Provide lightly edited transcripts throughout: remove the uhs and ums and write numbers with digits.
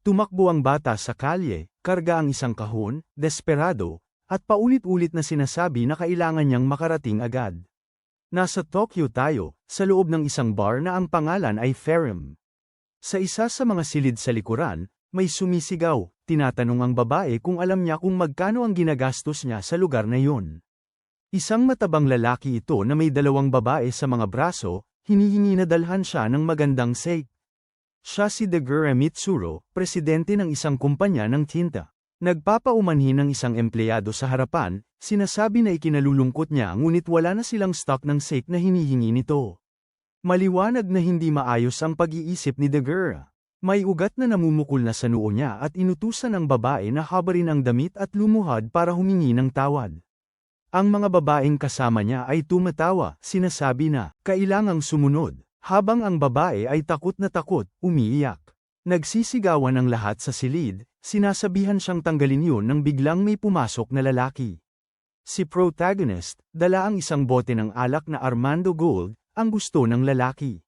Tumakbo ang bata sa kalye, karga ang isang kahon, desperado, at paulit-ulit na sinasabi na kailangan niyang makarating agad. Nasa Tokyo tayo, sa loob ng isang bar na ang pangalan ay Ferrum. Sa isa sa mga silid sa likuran, may sumisigaw, tinatanong ang babae kung alam niya kung magkano ang ginagastos niya sa lugar na yun. Isang matabang lalaki ito na may dalawang babae sa mga braso, hinihingi na dalhan siya ng magandang steak. Siya si Dagura Mitsuro, presidente ng isang kumpanya ng tinta. Nagpapaumanhin ng isang empleyado sa harapan, sinasabi na ikinalulungkot niya ngunit wala na silang stock ng steak na hinihingi nito. Maliwanag na hindi maayos ang pag-iisip ni Dagura. May ugat na namumukol na sa noo niya at inutusan ng babae na habarin ang damit at lumuhad para humingi ng tawad. Ang mga babaeng kasama niya ay tumatawa, sinasabi na, kailangang sumunod, habang ang babae ay takot na takot, umiiyak. Nagsisigawan ang lahat sa silid, sinasabihan siyang tanggalin yun nang biglang may pumasok na lalaki. Si protagonist, dala ang isang bote ng alak na Armando Gold, ang gusto ng lalaki.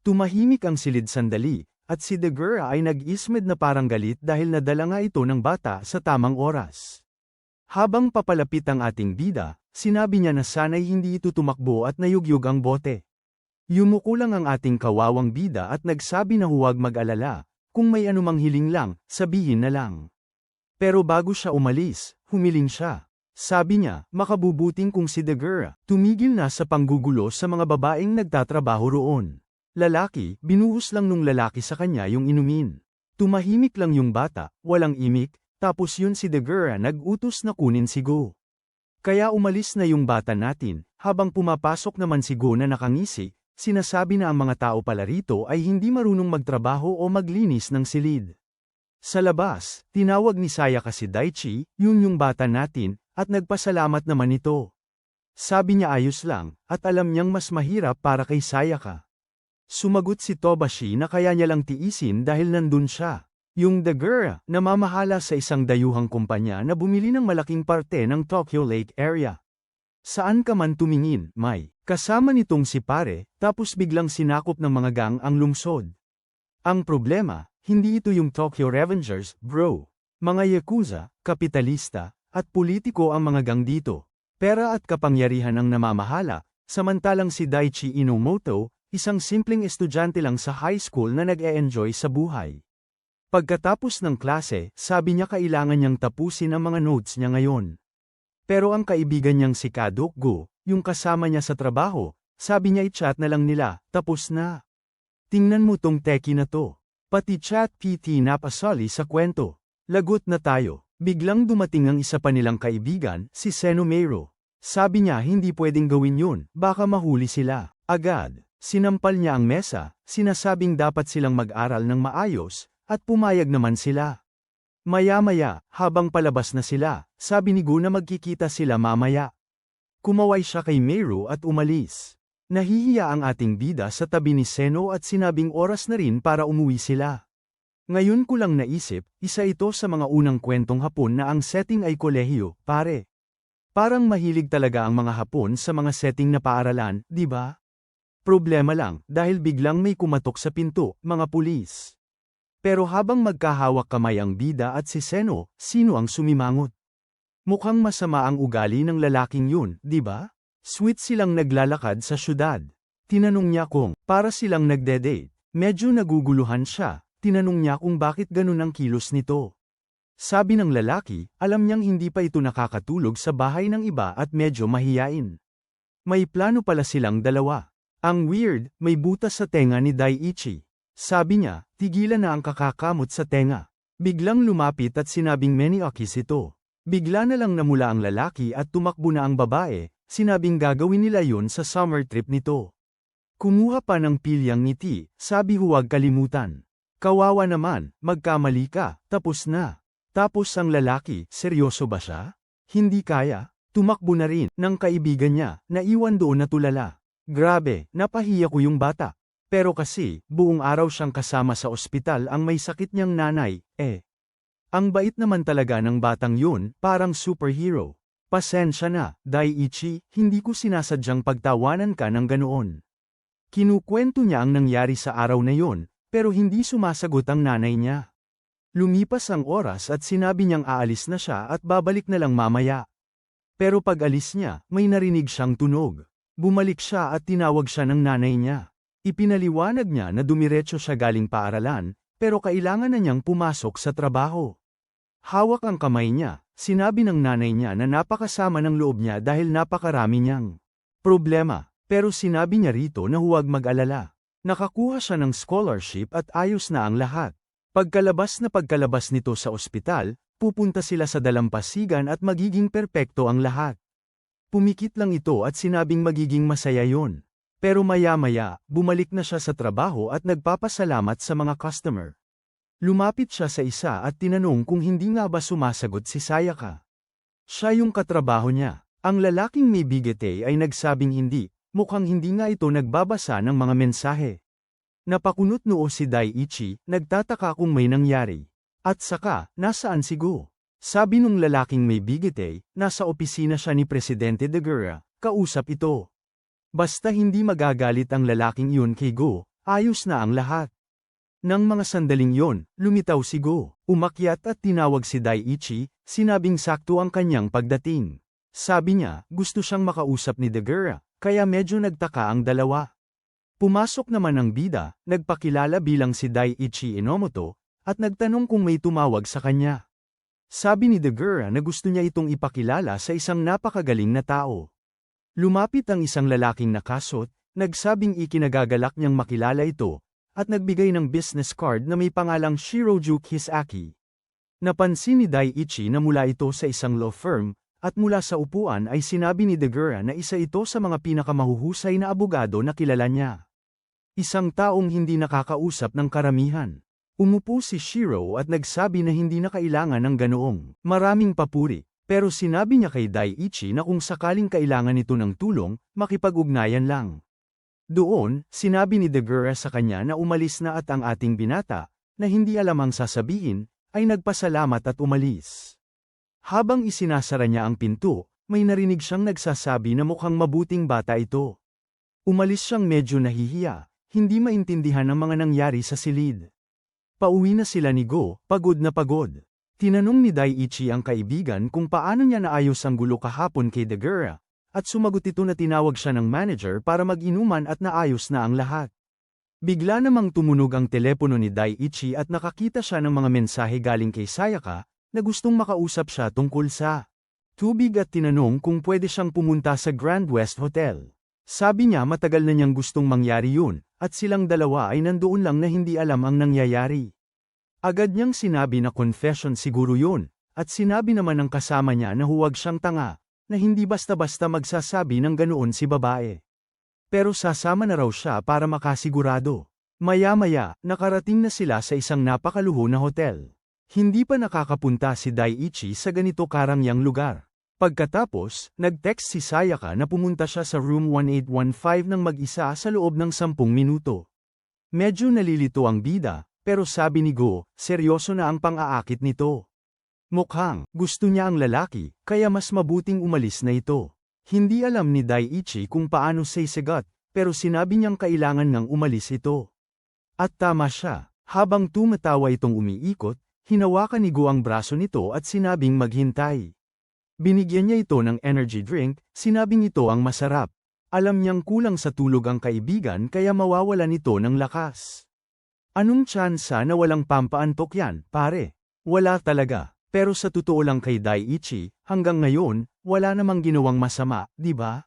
Tumahimik ang silid sandali, at si Dagura ay nag-ismed na parang galit dahil nadala nga ito ng bata sa tamang oras. Habang papalapit ang ating bida, sinabi niya na sana'y hindi ito tumakbo at nayugyug ang bote. Yumuko lang ang ating kawawang bida at nagsabi na huwag mag-alala, kung may anumang hiling lang, sabihin na lang. Pero bago siya umalis, humiling siya. Sabi niya, makabubuting kung si Dagura, tumigil na sa panggugulo sa mga babaeng nagtatrabaho roon. Lalaki, binuhos lang nung lalaki sa kanya yung inumin. Tumahimik lang yung bata, walang imik, tapos yun si Dagura nag-utos na kunin si Go. Kaya umalis na yung bata natin, habang pumapasok naman si Go na nakangisi, sinasabi na ang mga tao pala rito ay hindi marunong magtrabaho o maglinis ng silid. Sa labas, tinawag ni Sayaka si Daichi, yun yung bata natin, at nagpasalamat naman ito. Sabi niya ayos lang, at alam niyang mas mahirap para kay Sayaka. Sumagot si Tobashi na kaya niya lang tiisin dahil nandun siya. Yung Dagura, namamahala sa isang dayuhang kumpanya na bumili ng malaking parte ng Tokyo Lake area. Saan ka man tumingin, may kasama nitong si pare, tapos biglang sinakop ng mga gang ang lungsod. Ang problema, hindi ito yung Tokyo Revengers, bro. Mga yakuza, kapitalista, at politiko ang mga gang dito. Pera at kapangyarihan ang namamahala, samantalang si Daichi Inomoto, isang simpleng estudyante lang sa high school na nag-e-enjoy sa buhay. Pagkatapos ng klase, sabi niya kailangan niyang tapusin ang mga notes niya ngayon. Pero ang kaibigan niyang si Kadokgo, yung kasama niya sa trabaho, sabi niya i-chat na lang nila, tapos na. Tingnan mo tong teki na to. Pati chat PT napasali sa kwento. Lagot na tayo. Biglang dumating ang isa pa nilang kaibigan, si Senomero. Sabi niya hindi pwedeng gawin yun, baka mahuli sila. Agad, sinampal niya ang mesa, sinasabing dapat silang mag-aral ng maayos, at pumayag naman sila. Maya-maya, habang palabas na sila, sabi ni Gu na magkikita sila mamaya. Kumaway siya kay Meru at umalis. Nahihiya ang ating bida sa tabi ni Seno at sinabing oras na rin para umuwi sila. Ngayon ko lang naisip, isa ito sa mga unang kwentong Hapon na ang setting ay kolehiyo, pare. Parang mahilig talaga ang mga Hapon sa mga setting na paaralan, di ba? Problema lang, dahil biglang may kumatok sa pinto, mga pulis. Pero habang magkahawak kamay ang bida at si Seno, sino ang sumimangot? Mukhang masama ang ugali ng lalaking yun, di ba? Sweet silang naglalakad sa syudad. Tinanong niya kung, para silang nagde-date. Medyo naguguluhan siya, tinanong niya kung bakit ganun ang kilos nito. Sabi ng lalaki, alam niyang hindi pa ito nakakatulog sa bahay ng iba at medyo mahiyain. May plano pala silang dalawa. Ang weird, may butas sa tenga ni Daiichi. Sabi niya, tigilan na ang kakakamot sa tenga. Biglang lumapit at sinabing Meniakis ito. Bigla na lang namula ang lalaki at tumakbo na ang babae, sinabing gagawin nila yun sa summer trip nito. Kumuha pa ng pilyang ngiti, sabi huwag kalimutan. Kawawa naman, magkamali ka, tapos na. Tapos ang lalaki, seryoso ba siya? Hindi kaya, tumakbo na rin, ng kaibigan niya, naiwan doon na tulala. Grabe, napahiya ko yung bata. Pero kasi, buong araw siyang kasama sa ospital ang may sakit niyang nanay, Ang bait naman talaga ng batang yun, parang superhero. Pasensya na, Daiichi, hindi ko sinasadyang pagtawanan ka ng ganoon. Kinukwento niya ang nangyari sa araw na yon, pero hindi sumasagot ang nanay niya. Lumipas ang oras at sinabi niyang aalis na siya at babalik na lang mamaya. Pero pag alis niya, may narinig siyang tunog. Bumalik siya at tinawag siya ng nanay niya. Ipinaliwanag niya na dumiretso siya galing paaralan, pero kailangan na niyang pumasok sa trabaho. Hawak ang kamay niya, sinabi ng nanay niya na napakasama ng loob niya dahil napakarami niyang problema, pero sinabi niya rito na huwag mag-alala. Nakakuha siya ng scholarship at ayos na ang lahat. Pagkalabas nito sa ospital, pupunta sila sa dalampasigan at magiging perpekto ang lahat. Pumikit lang ito at sinabing magiging masaya yon. Pero maya-maya, bumalik na siya sa trabaho at nagpapasalamat sa mga customer. Lumapit siya sa isa at tinanong kung hindi nga ba sumasagot si Sayaka. Siya yung katrabaho niya. Ang lalaking may bigete ay nagsabing hindi, mukhang hindi nga ito nagbabasa ng mga mensahe. Napakunot noo si Daiichi, nagtataka kung may nangyari. At saka, nasaan si Go? Sabi nung lalaking may bigete, nasa opisina siya ni Presidente Dagura, kausap ito. Basta hindi magagalit ang lalaking yun kay Go, ayos na ang lahat. Nang mga sandaling yon, lumitaw si Go, umakyat at tinawag si Daiichi, sinabing sakto ang kanyang pagdating. Sabi niya, gusto siyang makausap ni Dagura, kaya medyo nagtaka ang dalawa. Pumasok naman ang bida, nagpakilala bilang si Daiichi Enomoto, at nagtanong kung may tumawag sa kanya. Sabi ni Dagura na gusto niya itong ipakilala sa isang napakagaling na tao. Lumapit ang isang lalaking nakasot, nagsabing ikinagagalak niyang makilala ito, at nagbigay ng business card na may pangalang Shiroju Kisaki. Napansin ni Daiichi na mula ito sa isang law firm, at mula sa upuan ay sinabi ni Dagura na isa ito sa mga pinakamahuhusay na abogado na kilala niya. Isang taong hindi nakakausap ng karamihan. Umupo si Shiro at nagsabi na hindi na kailangan ng ganoong maraming papuri. Pero sinabi niya kay Daiichi na kung sakaling kailangan nito ng tulong, makipag-ugnayan lang. Doon, sinabi ni Dagura sa kanya na umalis na at ang ating binata, na hindi alam ang sasabihin, ay nagpasalamat at umalis. Habang isinasara niya ang pinto, may narinig siyang nagsasabi na mukhang mabuting bata ito. Umalis siyang medyo nahihiya, hindi maintindihan ang mga nangyari sa silid. Pauwi na sila ni Go, pagod na pagod. Tinanong ni Daiichi ang kaibigan kung paano niya naayos ang gulo kahapon kay Dagura, at sumagot ito na tinawag siya ng manager para mag-inuman at naayos na ang lahat. Bigla namang tumunog ang telepono ni Daiichi at nakakita siya ng mga mensahe galing kay Sayaka, na gustong makausap siya tungkol sa tubig at tinanong kung pwede siyang pumunta sa Grand West Hotel. Sabi niya matagal na niyang gustong mangyari yun, at silang dalawa ay nandoon lang na hindi alam ang nangyayari. Agad niyang sinabi na confession siguro yun, at sinabi naman ng kasama niya na huwag siyang tanga, na hindi basta-basta magsasabi ng ganoon si babae. Pero sasama na raw siya para makasigurado. Maya-maya, nakarating na sila sa isang napakaluho na hotel. Hindi pa nakakapunta si Daiichi sa ganito karangyang lugar. Pagkatapos, nag-text si Sayaka na pumunta siya sa room 1815 ng mag-isa sa loob ng 10 minuto. Medyo nalilito ang bida, pero sabi ni Go, seryoso na ang pang-aakit nito. Mukhang, gusto niya ang lalaki, kaya mas mabuting umalis na ito. Hindi alam ni Daiichi kung paano sasagot, pero sinabi niyang kailangan ngang umalis ito. At tama siya, habang tumatawa itong umiikot, hinawakan ni Go ang braso nito at sinabing maghintay. Binigyan niya ito ng energy drink, sinabing ito ang masarap. Alam niyang kulang sa tulog ang kaibigan kaya mawawalan ito ng lakas. Anong tsansa na walang pampaantok yan, pare? Wala talaga. Pero sa totoo lang kay Daiichi, hanggang ngayon, wala namang ginawang masama, di ba?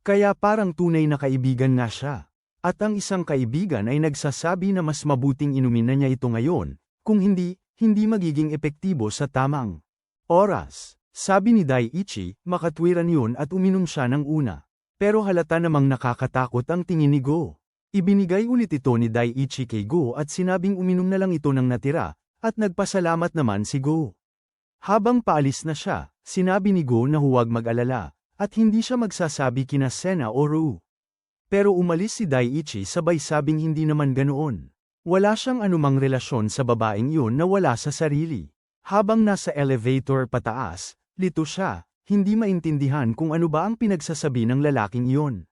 Kaya parang tunay na kaibigan nga siya. At ang isang kaibigan ay nagsasabi na mas mabuting inumin na niya ito ngayon, kung hindi magiging epektibo sa tamang oras. Sabi ni Daiichi, makatwiran yun at uminom siya ng una. Pero halata namang nakakatakot ang tingin ni Go. Ibinigay ulit ito ni Daiichi kay Go at sinabing uminom na lang ito ng natira, at nagpasalamat naman si Go. Habang paalis na siya, sinabi ni Go na huwag mag-alala, at hindi siya magsasabi kina Sena o Ru. Pero umalis si Daiichi sabay sabing hindi naman ganoon. Wala siyang anumang relasyon sa babaeng yun na wala sa sarili. Habang nasa elevator pataas, lito siya, hindi maintindihan kung ano ba ang pinagsasabi ng lalaking iyon.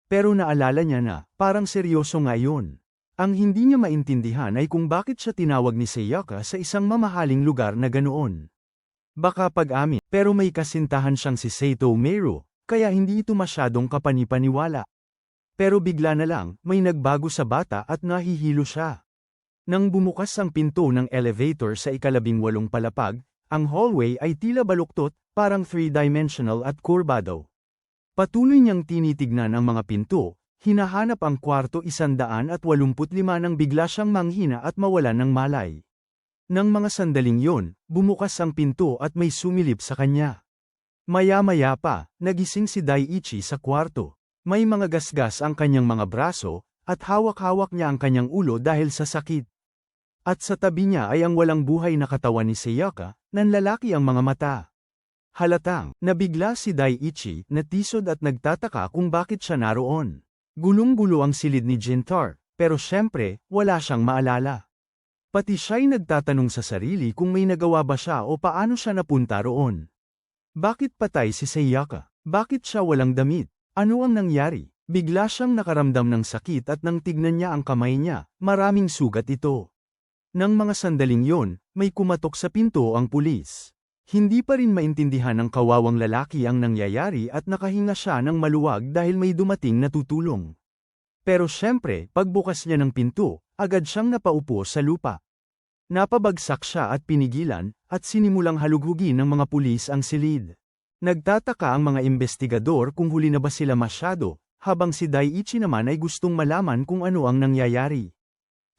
Pero naalala niya na, parang seryoso nga yun. Ang hindi niya maintindihan ay kung bakit siya tinawag ni Sayaka sa isang mamahaling lugar na ganoon. Baka pag-amin, pero may kasintahan siyang si Saito Meru, kaya hindi ito masyadong kapanipaniwala. Pero bigla na lang, may nagbago sa bata at nahihilo siya. Nang bumukas ang pinto ng elevator sa ika-18 palapag, ang hallway ay tila baluktot, parang three-dimensional at kurbado. Patuloy niyang tinitignan ang mga pinto, hinahanap ang kwarto 185 nang bigla siyang manghina at mawalan ng malay. Nang mga sandaling yon, bumukas ang pinto at may sumilip sa kanya. Maya-maya pa, nagising si Daiichi sa kwarto. May mga gasgas ang kanyang mga braso, at hawak-hawak niya ang kanyang ulo dahil sa sakit. At sa tabi niya ay ang walang buhay na katawan ni Sayaka, nanlalaki ang mga mata. Halatang, nabigla si Daiichi, natisod at nagtataka kung bakit siya naroon. Gulong-gulo ang silid ni Jintar, pero syempre, wala siyang maalala. Pati siya'y nagtatanong sa sarili kung may nagawa ba siya o paano siya napunta roon. Bakit patay si Sayaka? Bakit siya walang damit? Ano ang nangyari? Bigla siyang nakaramdam ng sakit at nang tignan niya ang kamay niya, maraming sugat ito. Nang mga sandaling yon, may kumatok sa pinto ang pulis. Hindi pa rin maintindihan ng kawawang lalaki ang nangyayari at nakahinga siya ng maluwag dahil may dumating na tutulong. Pero syempre, pagbukas niya ng pinto, agad siyang napaupo sa lupa. Napabagsak siya at pinigilan, at sinimulang halughugin ng mga pulis ang silid. Nagtataka ang mga investigador kung huli na ba sila masyado, habang si Daiichi naman ay gustong malaman kung ano ang nangyayari.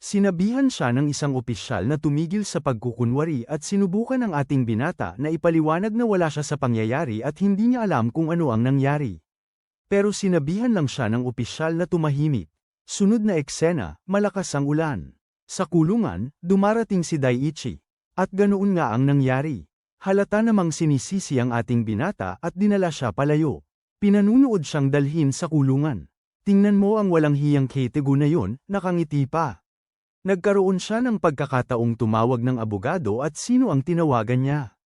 Sinabihan siya ng isang opisyal na tumigil sa pagkukunwari at sinubukan ng ating binata na ipaliwanag na wala siya sa pangyayari at hindi niya alam kung ano ang nangyari. Pero sinabihan lang siya ng opisyal na tumahimik. Sunod na eksena, malakas ang ulan. Sa kulungan, dumarating si Daiichi. At ganoon nga ang nangyari. Halata namang sinisisi ang ating binata at dinala siya palayo. Pinanunood siyang dalhin sa kulungan. Tingnan mo ang walang hiyang Keitegu na yon, nakangiti pa. Nagkaroon siya ng pagkakataong tumawag ng abogado at sino ang tinawagan niya.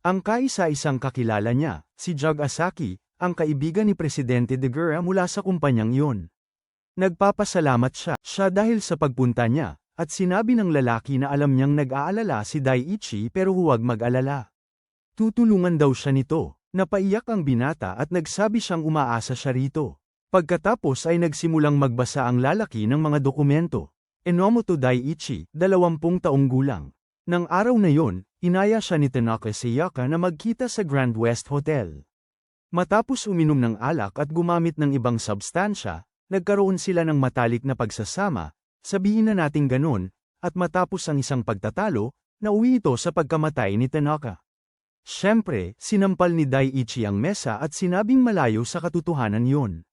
Ang kaisa-isang kakilala niya, si Jug Asaki, ang kaibigan ni Presidente Deguara mula sa kumpanyang yon. Nagpapasalamat siya dahil sa pagpunta niya, at sinabi ng lalaki na alam niyang nag-aalala si Daiichi pero huwag mag-alala. Tutulungan daw siya nito. Napaiyak ang binata at nagsabi siyang umaasa siya rito. Pagkatapos ay nagsimulang magbasa ang lalaki ng mga dokumento. Enomoto Daiichi, 20 taong gulang. Nang araw na yon, inaya siya ni Tanaka Sayaka na magkita sa Grand West Hotel. Matapos uminom ng alak at gumamit ng ibang substansya, nagkaroon sila ng matalik na pagsasama, sabihin na nating ganun, at matapos ang isang pagtatalo, nauwi ito sa pagkamatay ni Tanaka. Siyempre, sinampal ni Daiichi ang mesa at sinabing malayo sa katotohanan yon.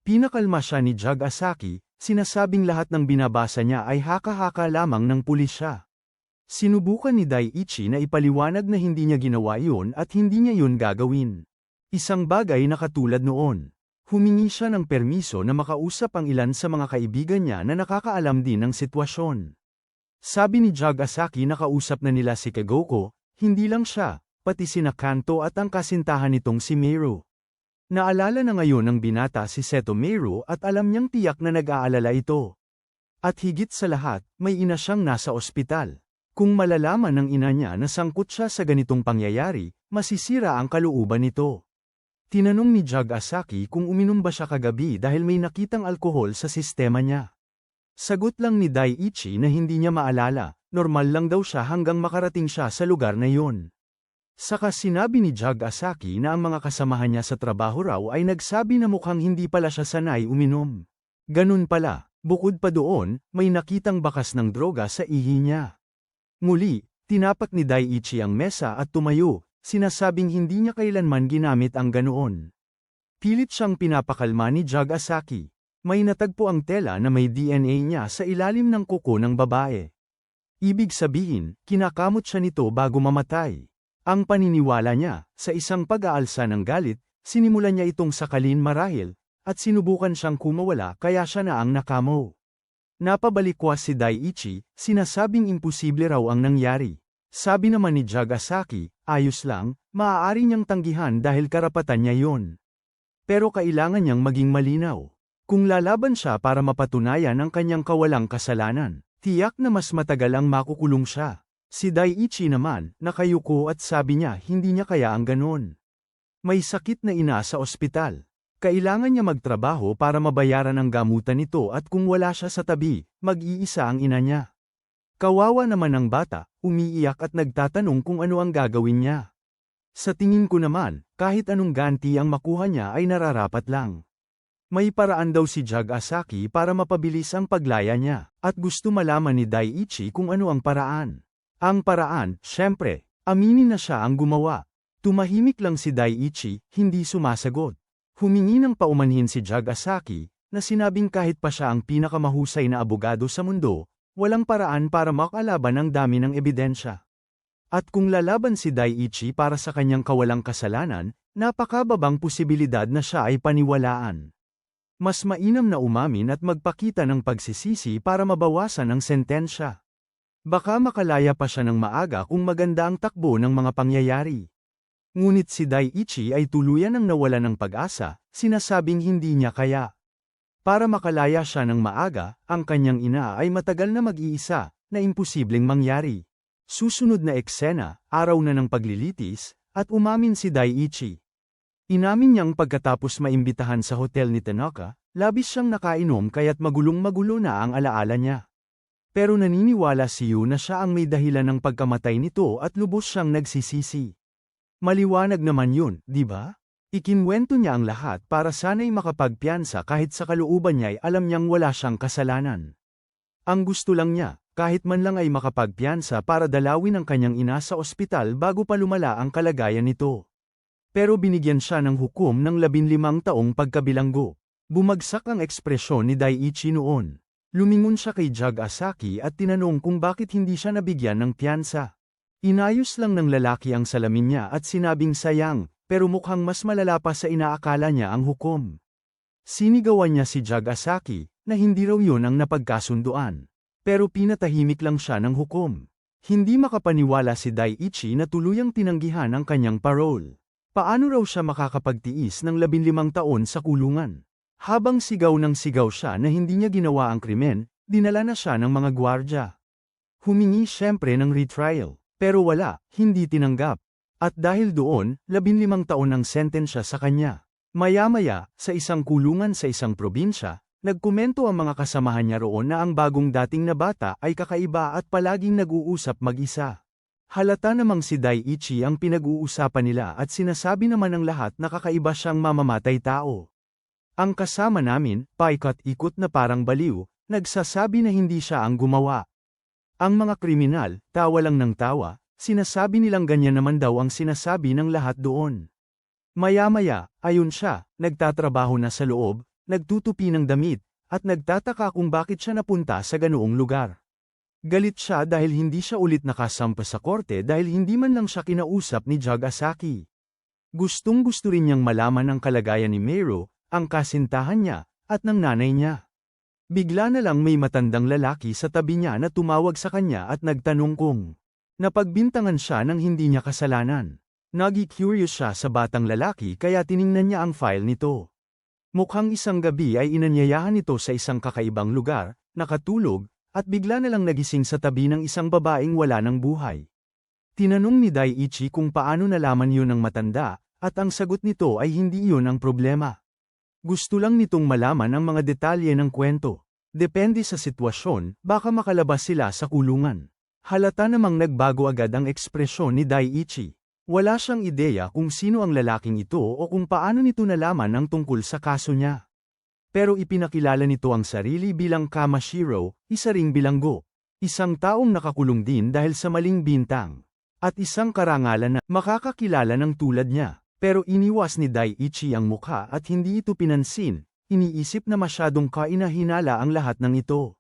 Pinakalma siya ni Jug Asaki, sinasabing lahat ng binabasa niya ay haka-haka lamang ng pulisya. Sinubukan ni Daiichi na ipaliwanag na hindi niya ginawa iyon at hindi niya yun gagawin. Isang bagay na katulad noon. Humingi siya ng permiso na makausap ang ilan sa mga kaibigan niya na nakakaalam din ng sitwasyon. Sabi ni Jug Asaki na kausap na nila si Kagoko, hindi lang siya, pati sina Kanto at ang kasintahan nitong si Meru. Naalala na ngayon ng binata si Seto Meru at alam niyang tiyak na nag-aalala ito. At higit sa lahat, may ina siyang nasa ospital. Kung malalaman ng ina niya na sangkot siya sa ganitong pangyayari, masisira ang kalooban nito. Tinanong ni Jug Asaki kung uminom ba siya kagabi dahil may nakitang alkohol sa sistema niya. Sagot lang ni Daiichi na hindi niya maalala, normal lang daw siya hanggang makarating siya sa lugar na yon. Saka sinabi ni Jug Asaki na ang mga kasamahan niya sa trabaho raw ay nagsabi na mukhang hindi pala siya sanay uminom. Ganun pala, bukod pa doon, may nakitang bakas ng droga sa ihi niya. Muli, tinapak ni Daiichi ang mesa at tumayo, sinasabing hindi niya kailanman ginamit ang ganoon. Pilit siyang pinapakalma ni Jug Asaki. May natagpo ang tela na may DNA niya sa ilalim ng kuko ng babae. Ibig sabihin, kinakamot siya nito bago mamatay. Ang paniniwala niya, sa isang pag-aalsa ng galit, sinimulan niya itong sakalin marahil, at sinubukan siyang kumawala kaya siya na ang nakamo. Napabalikwas si Daiichi, sinasabing imposible raw ang nangyari. Sabi naman ni Jug Asaki, ayos lang, maaari niyang tanggihan dahil karapatan niya yon. Pero kailangan niyang maging malinaw. Kung lalaban siya para mapatunayan ang kanyang kawalang kasalanan, tiyak na mas matagal ang makukulong siya. Si Daiichi naman, nakayuko at sabi niya hindi niya kaya ang ganon. May sakit na ina sa ospital. Kailangan niya magtrabaho para mabayaran ang gamutan nito at kung wala siya sa tabi, mag-iisa ang ina niya. Kawawa naman ang bata, umiiyak at nagtatanong kung ano ang gagawin niya. Sa tingin ko naman, kahit anong ganti ang makuha niya ay nararapat lang. May paraan daw si Jug Asaki para mapabilis ang paglaya niya, at gusto malaman ni Daiichi kung ano ang paraan. Ang paraan, syempre, aminin na siya ang gumawa. Tumahimik lang si Daiichi, hindi sumasagot. Humingi ng paumanhin si Jug Asaki, na sinabing kahit pa siya ang pinakamahusay na abogado sa mundo, walang paraan para makalaban ang dami ng ebidensya. At kung lalaban si Daiichi para sa kanyang kawalang kasalanan, napakababang posibilidad na siya ay paniwalaan. Mas mainam na umamin at magpakita ng pagsisisi para mabawasan ang sentensya. Baka makalaya pa siya ng maaga kung maganda ang takbo ng mga pangyayari. Ngunit si Daiichi ay tuluyan ng nawala ng pag-asa, sinasabing hindi niya kaya. Para makalaya siya ng maaga, ang kanyang ina ay matagal na mag-iisa, na imposibleng mangyari. Susunod na eksena, araw na ng paglilitis, at umamin si Daiichi. Inamin niyang pagkatapos maimbitahan sa hotel ni Tanaka, labis siyang nakainom kaya't magulong-magulo na ang alaala niya. Pero naniniwala si Yu na siya ang may dahilan ng pagkamatay nito at lubos siyang nagsisisi. Maliwanag naman yun, di ba? Ikinwento niya ang lahat para sana'y makapagpiyansa kahit sa kalooban niya'y alam niyang wala siyang kasalanan. Ang gusto lang niya, kahit man lang ay makapagpiyansa para dalawin ang kanyang ina sa ospital bago pa lumala ang kalagayan nito. Pero binigyan siya ng hukom ng 15 taong pagkabilanggo. Bumagsak ang ekspresyon ni Daiichi noon. Lumingon siya kay Jug Asaki at tinanong kung bakit hindi siya nabigyan ng piyansa. Inayos lang ng lalaki ang salamin niya at sinabing sayang, pero mukhang mas malala pa sa inaakala niya ang hukom. Sinigawan niya si Jug Asaki, na hindi raw yun ang napagkasunduan. Pero pinatahimik lang siya ng hukom. Hindi makapaniwala si Daiichi na tuluyang tinanggihan ang kanyang parole. Paano raw siya makakapagtiis ng 15 taon sa kulungan? Habang sigaw ng sigaw siya na hindi niya ginawa ang krimen, dinala na siya ng mga gwardya. Humingi siyempre ng retrial, pero wala, hindi tinanggap. At dahil doon, 15 taon ang sentensya sa kanya. Maya-maya, sa isang kulungan sa isang probinsya, nagkomento ang mga kasamahan niya roon na ang bagong dating na bata ay kakaiba at palaging nag-uusap mag-isa. Halata namang si Daiichi ang pinag-uusapan nila at sinasabi naman ng lahat na kakaiba siyang mamamatay tao. Ang kasama namin, paikot-ikot na parang baliw, nagsasabi na hindi siya ang gumawa. Ang mga kriminal, tawa lang ng tawa, sinasabi nilang ganyan naman daw ang sinasabi ng lahat doon. Maya-maya, ayun siya, nagtatrabaho na sa loob, nagtutupi ng damit, at nagtataka kung bakit siya napunta sa ganoong lugar. Galit siya dahil hindi siya ulit nakasampa sa korte dahil hindi man lang siya kinausap ni Jug Asaki. Gustong-gusto rin niyang malaman ang kalagayan ni Meiro, ang kasintahan niya, at ng nanay niya. Bigla na lang may matandang lalaki sa tabi niya na tumawag sa kanya at nagtanong kung napagbintangan siya ng hindi niya kasalanan. Nagi-curious siya sa batang lalaki kaya tiningnan niya ang file nito. Mukhang isang gabi ay inanyayahan ito sa isang kakaibang lugar, nakatulog, at bigla na lang nagising sa tabi ng isang babaeng wala ng buhay. Tinanong ni Daiichi kung paano nalaman yun ng matanda, at ang sagot nito ay hindi yun ang problema. Gusto lang nitong malaman ang mga detalye ng kwento. Depende sa sitwasyon, baka makalabas sila sa kulungan. Halata namang nagbago agad ang ekspresyon ni Daiichi. Wala siyang ideya kung sino ang lalaking ito o kung paano nito nalaman ang tungkol sa kaso niya. Pero ipinakilala nito ang sarili bilang Kamashiro, isa ring bilanggo. Isang taong nakakulong din dahil sa maling bintang. At isang karangalan na makakakilala ng tulad niya. Pero iniwas ni Daiichi ang mukha at hindi ito pinansin, iniisip na masyadong kainahinala ang lahat ng ito.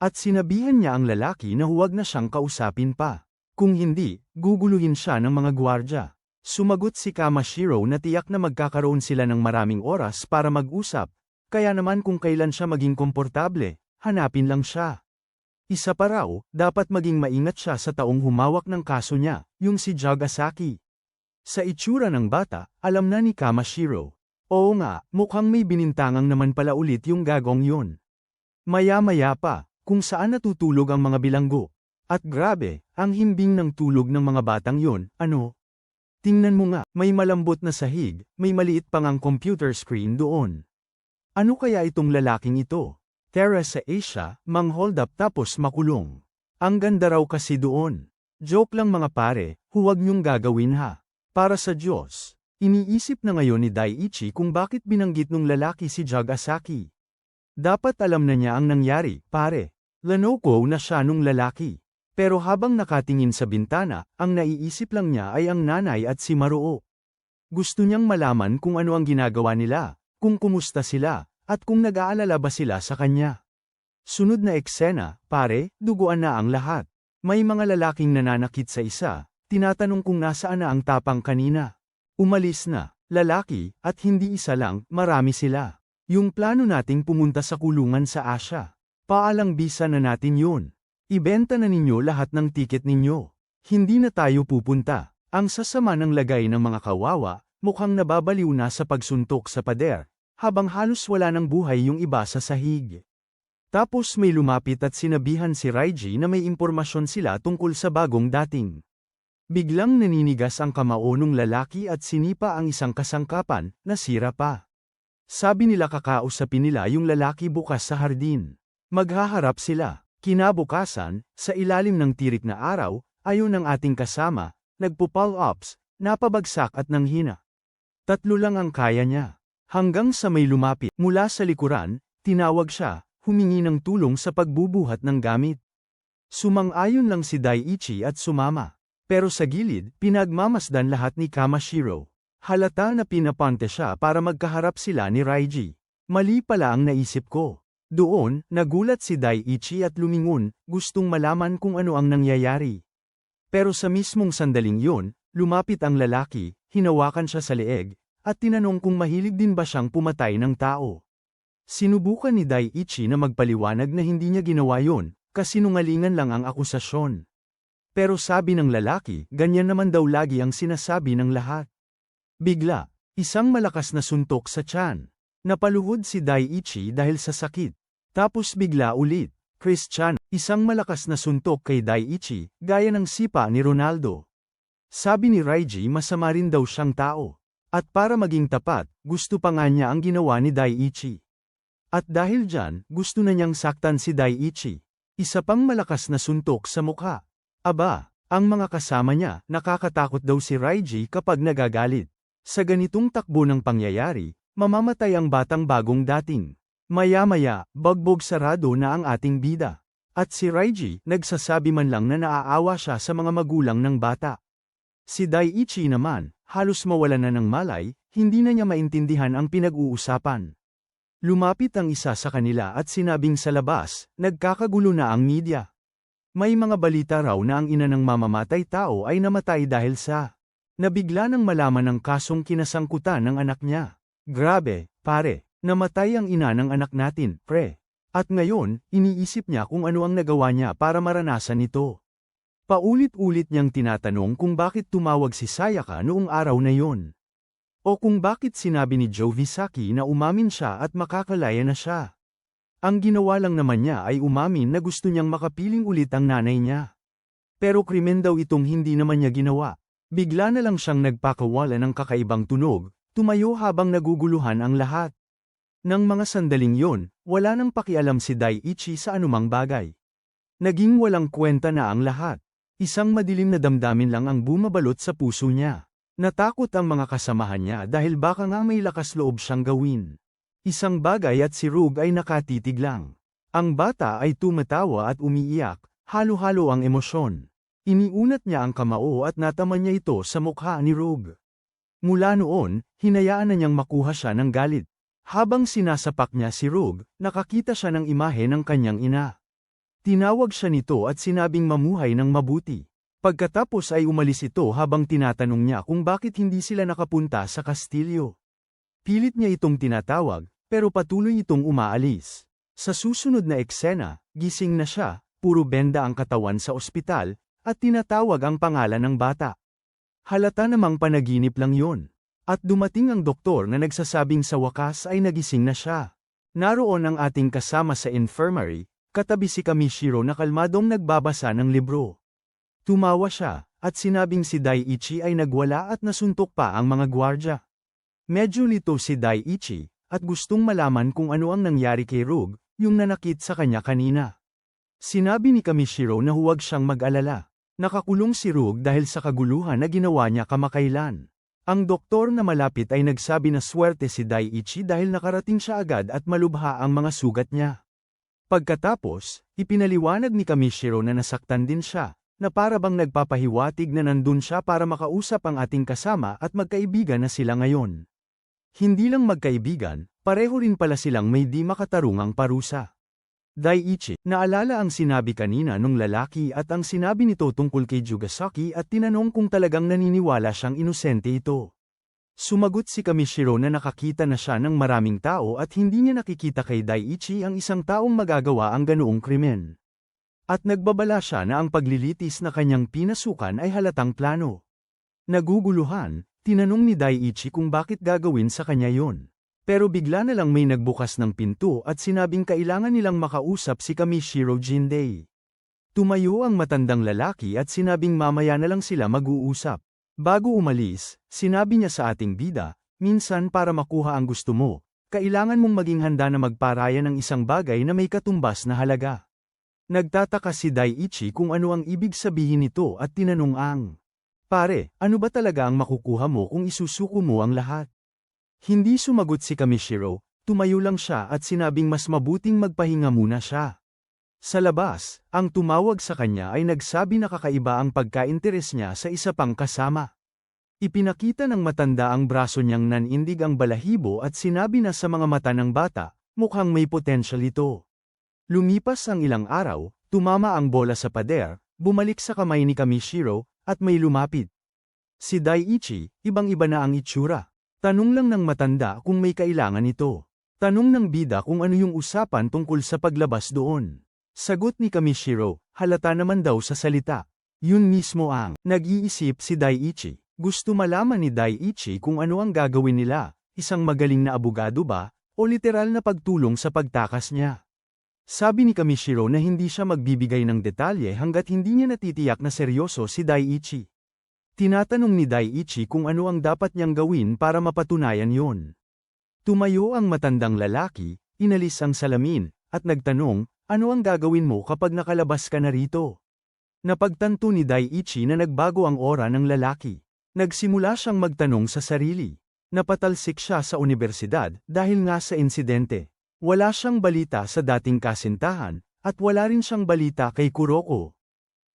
At sinabihan niya ang lalaki na huwag na siyang kausapin pa. Kung hindi, guguluhin siya ng mga gwardya. Sumagot si Kamashiro na tiyak na magkakaroon sila ng maraming oras para mag-usap. Kaya naman kung kailan siya maging komportable, hanapin lang siya. Isa pa raw, dapat maging maingat siya sa taong humawak ng kaso niya, yung si Jug Asaki. Sa itsura ng bata, alam na ni Kamashiro. Oo nga, mukhang may binintangang naman pala ulit yung gagong yun. Maya-maya pa, kung saan natutulog ang mga bilanggo. At grabe, ang himbing ng tulog ng mga batang yun, ano? Tingnan mo nga, may malambot na sahig, may maliit pang ang computer screen doon. Ano kaya itong lalaking ito? Tara sa Asia, mang-hold up tapos makulong. Ang ganda raw kasi doon. Joke lang mga pare, huwag niyong gagawin ha. Para sa Diyos. Iniisip na ngayon ni Daiichi kung bakit binanggit nung lalaki si Jug Asaki. Dapat alam na niya ang nangyari, pare. Lanoko na siya nung lalaki. Pero habang nakatingin sa bintana, ang naiisip lang niya ay ang nanay at si Maruo. Gusto niyang malaman kung ano ang ginagawa nila, kung kumusta sila, at kung nag-aalala ba sila sa kanya. Sunod na eksena, pare, duguan na ang lahat. May mga lalaking nananakit sa isa, tinatanong kung nasaan na ang tapang kanina. Umalis na, lalaki, at hindi isa lang, marami sila. Yung plano nating pumunta sa kulungan sa Asia. Paalang bisa na natin yun. Ibenta na ninyo lahat ng tiket ninyo. Hindi na tayo pupunta. Ang sasama ng lagay ng mga kawawa, mukhang nababaliw na sa pagsuntok sa pader, habang halos wala ng buhay yung iba sa sahig. Tapos may lumapit at sinabihan si Raiji na may impormasyon sila tungkol sa bagong dating. Biglang naninigas ang kamao ng lalaki at sinipa ang isang kasangkapan, nasira pa. Sabi nila kakausapin nila yung lalaki bukas sa hardin. Maghaharap sila. Kinabukasan, sa ilalim ng tirik na araw, ayon ng ating kasama, nagpo-pull-ups, napabagsak at nanghina. 3 lang ang kaya niya. Hanggang sa may lumapit, mula sa likuran, tinawag siya, humingi ng tulong sa pagbubuhat ng gamit. Sumang-ayon lang si Daiichi at sumama. Pero sa gilid, pinagmamasdan lahat ni Kamashiro. Halata na pinapante siya para magkaharap sila ni Raiji. Mali pala ang naisip ko. Doon, nagulat si Daiichi at lumingon, gustong malaman kung ano ang nangyayari. Pero sa mismong sandaling yun, lumapit ang lalaki, hinawakan siya sa leeg, at tinanong kung mahilig din ba siyang pumatay ng tao. Sinubukan ni Daiichi na magpaliwanag na hindi niya ginawa yun, kasinungalingan lang ang akusasyon. Pero sabi ng lalaki, ganyan naman daw lagi ang sinasabi ng lahat. Bigla, isang malakas na suntok sa tiyan. Napaluhod si Daiichi dahil sa sakit. Tapos bigla ulit, Christian, isang malakas na suntok kay Daiichi, gaya ng sipa ni Ronaldo. Sabi ni Raiji masama rin daw siyang tao. At para maging tapat, gusto pa nga niya ang ginawa ni Daiichi. At dahil dyan, gusto na niyang saktan si Daiichi. Isa pang malakas na suntok sa mukha. Aba, ang mga kasama niya, nakakatakot daw si Raiji kapag nagagalit. Sa ganitong takbo ng pangyayari, mamamatay ang batang bagong dating. Maya-maya, bagbog sarado na ang ating bida. At si Raiji, nagsasabi man lang na naaawa siya sa mga magulang ng bata. Si Daiichi naman, halos mawalan na ng malay, hindi na niya maintindihan ang pinag-uusapan. Lumapit ang isa sa kanila at sinabing sa labas, nagkakagulo na ang media. May mga balita raw na ang ina ng mamamatay tao ay namatay dahil sa nabigla nang malaman ng kasong kinasangkutan ng anak niya. Grabe, pare. Namatay ang ina ng anak natin, pre. At ngayon, iniisip niya kung ano ang nagawa niya para maranasan ito. Paulit-ulit niyang tinatanong kung bakit tumawag si Sayaka noong araw na yon. O kung bakit sinabi ni Joe Visaki na umamin siya at makakalaya na siya. Ang ginawa lang naman niya ay umamin na gusto niyang makapiling ulit ang nanay niya. Pero krimen daw itong hindi naman niya ginawa. Bigla na lang siyang nagpakawala ng kakaibang tunog, tumayo habang naguguluhan ang lahat. Nang mga sandaling yon, wala nang pakialam si Daiichi sa anumang bagay. Naging walang kwenta na ang lahat. Isang madilim na damdamin lang ang bumabalot sa puso niya. Natakot ang mga kasamahan niya dahil baka nga may lakas loob siyang gawin. Isang bagay at si Rug ay nakatitig lang. Ang bata ay tumatawa at umiiyak, halo-halo ang emosyon. Iniunat niya ang kamao at nataman niya ito sa mukha ni Rug. Mula noon, hinayaan na niyang makuha siya ng galit. Habang sinasapak niya si Rug, nakakita siya ng imahe ng kanyang ina. Tinawag siya nito at sinabing mamuhay ng mabuti. Pagkatapos ay umalis ito habang tinatanong niya kung bakit hindi sila nakapunta sa kastilyo. Pilit niya itong tinatawag, pero patuloy itong umaalis. Sa susunod na eksena, gising na siya, puro benda ang katawan sa ospital, at tinatawag ang pangalan ng bata. Halata namang panaginip lang yon. At dumating ang doktor na nagsasabing sa wakas ay nagising na siya. Naroon ang ating kasama sa infirmary, katabi si Kamishiro na kalmadong nagbabasa ng libro. Tumawa siya, at sinabing si Daiichi ay nagwala at nasuntok pa ang mga gwardya. Medyo lito si Daiichi, at gustong malaman kung ano ang nangyari kay Rug, yung nanakit sa kanya kanina. Sinabi ni Kamishiro na huwag siyang mag-alala. Nakakulong si Rug dahil sa kaguluhan na ginawa niya kamakailan. Ang doktor na malapit ay nagsabi na swerte si Daiichi dahil nakarating siya agad at malubha ang mga sugat niya. Pagkatapos, ipinaliwanag ni Kamishiro na nasaktan din siya, na para bang nagpapahiwatig na nandun siya para makausap ang ating kasama at magkaibigan na sila ngayon. Hindi lang magkaibigan, pareho rin pala silang may di makatarungang parusa. Daiichi, naalala ang sinabi kanina nung lalaki at ang sinabi nito tungkol kay Jugasaki at tinanong kung talagang naniniwala siyang inosente ito. Sumagot si Kamishiro na nakakita na siya ng maraming tao at hindi niya nakikita kay Daiichi ang isang taong magagawa ang ganoong krimen. At nagbabala siya na ang paglilitis na kanyang pinasukan ay halatang plano. Naguguluhan, tinanong ni Daiichi kung bakit gagawin sa kanya yon. Pero bigla na lang may nagbukas ng pinto at sinabing kailangan nilang makausap si Kamishiro Jindei. Tumayo ang matandang lalaki at sinabing mamaya na lang sila mag-uusap. Bago umalis, sinabi niya sa ating bida, minsan para makuha ang gusto mo, kailangan mong maging handa na magparaya ng isang bagay na may katumbas na halaga. Nagtataka si Daiichi kung ano ang ibig sabihin nito at tinanong ang, "Pare, ano ba talaga ang makukuha mo kung isusuko mo ang lahat?" Hindi sumagot si Kamishiro, tumayo lang siya at sinabing mas mabuting magpahinga muna siya. Sa labas, ang tumawag sa kanya ay nagsabi na kakaiba ang pagka-interes niya sa isa pang kasama. Ipinakita ng matanda ang braso niyang nanindig ang balahibo at sinabi na sa mga mata ng bata, mukhang may potential ito. Lumipas ang ilang araw, tumama ang bola sa pader, bumalik sa kamay ni Kamishiro, at may lumapit. Si Daiichi, ibang-iba na ang itsura. Tanong lang ng matanda kung may kailangan ito. Tanong ng bida kung ano yung usapan tungkol sa paglabas doon. Sagot ni Kamishiro, halata naman daw sa salita. Yun mismo ang nag-iisip si Daiichi. Gusto malaman ni Daiichi kung ano ang gagawin nila, isang magaling na abogado ba, o literal na pagtulong sa pagtakas niya. Sabi ni Kamishiro na hindi siya magbibigay ng detalye hanggat hindi niya natitiyak na seryoso si Daiichi. Tinatanong ni Daiichi kung ano ang dapat niyang gawin para mapatunayan yon. Tumayo ang matandang lalaki, inalis ang salamin, at nagtanong, ano ang gagawin mo kapag nakalabas ka na rito? Napagtanto ni Daiichi na nagbago ang aura ng lalaki. Nagsimula siyang magtanong sa sarili. Napatalsik siya sa unibersidad dahil nga sa insidente. Wala siyang balita sa dating kasintahan, at wala rin siyang balita kay Kuroko.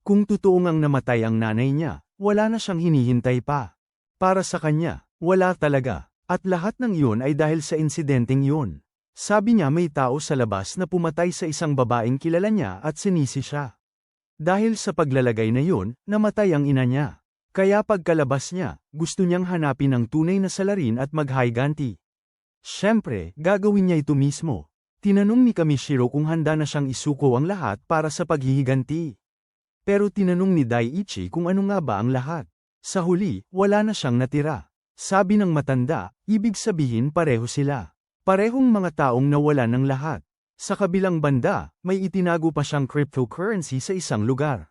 Kung totoo ngang namatay ang nanay niya, wala na siyang hinihintay pa. Para sa kanya, wala talaga. At lahat ng iyon ay dahil sa insidenteng iyon. Sabi niya may tao sa labas na pumatay sa isang babaeng kilala niya at sinisi siya. Dahil sa paglalagay na iyon, namatay ang ina niya. Kaya pagkalabas niya, gusto niyang hanapin ang tunay na salarin at maghiganti. Siyempre, gagawin niya ito mismo. Tinanong ni Kamishiro kung handa na siyang isuko ang lahat para sa paghihiganti. Pero tinanong ni Daiichi kung ano nga ba ang lahat. Sa huli, wala na siyang natira. Sabi ng matanda, ibig sabihin pareho sila. Parehong mga taong nawalan ng lahat. Sa kabilang banda, may itinago pa siyang cryptocurrency sa isang lugar.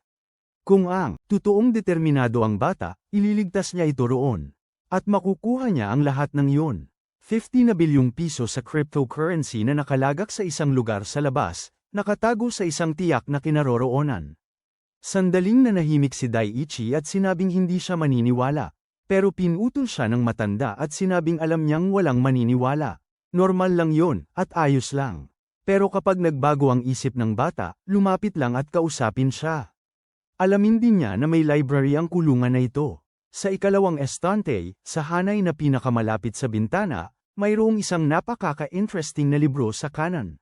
Kung ang totoong determinado ang bata, ililigtas niya ito roon. At makukuha niya ang lahat ng iyon. 50 na bilyong piso sa cryptocurrency na nakalagak sa isang lugar sa labas, nakatago sa isang tiyak na kinaroroonan. Sandaling nanahimik si Daiichi at sinabing hindi siya maniniwala. Pero pinutol siya ng matanda at sinabing alam niyang walang maniniwala. Normal lang yon, at ayos lang. Pero kapag nagbago ang isip ng bata, lumapit lang at kausapin siya. Alamin din niya na may library ang kulungan na ito. Sa ikalawang estante, sa hanay na pinakamalapit sa bintana, mayroong isang napakaka-interesting na libro sa kanan.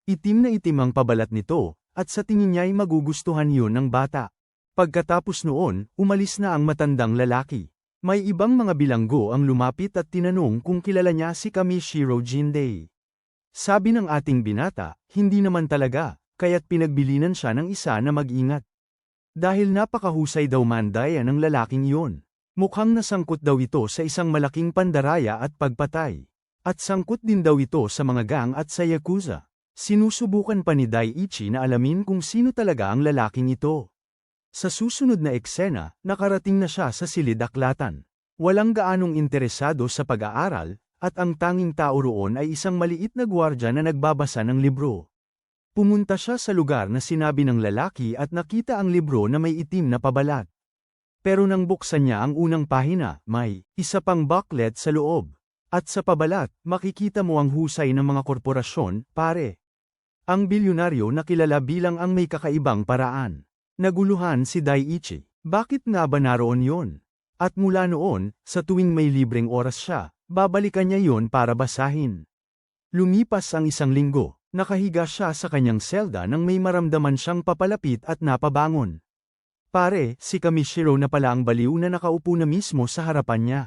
Itim na itim ang pabalat nito, at sa tingin niya ay magugustuhan yun ng bata. Pagkatapos noon, umalis na ang matandang lalaki. May ibang mga bilanggo ang lumapit at tinanong kung kilala niya si Kamishiro Jindei. Sabi ng ating binata, hindi naman talaga, kaya't pinagbilinan siya ng isa na mag-ingat. Dahil napakahusay daw mandaya ng lalaking iyon. Mukhang nasangkot daw ito sa isang malaking pandaraya at pagpatay. At sangkot din daw ito sa mga gang at sa Yakuza. Sinusubukan pa ni Daiichi na alamin kung sino talaga ang lalaking ito. Sa susunod na eksena, nakarating na siya sa silid-aklatan. Walang gaanong interesado sa pag-aaral, at ang tanging tao roon ay isang maliit na gwardya na nagbabasa ng libro. Pumunta siya sa lugar na sinabi ng lalaki at nakita ang libro na may itim na pabalat. Pero nang buksan niya ang unang pahina, may isa pang booklet sa loob. At sa pabalat, makikita mo ang husay ng mga korporasyon, pare. Ang bilyonaryo na kilala bilang ang may kakaibang paraan. Naguluhan si Daiichi. Bakit nga ba naroon yon? At mula noon, sa tuwing may libreng oras siya, babalikan niya yon para basahin. Lumipas ang isang linggo, nakahiga siya sa kanyang selda nang may maramdaman siyang papalapit at napabangon. Pare, si Kamishiro na pala ang baliw na nakaupo na mismo sa harapan niya.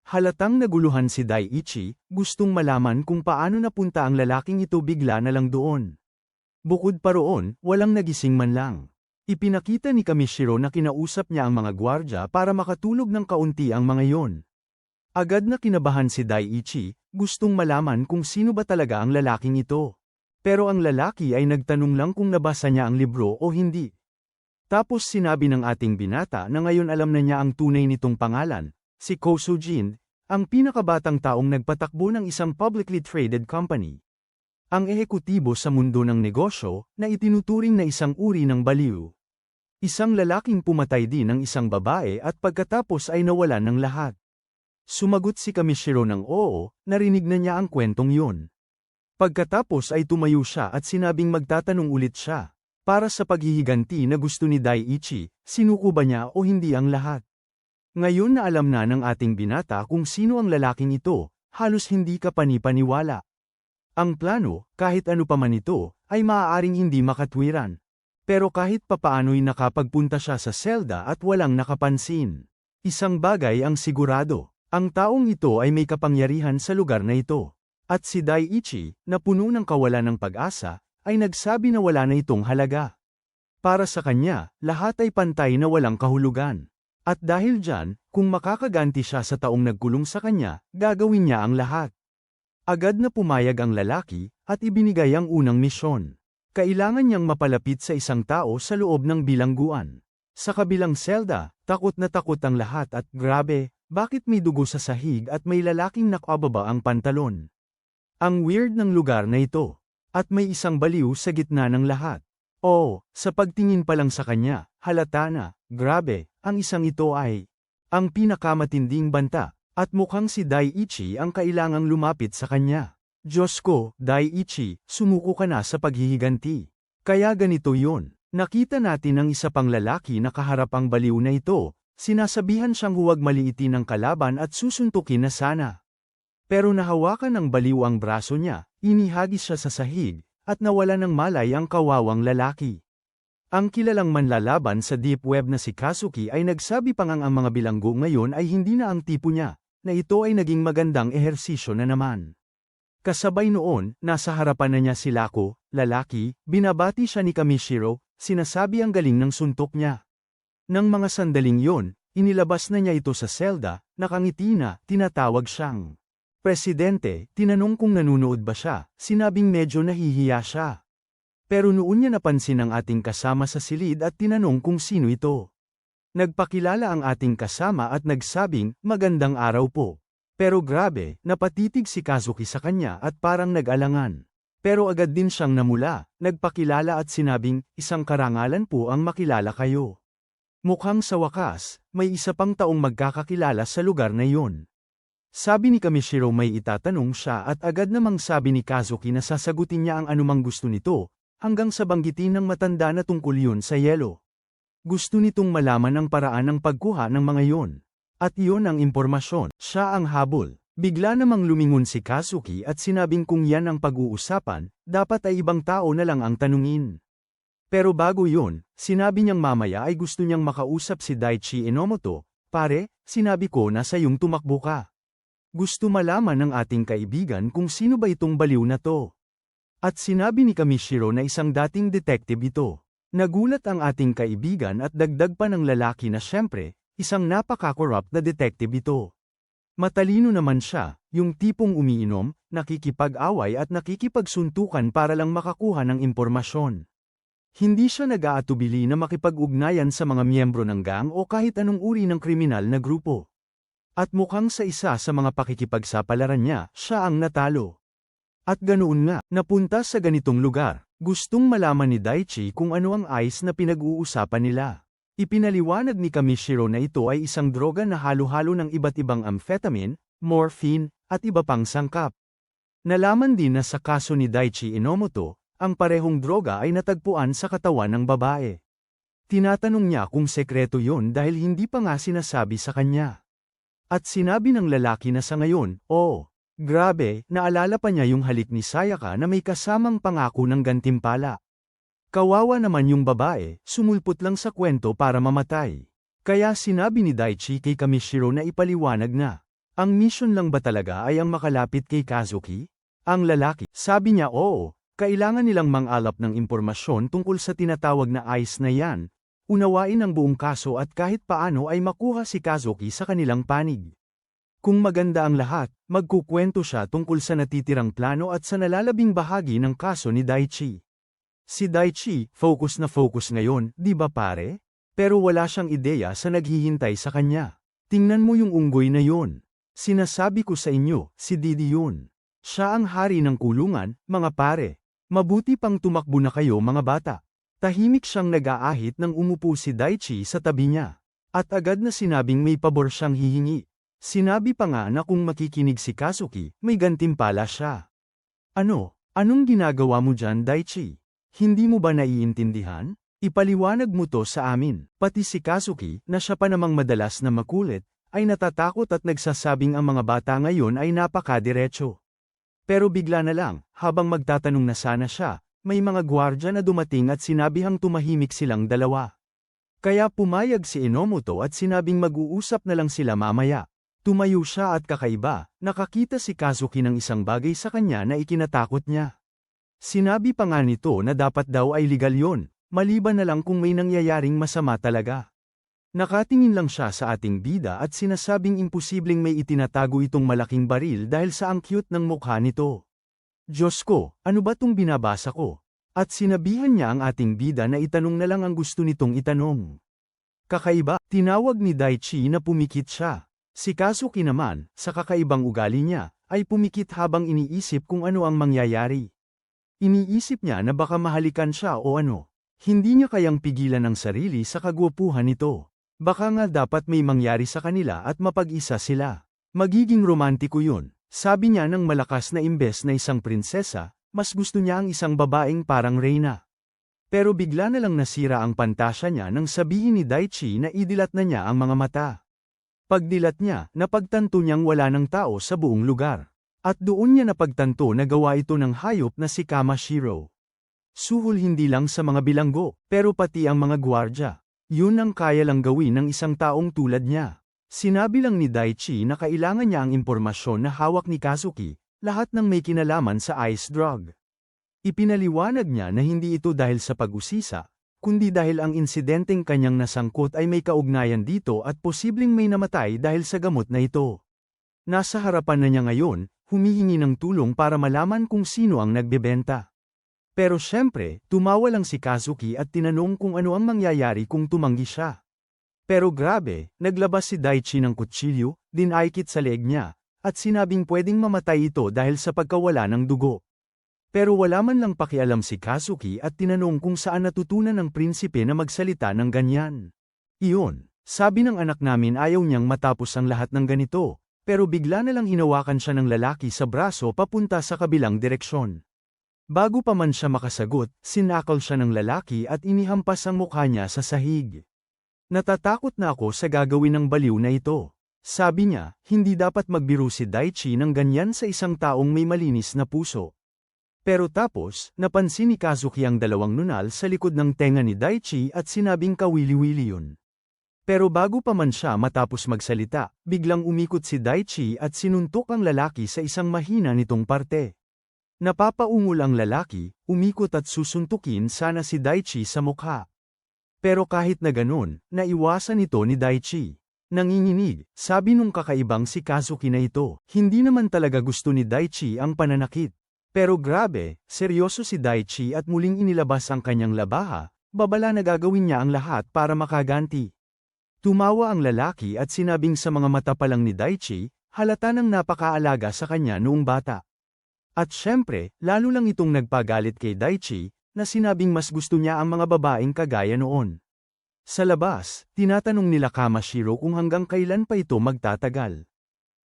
Halatang naguluhan si Daiichi, gustong malaman kung paano napunta ang lalaking ito bigla na lang doon. Bukod pa roon, walang nagising man lang. Ipinakita ni Kamishiro na kinausap niya ang mga gwardya para makatulog ng kaunti ang mga yon. Agad na kinabahan si Daiichi, gustong malaman kung sino ba talaga ang lalaking ito. Pero ang lalaki ay nagtanong lang kung nabasa niya ang libro o hindi. Tapos sinabi ng ating binata na ngayon alam na niya ang tunay nitong pangalan. Si Kosujin, ang pinakabatang taong nagpatakbo ng isang publicly traded company. Ang ehekutibo sa mundo ng negosyo na itinuturing na isang uri ng baliw. Isang lalaking pumatay din ng isang babae at pagkatapos ay nawalan ng lahat. Sumagot si Kamishiro ng oo, narinig na niya ang kwentong yun. Pagkatapos ay tumayo siya at sinabing magtatanong ulit siya. Para sa paghihiganti na gusto ni Daiichi, sinuko ba niya o hindi ang lahat? Ngayon na alam na ng ating binata kung sino ang lalaking ito, halos hindi ka panipaniwala. Ang plano, kahit ano pa man ito, ay maaaring hindi makatwiran. Pero kahit papaano'y nakapagpunta siya sa selda at walang nakapansin. Isang bagay ang sigurado, ang taong ito ay may kapangyarihan sa lugar na ito. At si Daiichi, na puno ng kawalan ng pag-asa, ay nagsabi na wala na itong halaga. Para sa kanya, lahat ay pantay na walang kahulugan. At dahil dyan, kung makakaganti siya sa taong nagkulong sa kanya, gagawin niya ang lahat. Agad na pumayag ang lalaki, at ibinigay ang unang misyon. Kailangan niyang mapalapit sa isang tao sa loob ng bilangguan. Sa kabilang selda, takot na takot ang lahat at grabe, bakit may dugo sa sahig at may lalaking nakababa ang pantalon? Ang weird ng lugar na ito. At may isang baliw sa gitna ng lahat. Oh, sa pagtingin pa lang sa kanya, halata na, grabe, ang isang ito ay ang pinakamatinding banta, at mukhang si Daiichi ang kailangang lumapit sa kanya. Diyos ko, Daiichi, sumuko ka na sa paghihiganti. Kaya ganito yun, nakita natin ang isa pang lalaki na kaharap ang baliw na ito, sinasabihan siyang huwag maliitin ang kalaban at susuntukin na sana. Pero nahawakan ng baliw ang braso niya, inihagis siya sa sahig, at nawala ng malay ang kawawang lalaki. Ang kilalang manlalaban sa deep web na si Kazuki ay nagsabi pa ngang ang mga bilanggo ngayon ay hindi na ang tipo niya, na ito ay naging magandang ehersisyo na naman. Kasabay noon, nasa harapan na niya si Lako, lalaki, binabati siya ni Kamishiro, sinasabi ang galing ng suntok niya. Nang mga sandaling yon, inilabas na niya ito sa selda, nakangiti na, tinatawag siyang Presidente. Tinanong kung nanunood ba siya, sinabing medyo nahihiya siya. Pero noon niya napansin ang ating kasama sa silid at tinanong kung sino ito. Nagpakilala ang ating kasama at nagsabing, magandang araw po. Pero grabe, napatitig si Kazuki sa kanya at parang nag-alangan. Pero agad din siyang namula, nagpakilala at sinabing, isang karangalan po ang makilala kayo. Mukhang sa wakas, may isa pang taong magkakakilala sa lugar na iyon. Sabi ni Kamishiro may itatanong siya at agad namang sabi ni Kazuki na sasagutin niya ang anumang gusto nito, hanggang sa banggitin ng matanda na tungkol yun sa yelo. Gusto nitong malaman ang paraan ng pagkuha ng mga yon. At iyon ang impormasyon, siya ang habol. Bigla namang lumingon si Kazuki at sinabing kung yan ang pag-uusapan, dapat ay ibang tao na lang ang tanungin. Pero bago yun, sinabi niyang mamaya ay gusto niyang makausap si Daichi Enomoto, pare, sinabi ko na sa iyong tumakbo ka. Gusto malaman ng ating kaibigan kung sino ba itong baliw na to. At sinabi ni Kamishiro na isang dating detective ito. Nagulat ang ating kaibigan at dagdag pa ng lalaki na syempre, isang napaka-corrupt na detective ito. Matalino naman siya, yung tipong umiinom, nakikipag-away at nakikipagsuntukan para lang makakuha ng impormasyon. Hindi siya nag-aatubili na makipag-ugnayan sa mga miyembro ng gang o kahit anong uri ng kriminal na grupo. At mukhang sa isa sa mga pakikipagsapalaran niya, siya ang natalo. At ganoon nga, napunta sa ganitong lugar, gustong malaman ni Daichi kung ano ang ice na pinag-uusapan nila. Ipinaliwanag ni Kamishiro na ito ay isang droga na halo-halo ng iba't ibang amphetamine, morphine, at iba pang sangkap. Nalaman din na sa kaso ni Daichi Inomoto, ang parehong droga ay natagpuan sa katawan ng babae. Tinatanong niya kung sekreto yun dahil hindi pa nga sinasabi sa kanya. At sinabi ng lalaki na sa ngayon, oh, grabe, naalala pa niya yung halik ni Sayaka na may kasamang pangako ng gantimpala. Kawawa naman yung babae, sumulpot lang sa kwento para mamatay. Kaya sinabi ni Daichi kay Kamishiro na ipaliwanag na. Ang mission lang ba talaga ay ang makalapit kay Kazuki? Ang lalaki, sabi niya oo, kailangan nilang mangalap ng impormasyon tungkol sa tinatawag na ice na yan, unawain ang buong kaso at kahit paano ay makuha si Kazuki sa kanilang panig. Kung maganda ang lahat, magkukwento siya tungkol sa natitirang plano at sa nalalabing bahagi ng kaso ni Daichi. Si Daichi, focus na focus ngayon, di ba pare? Pero wala siyang ideya sa naghihintay sa kanya. Tingnan mo yung unggoy na yun. Sinasabi ko sa inyo, si Didi yun. Siya ang hari ng kulungan, mga pare. Mabuti pang tumakbo na kayo mga bata. Tahimik siyang nag-aahit nang umupo si Daichi sa tabi niya. At agad na sinabing may pabor siyang hihingi. Sinabi pa nga na kung makikinig si Kazuki, may gantimpala siya. Ano? Anong ginagawa mo dyan, Daichi? Hindi mo ba naiintindihan? Ipaliwanag mo to sa amin. Pati si Kazuki, na siya pa namang madalas na makulit, ay natatakot at nagsasabing ang mga bata ngayon ay napakadiretso. Pero bigla na lang, habang magtatanong na sana siya, may mga gwardya na dumating at sinabihang tumahimik silang dalawa. Kaya pumayag si Inomoto at sinabing mag-uusap na lang sila mamaya. Tumayo siya at kakaiba, nakakita si Kazuki ng isang bagay sa kanya na ikinatakot niya. Sinabi pa nga nito na dapat daw ay legal yon, maliban na lang kung may nangyayaring masama talaga. Nakatingin lang siya sa ating bida at sinasabing imposibleng may itinatago itong malaking baril dahil sa ang cute ng mukha nito. Diyos ko, ano ba tong binabasa ko? At sinabihan niya ang ating bida na itanong na lang ang gusto nitong itanong. Kakaiba, tinawag ni Daichi na pumikit siya. Si Kazuki naman, sa kakaibang ugali niya, ay pumikit habang iniisip kung ano ang mangyayari. Iniisip niya na baka mahalikan siya o ano. Hindi niya kayang pigilan ang sarili sa kagwapuhan nito. Baka nga dapat may mangyari sa kanila at mapag-isa sila. Magiging romantiko yun, sabi niya ng malakas na imbes na isang prinsesa, mas gusto niya ang isang babaeng parang reyna. Pero bigla na lang nasira ang pantasya niya nang sabihin ni Daichi na idilat na niya ang mga mata. Pagdilat niya, napagtanto niyang wala ng tao sa buong lugar. At doon niya napagtanto na gawa ito ng hayop na si Kamashiro. Suhol hindi lang sa mga bilanggo, pero pati ang mga gwardya. Yun ang kaya lang gawin ng isang taong tulad niya. Sinabi lang ni Daichi na kailangan niya ang impormasyon na hawak ni Kazuki, lahat ng may kinalaman sa ice drug. Ipinaliwanag niya na hindi ito dahil sa pag-usisa, kundi dahil ang insidenteng kanyang nasangkot ay may kaugnayan dito at posibleng may namatay dahil sa gamot na ito. Nasa harapan na niya ngayon, humihingi ng tulong para malaman kung sino ang nagbebenta. Pero syempre, tumawa lang si Kazuki at tinanong kung ano ang mangyayari kung tumanggi siya. Pero grabe, naglabas si Daichi ng kutsilyo, dinaikit sa leeg niya, at sinabing pwedeng mamatay ito dahil sa pagkawala ng dugo. Pero wala man lang pakialam si Kazuki at tinanong kung saan natutunan ng prinsipe na magsalita ng ganyan. Iyon, sabi ng anak namin ayaw niyang matapos ang lahat ng ganito. Pero bigla na lang hinawakan siya ng lalaki sa braso papunta sa kabilang direksyon. Bago pa man siya makasagot, sinakal siya ng lalaki at inihampas ang mukha niya sa sahig. Natatakot na ako sa gagawin ng baliw na ito. Sabi niya, hindi dapat magbiro si Daichi ng ganyan sa isang taong may malinis na puso. Pero tapos, napansin ni Kazuki ang dalawang nunal sa likod ng tenga ni Daichi at sinabing kawili-wili yun. Pero bago pa man siya matapos magsalita, biglang umikot si Daichi at sinuntok ang lalaki sa isang mahina nitong parte. Napapaungol ang lalaki, umikot at susuntukin sana si Daichi sa mukha. Pero kahit na ganun, naiwasan ito ni Daichi. Nanginginig, sabi nung kakaibang si Kazuki na ito. Hindi naman talaga gusto ni Daichi ang pananakit. Pero grabe, seryoso si Daichi at muling inilabas ang kanyang labaha, babala na gagawin niya ang lahat para makaganti. Tumawa ang lalaki at sinabing sa mga mata pa lang ni Daichi, halata nang napakaalaga sa kanya noong bata. At syempre, lalo lang itong nagpagalit kay Daichi, na sinabing mas gusto niya ang mga babaeng kagaya noon. Sa labas, tinatanong nila Kamashiro kung hanggang kailan pa ito magtatagal.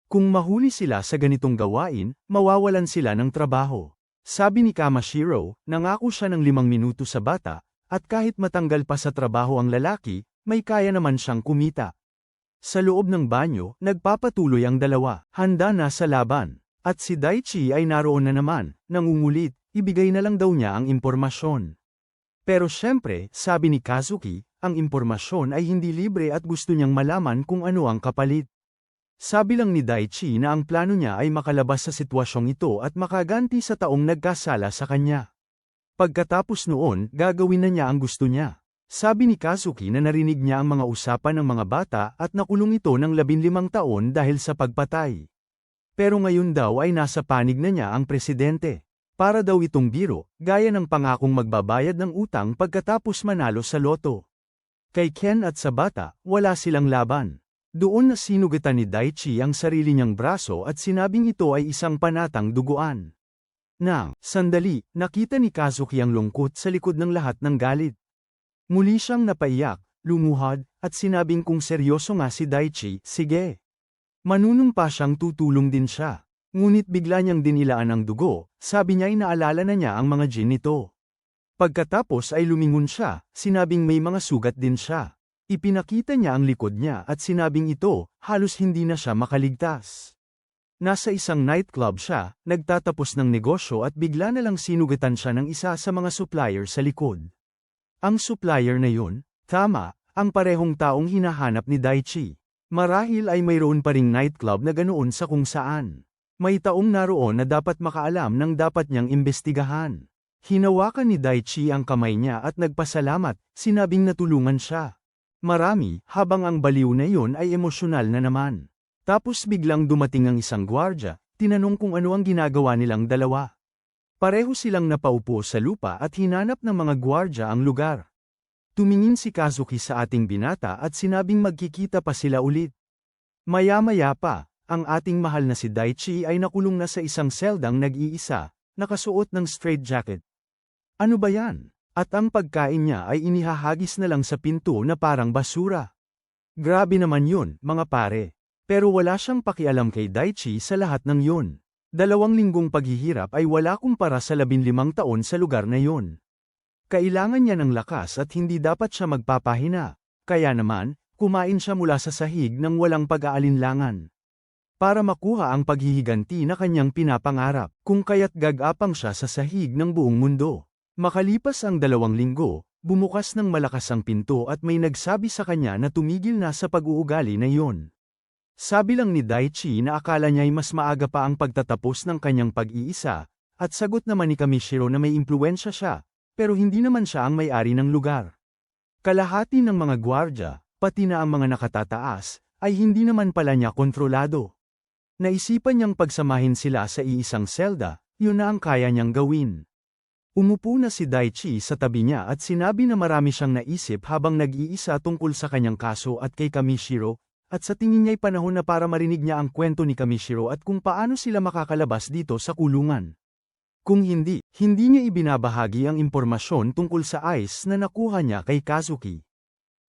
Kung mahuli sila sa ganitong gawain, mawawalan sila ng trabaho. Sabi ni Kamashiro, nangako siya ng 5 minuto sa bata, at kahit matanggal pa sa trabaho ang lalaki, may kaya naman siyang kumita. Sa loob ng banyo, nagpapatuloy ang dalawa, handa na sa laban. At si Daichi ay naroon na naman, nangungulit, ibigay na lang daw niya ang impormasyon. Pero syempre, sabi ni Kazuki, ang impormasyon ay hindi libre at gusto niyang malaman kung ano ang kapalit. Sabi lang ni Daichi na ang plano niya ay makalabas sa sitwasyong ito at makaganti sa taong nagkasala sa kanya. Pagkatapos noon, gagawin na niya ang gusto niya. Sabi ni Kazuki na narinig niya ang mga usapan ng mga bata at nakulong ito ng 15 taon dahil sa pagpatay. Pero ngayon daw ay nasa panig na niya ang presidente. Para daw itong biro, gaya ng pangakong magbabayad ng utang pagkatapos manalo sa loto. Kay Ken at sa bata, wala silang laban. Doon na sinugatan ni Daichi ang sarili niyang braso at sinabing ito ay isang panatang duguan. Nang sandali, nakita ni Kazuki ang lungkot sa likod ng lahat ng galit. Muli siyang napaiyak, lumuhad, at sinabing kung seryoso nga si Daichi, sige. Manunumpa siyang tutulong din siya. Ngunit bigla niyang dinilaan ang dugo, sabi niya ay naalala na niya ang mga gin nito. Pagkatapos ay lumingon siya, sinabing may mga sugat din siya. Ipinakita niya ang likod niya at sinabing ito, halos hindi na siya makaligtas. Nasa isang nightclub siya, nagtatapos ng negosyo at bigla na lang sinugatan siya ng isa sa mga supplier sa likod. Ang supplier na yun, tama, ang parehong taong hinahanap ni Daichi. Marahil ay mayroon pa ring nightclub na ganoon sa kung saan. May taong naroon na dapat makaalam ng dapat niyang imbestigahan. Hinawakan ni Daichi ang kamay niya at nagpasalamat, sinabing natulungan siya. Marami, habang ang baliw na iyon ay emosyonal na naman. Tapos biglang dumating ang isang gwardya, tinanong kung ano ang ginagawa nilang dalawa. Pareho silang napaupo sa lupa at hinanap ng mga gwardya ang lugar. Tumingin si Kazuki sa ating binata at sinabing magkikita pa sila ulit. Maya-maya pa, ang ating mahal na si Daichi ay nakulong na sa isang seldang nag-iisa, nakasuot ng straitjacket. Ano ba yan? At ang pagkain niya ay inihahagis na lang sa pinto na parang basura. Grabe naman yun, mga pare. Pero wala siyang pakialam kay Daichi sa lahat ng yun. 2 linggong paghihirap ay wala kumpara sa 15 taon sa lugar na yun. Kailangan niya ng lakas at hindi dapat siya magpapahina. Kaya naman, kumain siya mula sa sahig ng walang pag-aalinlangan. Para makuha ang paghihiganti na kanyang pinapangarap, kung kaya't gagapang siya sa sahig ng buong mundo. Makalipas ang 2 linggo, bumukas ng malakas ang pinto at may nagsabi sa kanya na tumigil na sa pag-uugali na iyon. Sabi lang ni Daichi na akala niya'y mas maaga pa ang pagtatapos ng kanyang pag-iisa, at sagot naman ni Kamishiro na may impluwensya siya, pero hindi naman siya ang may-ari ng lugar. Kalahati ng mga gwardya, pati na ang mga nakatataas, ay hindi naman pala niya kontrolado. Naisipan niyang pagsamahin sila sa iisang selda, yun na ang kaya niyang gawin. Umupo na si Daichi sa tabi niya at sinabi na marami siyang naisip habang nag-iisa tungkol sa kanyang kaso at kay Kamishiro, at sa tingin niya'y panahon na para marinig niya ang kwento ni Kamishiro at kung paano sila makakalabas dito sa kulungan. Kung hindi niya ibinabahagi ang impormasyon tungkol sa ice na nakuha niya kay Kazuki.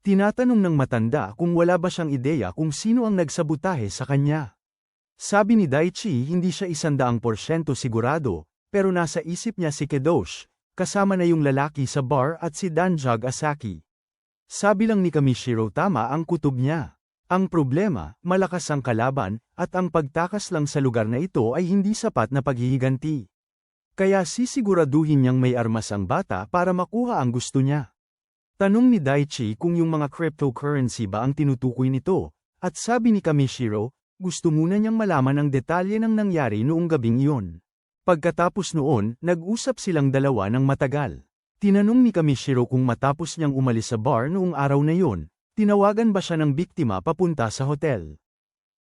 Tinatanong ng matanda kung wala ba siyang ideya kung sino ang nagsabotahe sa kanya. Sabi ni Daichi hindi siya 100% sigurado, pero nasa isip niya si Kedosh, kasama na yung lalaki sa bar at si Danjag Asaki. Sabi lang ni Kamishiro tama ang kutob niya. Ang problema, malakas ang kalaban, at ang pagtakas lang sa lugar na ito ay hindi sapat na paghihiganti. Kaya sisiguraduhin niyang may armas ang bata para makuha ang gusto niya. Tanong ni Daichi kung yung mga cryptocurrency ba ang tinutukoy nito, at sabi ni Kamishiro, gusto muna niyang malaman ang detalye ng nangyari noong gabing iyon. Pagkatapos noon, nag-usap silang dalawa ng matagal. Tinanong ni Kamishiro kung matapos niyang umalis sa bar noong araw na yun, tinawagan ba siya ng biktima papunta sa hotel.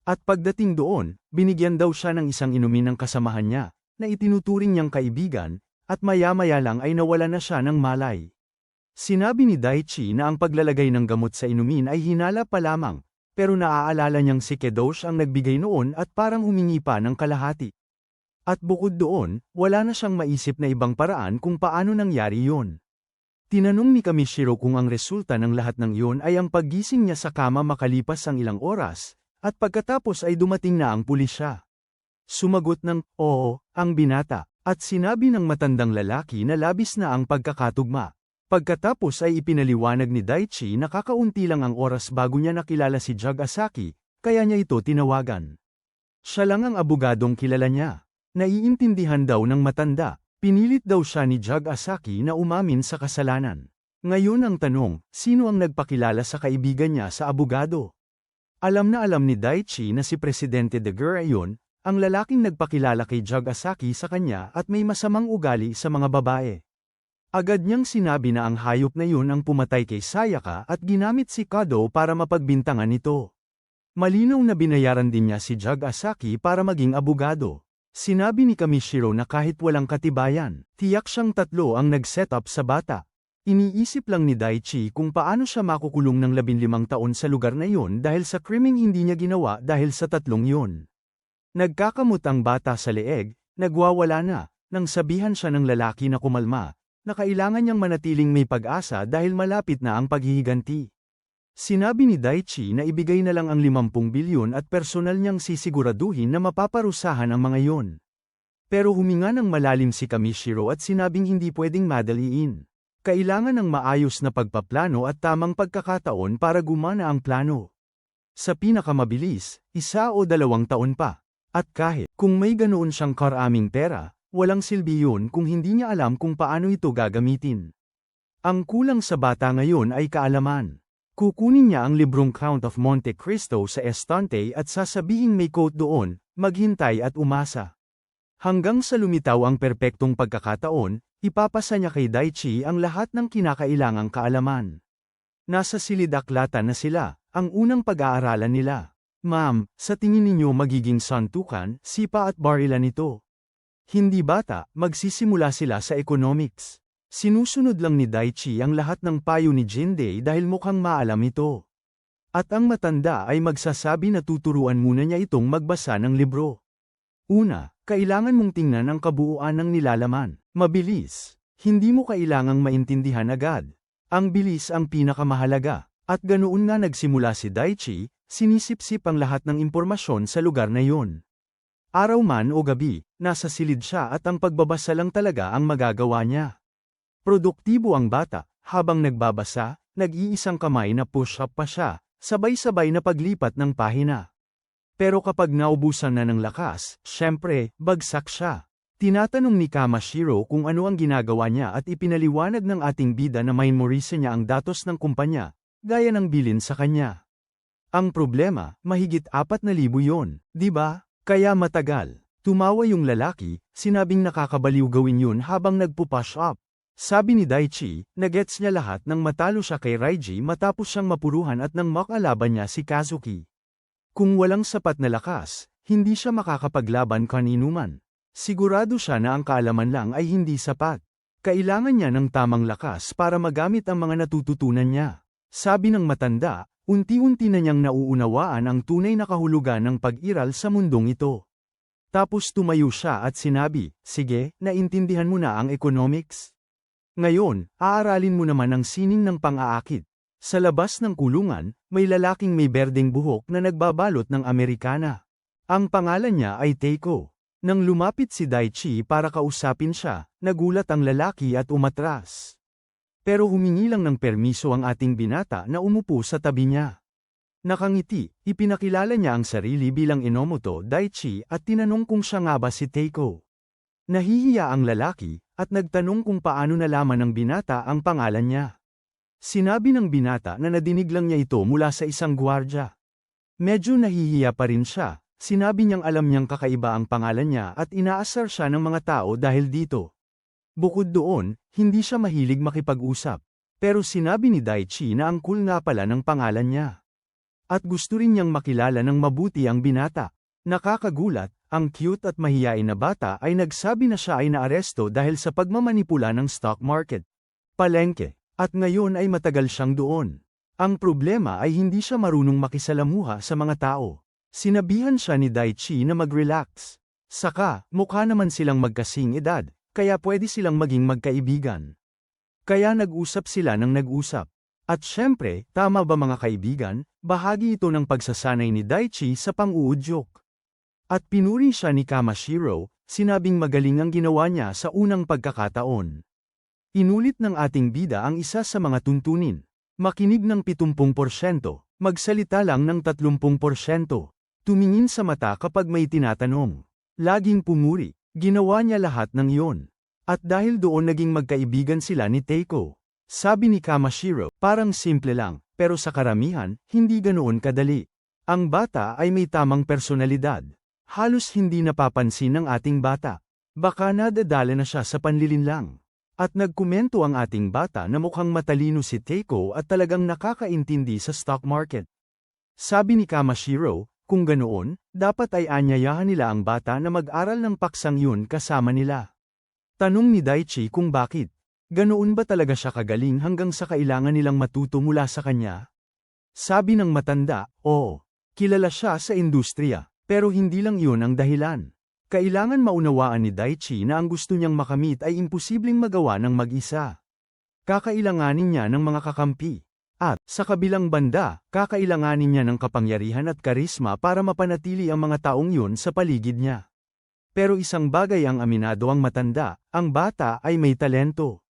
At pagdating doon, binigyan daw siya ng isang inumin ng kasamahan niya, na itinuturing niyang kaibigan, at maya-maya lang ay nawala na siya ng malay. Sinabi ni Daichi na ang paglalagay ng gamot sa inumin ay hinala pa lamang, pero naaalala niyang si Kedosh ang nagbigay noon at parang humingi pa ng kalahati. At bukod doon, wala na siyang maisip na ibang paraan kung paano nangyari yun. Tinanong ni Kamishiro kung ang resulta ng lahat ng iyon ay ang paggising niya sa kama makalipas ang ilang oras, at pagkatapos ay dumating na ang pulisya. Sumagot ng, oo, ang binata, at sinabi ng matandang lalaki na labis na ang pagkakatugma. Pagkatapos ay ipinaliwanag ni Daichi na kakaunti lang ang oras bago niya nakilala si Jug Asaki, kaya niya ito tinawagan. Siya lang ang abogadong kilala niya. Naiintindihan daw ng matanda, pinilit daw siya ni Jug Asaki na umamin sa kasalanan. Ngayon ang tanong, sino ang nagpakilala sa kaibigan niya sa abogado? Alam na alam ni Daichi na si Presidente Daguerre ayon, ang lalaking nagpakilala kay Jug Asaki sa kanya at may masamang ugali sa mga babae. Agad niyang sinabi na ang hayop na yun ang pumatay kay Sayaka at ginamit si Kado para mapagbintangan ito. Malinaw na binayaran din niya si Jug Asaki para maging abogado. Sinabi ni Kamishiro na kahit walang katibayan, tiyak siyang tatlo ang nag-set up sa bata. Iniisip lang ni Daichi kung paano siya makukulong ng 15 taon sa lugar na yun dahil sa krimeng hindi niya ginawa dahil sa tatlong yun. Nagkakamot ang bata sa leeg, nagwawala na, nang sabihan siya ng lalaki na kumalma, na kailangan niyang manatiling may pag-asa dahil malapit na ang paghihiganti. Sinabi ni Daichi na ibigay na lang ang 50 bilyon at personal niyang sisiguraduhin na mapaparusahan ang mga yon. Pero huminga ng malalim si Kamishiro at sinabing hindi pwedeng madaliin. Kailangan ng maayos na pagpaplano at tamang pagkakataon para gumana ang plano. Sa pinakamabilis, 1 o 2 taon pa. At kahit kung may ganoon siyang karaming pera, walang silbi yun kung hindi niya alam kung paano ito gagamitin. Ang kulang sa bata ngayon ay kaalaman. Kukunin niya ang librong Count of Monte Cristo sa estante at sasabihing may quote doon, maghintay at umasa. Hanggang sa lumitaw ang perpektong pagkakataon, ipapasa niya kay Daichi ang lahat ng kinakailangang kaalaman. Nasa silid-aklatan na sila, ang unang pag-aaralan nila. Ma'am, sa tingin ninyo magiging santukan, sipa at barilan ito. Hindi bata, magsisimula sila sa economics. Sinusunod lang ni Daichi ang lahat ng payo ni Jindei dahil mukhang maalam ito. At ang matanda ay magsasabi na tuturuan muna niya itong magbasa ng libro. Una, kailangan mong tingnan ang kabuuan ng nilalaman. Mabilis. Hindi mo kailangang maintindihan agad. Ang bilis ang pinakamahalaga. At ganoon nga nagsimula si Daichi, sinisip-sip ang lahat ng impormasyon sa lugar na yun. Araw man o gabi, nasa silid siya at ang pagbabasa lang talaga ang magagawa niya. Produktibo ang bata, habang nagbabasa, nag-iisang kamay na push-up pa siya, sabay-sabay na paglipat ng pahina. Pero kapag naubusan na ng lakas, syempre, bagsak siya. Tinatanong ni Kamashiro kung ano ang ginagawa niya at ipinaliwanag ng ating bida na memorize niya ang datos ng kumpanya, gaya ng bilin sa kanya. Ang problema, mahigit 4,000 yon, di ba? Kaya matagal. Tumawa yung lalaki, sinabing nakakabaliw gawin yun habang nagpupush up. Sabi ni Daichi, nagets niya lahat nang matalo siya kay Raiji matapos siyang mapuruhan at nang makalaban niya si Kazuki. Kung walang sapat na lakas, hindi siya makakapaglaban kaninuman. Sigurado siya na ang kaalaman lang ay hindi sapat. Kailangan niya ng tamang lakas para magamit ang mga natututunan niya. Sabi ng matanda, unti-unti na niyang nauunawaan ang tunay na kahulugan ng pag-iral sa mundong ito. Tapos tumayo siya at sinabi, sige, naintindihan mo na ang economics? Ngayon, aaralin mo naman ang sining ng pang-aakit. Sa labas ng kulungan, may lalaking may berdeng buhok na nagbabalot ng Amerikana. Ang pangalan niya ay Teiko. Nang lumapit si Daichi para kausapin siya, nagulat ang lalaki at umatras. Pero humingi lang ng permiso ang ating binata na umupo sa tabi niya. Nakangiti, ipinakilala niya ang sarili bilang Enomoto Daichi at tinanong kung siya nga ba si Teiko. Nahihiya ang lalaki, at nagtanong kung paano nalaman ng binata ang pangalan niya. Sinabi ng binata na nadinig lang niya ito mula sa isang gwardya. Medyo nahihiya pa rin siya, sinabi niyang alam niyang kakaiba ang pangalan niya at inaasar siya ng mga tao dahil dito. Bukod doon, hindi siya mahilig makipag-usap. Pero sinabi ni Daichi na ang cool nga pala ng pangalan niya. At gusto rin niyang makilala ng mabuti ang binata. Nakakagulat, ang cute at mahiyain na bata ay nagsabi na siya ay naaresto dahil sa pagmamanipula ng stock market. Palengke. At ngayon ay matagal siyang doon. Ang problema ay hindi siya marunong makisalamuha sa mga tao. Sinabihan siya ni Daichi na mag-relax. Saka, mukha naman silang magkasing edad, kaya pwede silang maging magkaibigan. Kaya nag-usap sila ng nag-usap. At syempre, tama ba mga kaibigan, bahagi ito ng pagsasanay ni Daichi sa pang-uudyok. At pinuri siya ni Kamashiro, sinabing magaling ang ginawa niya sa unang pagkakataon. Inulit ng ating bida ang isa sa mga tuntunin. Makinig ng 70%, magsalita lang ng 30%. Tumingin sa mata kapag may tinatanong. Laging pumuri, ginawa niya lahat ng iyon. At dahil doon naging magkaibigan sila ni Teiko. Sabi ni Kamashiro, parang simple lang, pero sa karamihan, hindi ganoon kadali. Ang bata ay may tamang personalidad. Halos hindi napapansin ng ating bata. Baka nadadala na siya sa panlilinlang. At nagkomento ang ating bata na mukhang matalino si Teiko at talagang nakakaintindi sa stock market. Sabi ni Kamashiro, kung ganoon, dapat ay anyayahan nila ang bata na mag-aral ng paksang yun kasama nila. Tanong ni Daichi kung bakit. Ganoon ba talaga siya kagaling hanggang sa kailangan nilang matuto mula sa kanya? Sabi ng matanda, oo. Kilala siya sa industriya, pero hindi lang yun ang dahilan. Kailangan maunawaan ni Daichi na ang gusto niyang makamit ay imposibleng magawa ng mag-isa. Kakailanganin niya ng mga kakampi. At, sa kabilang banda, kakailanganin niya ng kapangyarihan at karisma para mapanatili ang mga taong yun sa paligid niya. Pero isang bagay ang aminado ang matanda, ang bata ay may talento.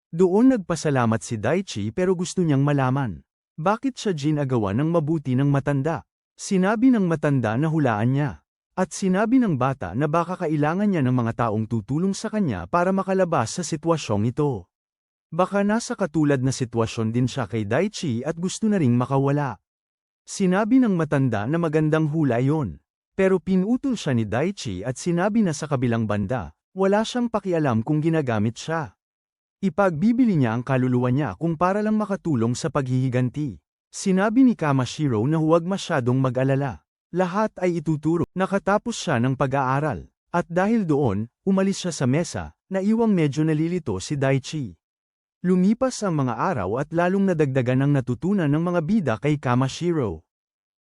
Doon nagpasalamat si Daichi pero gusto niyang malaman. Bakit siya ginagawa ng mabuti ng matanda? Sinabi ng matanda na hulaan niya. At sinabi ng bata na baka kailangan niya ng mga taong tutulong sa kanya para makalabas sa sitwasyong ito. Baka nasa katulad na sitwasyon din siya kay Daichi at gusto na ring makawala. Sinabi ng matanda na magandang hula yon. Pero pinutol siya ni Daichi at sinabi na sa kabilang banda, wala siyang pakialam kung ginagamit siya. Ipagbibili niya ang kaluluwa niya kung para lang makatulong sa paghihiganti. Sinabi ni Kamashiro na huwag masyadong mag-alala. Lahat ay ituturo. Nakatapos siya ng pag-aaral. At dahil doon, umalis siya sa mesa, naiwang medyo nalilito si Daichi. Lumipas ang mga araw at lalong nadagdagan ang natutunan ng mga bida kay Kamashiro.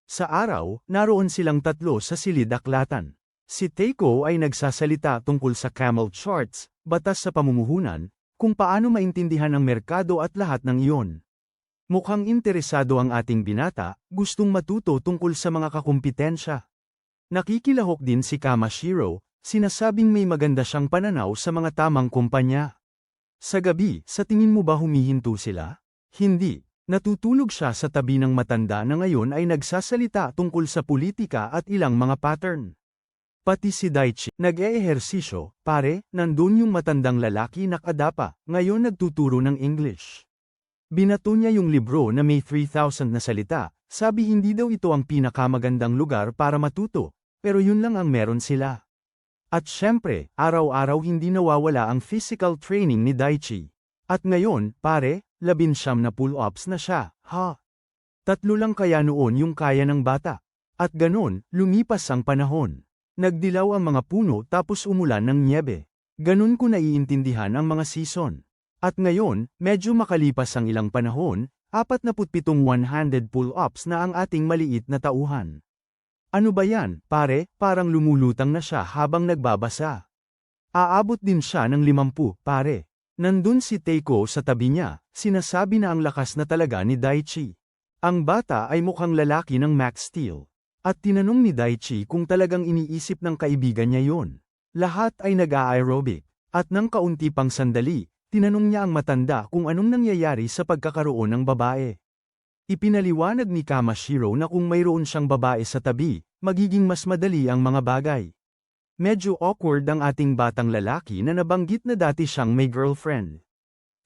Sa araw, naroon silang tatlo sa silid-aklatan. Si Teiko ay nagsasalita tungkol sa camel charts, batas sa pamumuhunan, kung paano maintindihan ang merkado at lahat ng iyon. Mukhang interesado ang ating binata, gustong matuto tungkol sa mga kakumpetensya. Nakikilahok din si Kamashiro, sinasabing may maganda siyang pananaw sa mga tamang kumpanya. Sa gabi, sa tingin mo ba humihinto sila? Hindi. Natutulog siya sa tabi ng matanda na ngayon ay nagsasalita tungkol sa politika at ilang mga pattern. Pati si Daichi, nag-eehersisyo, pare, nandun yung matandang lalaki nakadapa, ngayon nagtuturo ng English. Binato niya yung libro na may 3,000 na salita, sabi hindi daw ito ang pinakamagandang lugar para matuto, pero yun lang ang meron sila. At syempre, araw-araw hindi nawawala ang physical training ni Daichi. At ngayon, pare, 19 na pull-ups na siya, ha? 3 lang kaya noon yung kaya ng bata. At ganon, lumipas ang panahon. Nagdilaw ang mga puno tapos umulan ng nyebe. Ganon ko naiintindihan ang mga season. At ngayon, medyo makalipas ang ilang panahon, 47 one-handed pull-ups na ang ating maliit na tauhan. Ano ba yan, pare? Parang lumulutang na siya habang nagbabasa. Aabot din siya ng 50, pare. Nandun si Teiko sa tabi niya, sinasabi na ang lakas na talaga ni Daichi. Ang bata ay mukhang lalaki ng Max Steel. At tinanong ni Daichi kung talagang iniisip ng kaibigan niya yon. Lahat ay nag-aerobic. At nang kaunti pang sandali, tinanong niya ang matanda kung anong nangyayari sa pagkakaroon ng babae. Ipinaliwanag ni Kamashiro na kung mayroon siyang babae sa tabi, magiging mas madali ang mga bagay. Medyo awkward ang ating batang lalaki na nabanggit na dati siyang may girlfriend.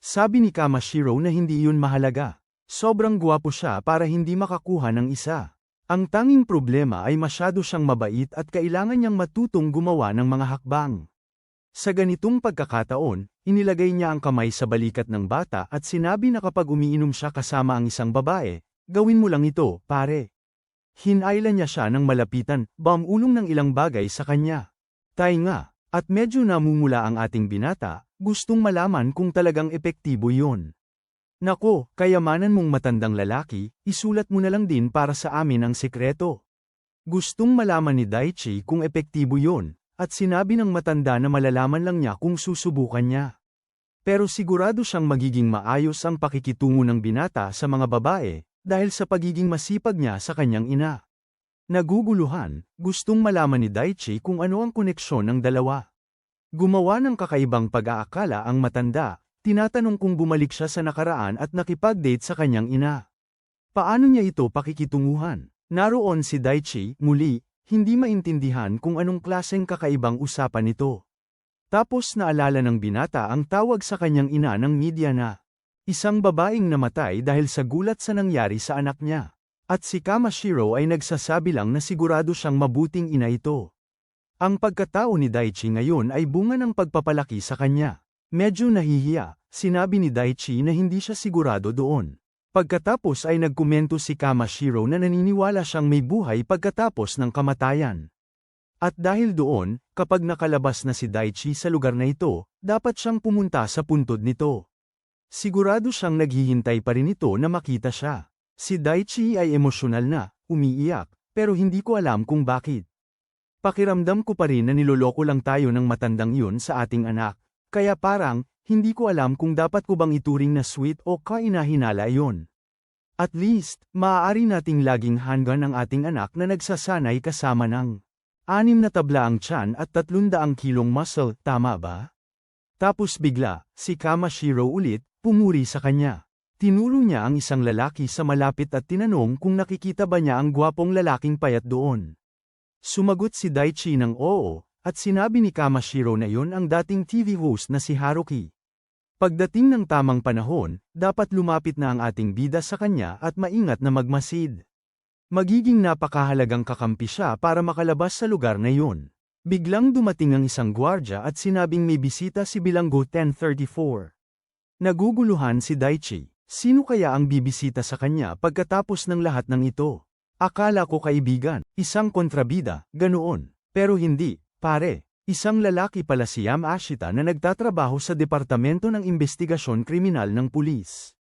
Sabi ni Kamashiro na hindi yun mahalaga. Sobrang gwapo siya para hindi makakuha ng isa. Ang tanging problema ay masyado siyang mabait at kailangan niyang matutong gumawa ng mga hakbang. Sa ganitong pagkakataon, inilagay niya ang kamay sa balikat ng bata at sinabi na kapag umiinom siya kasama ang isang babae, gawin mo lang ito, pare. Hinailan niya siya ng malapitan, bamulong ng ilang bagay sa kanya. Tay nga, at medyo namumula ang ating binata, gustong malaman kung talagang epektibo yun. Nako, kayamanan mong matandang lalaki, isulat mo na lang din para sa amin ang sekreto. Gustong malaman ni Daichi kung epektibo yun, at sinabi ng matanda na malalaman lang niya kung susubukan niya. Pero sigurado siyang magiging maayos ang pakikitungo ng binata sa mga babae, dahil sa pagiging masipag niya sa kanyang ina. Naguguluhan, gustong malaman ni Daichi kung ano ang koneksyon ng dalawa. Gumawa ng kakaibang pag-aakala ang matanda. Tinatanong kung bumalik siya sa nakaraan at nakipag-date sa kanyang ina. Paano niya ito pakikitunguhan? Naroon si Daichi, muli, hindi maintindihan kung anong klaseng kakaibang usapan ito. Tapos naalala ng binata ang tawag sa kanyang ina ng media na isang babaeng namatay dahil sa gulat sa nangyari sa anak niya. At si Kamashiro ay nagsasabi lang na sigurado siyang mabuting ina ito. Ang pagkatao ni Daichi ngayon ay bunga ng pagpapalaki sa kanya. Medyo nahihiya, sinabi ni Daichi na hindi siya sigurado doon. Pagkatapos ay nagkomento si Kamashiro na naniniwala siyang may buhay pagkatapos ng kamatayan. At dahil doon, kapag nakalabas na si Daichi sa lugar na ito, dapat siyang pumunta sa puntod nito. Sigurado siyang naghihintay pa rin ito na makita siya. Si Daichi ay emosyonal na, umiiyak, pero hindi ko alam kung bakit. Pakiramdam ko pa rin na niloloko lang tayo ng matandang yun sa ating anak. Kaya parang, hindi ko alam kung dapat ko bang ituring na sweet o kainahinala yon. At least, maaari nating laging hanggan ang ating anak na nagsasanay kasama ng 6 na tabla ang tiyan at 300 kilong muscle, tama ba? Tapos bigla, si Kamashiro ulit, pumuri sa kanya. Tinuro niya ang isang lalaki sa malapit at tinanong kung nakikita ba niya ang gwapong lalaking payat doon. Sumagot si Daichi ng oo. At sinabi ni Kamashiro na yun ang dating TV host na si Haruki. Pagdating ng tamang panahon, dapat lumapit na ang ating bida sa kanya at maingat na magmasid. Magiging napakahalagang kakampi siya para makalabas sa lugar na yun. Biglang dumating ang isang gwardya at sinabing may bisita si Bilanggo 1034. Naguguluhan si Daichi. Sino kaya ang bibisita sa kanya pagkatapos ng lahat ng ito? Akala ko kaibigan, isang kontrabida, ganoon. Pero hindi. Pare, isang lalaki pala si Yamashita na nagtatrabaho sa Departamento ng Investigasyon Kriminal ng Pulis.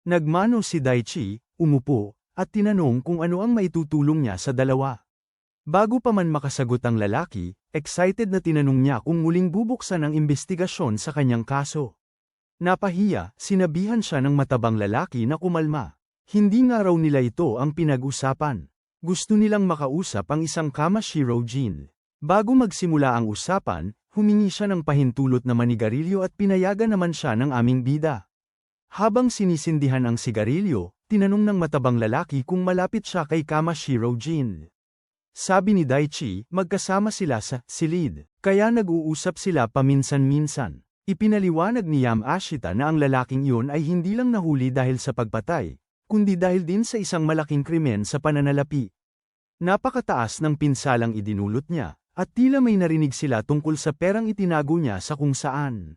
Nagmano si Daichi, umupo, at tinanong kung ano ang maitutulong niya sa dalawa. Bago pa man makasagot ang lalaki, excited na tinanong niya kung muling bubuksan ang investigasyon sa kanyang kaso. Napahiya, sinabihan siya ng matabang lalaki na kumalma. Hindi nga raw nila ito ang pinag-usapan. Gusto nilang makausap ang isang Kamashiro Jin. Bago magsimula ang usapan, humingi siya ng pahintulot na manigarilyo at pinayagan naman siya ng aming bida. Habang sinisindihan ang sigarilyo, tinanong ng matabang lalaki kung malapit siya kay Kamashiro Jin. Sabi ni Daichi, magkasama sila sa silid, kaya nag-uusap sila paminsan-minsan. Ipinaliwanag ni Yamashita na ang lalaking iyon ay hindi lang nahuli dahil sa pagpatay, kundi dahil din sa isang malaking krimen sa pananalapi. Napakataas ng pinsalang idinulot niya. At tila may narinig sila tungkol sa perang itinago niya sa kung saan.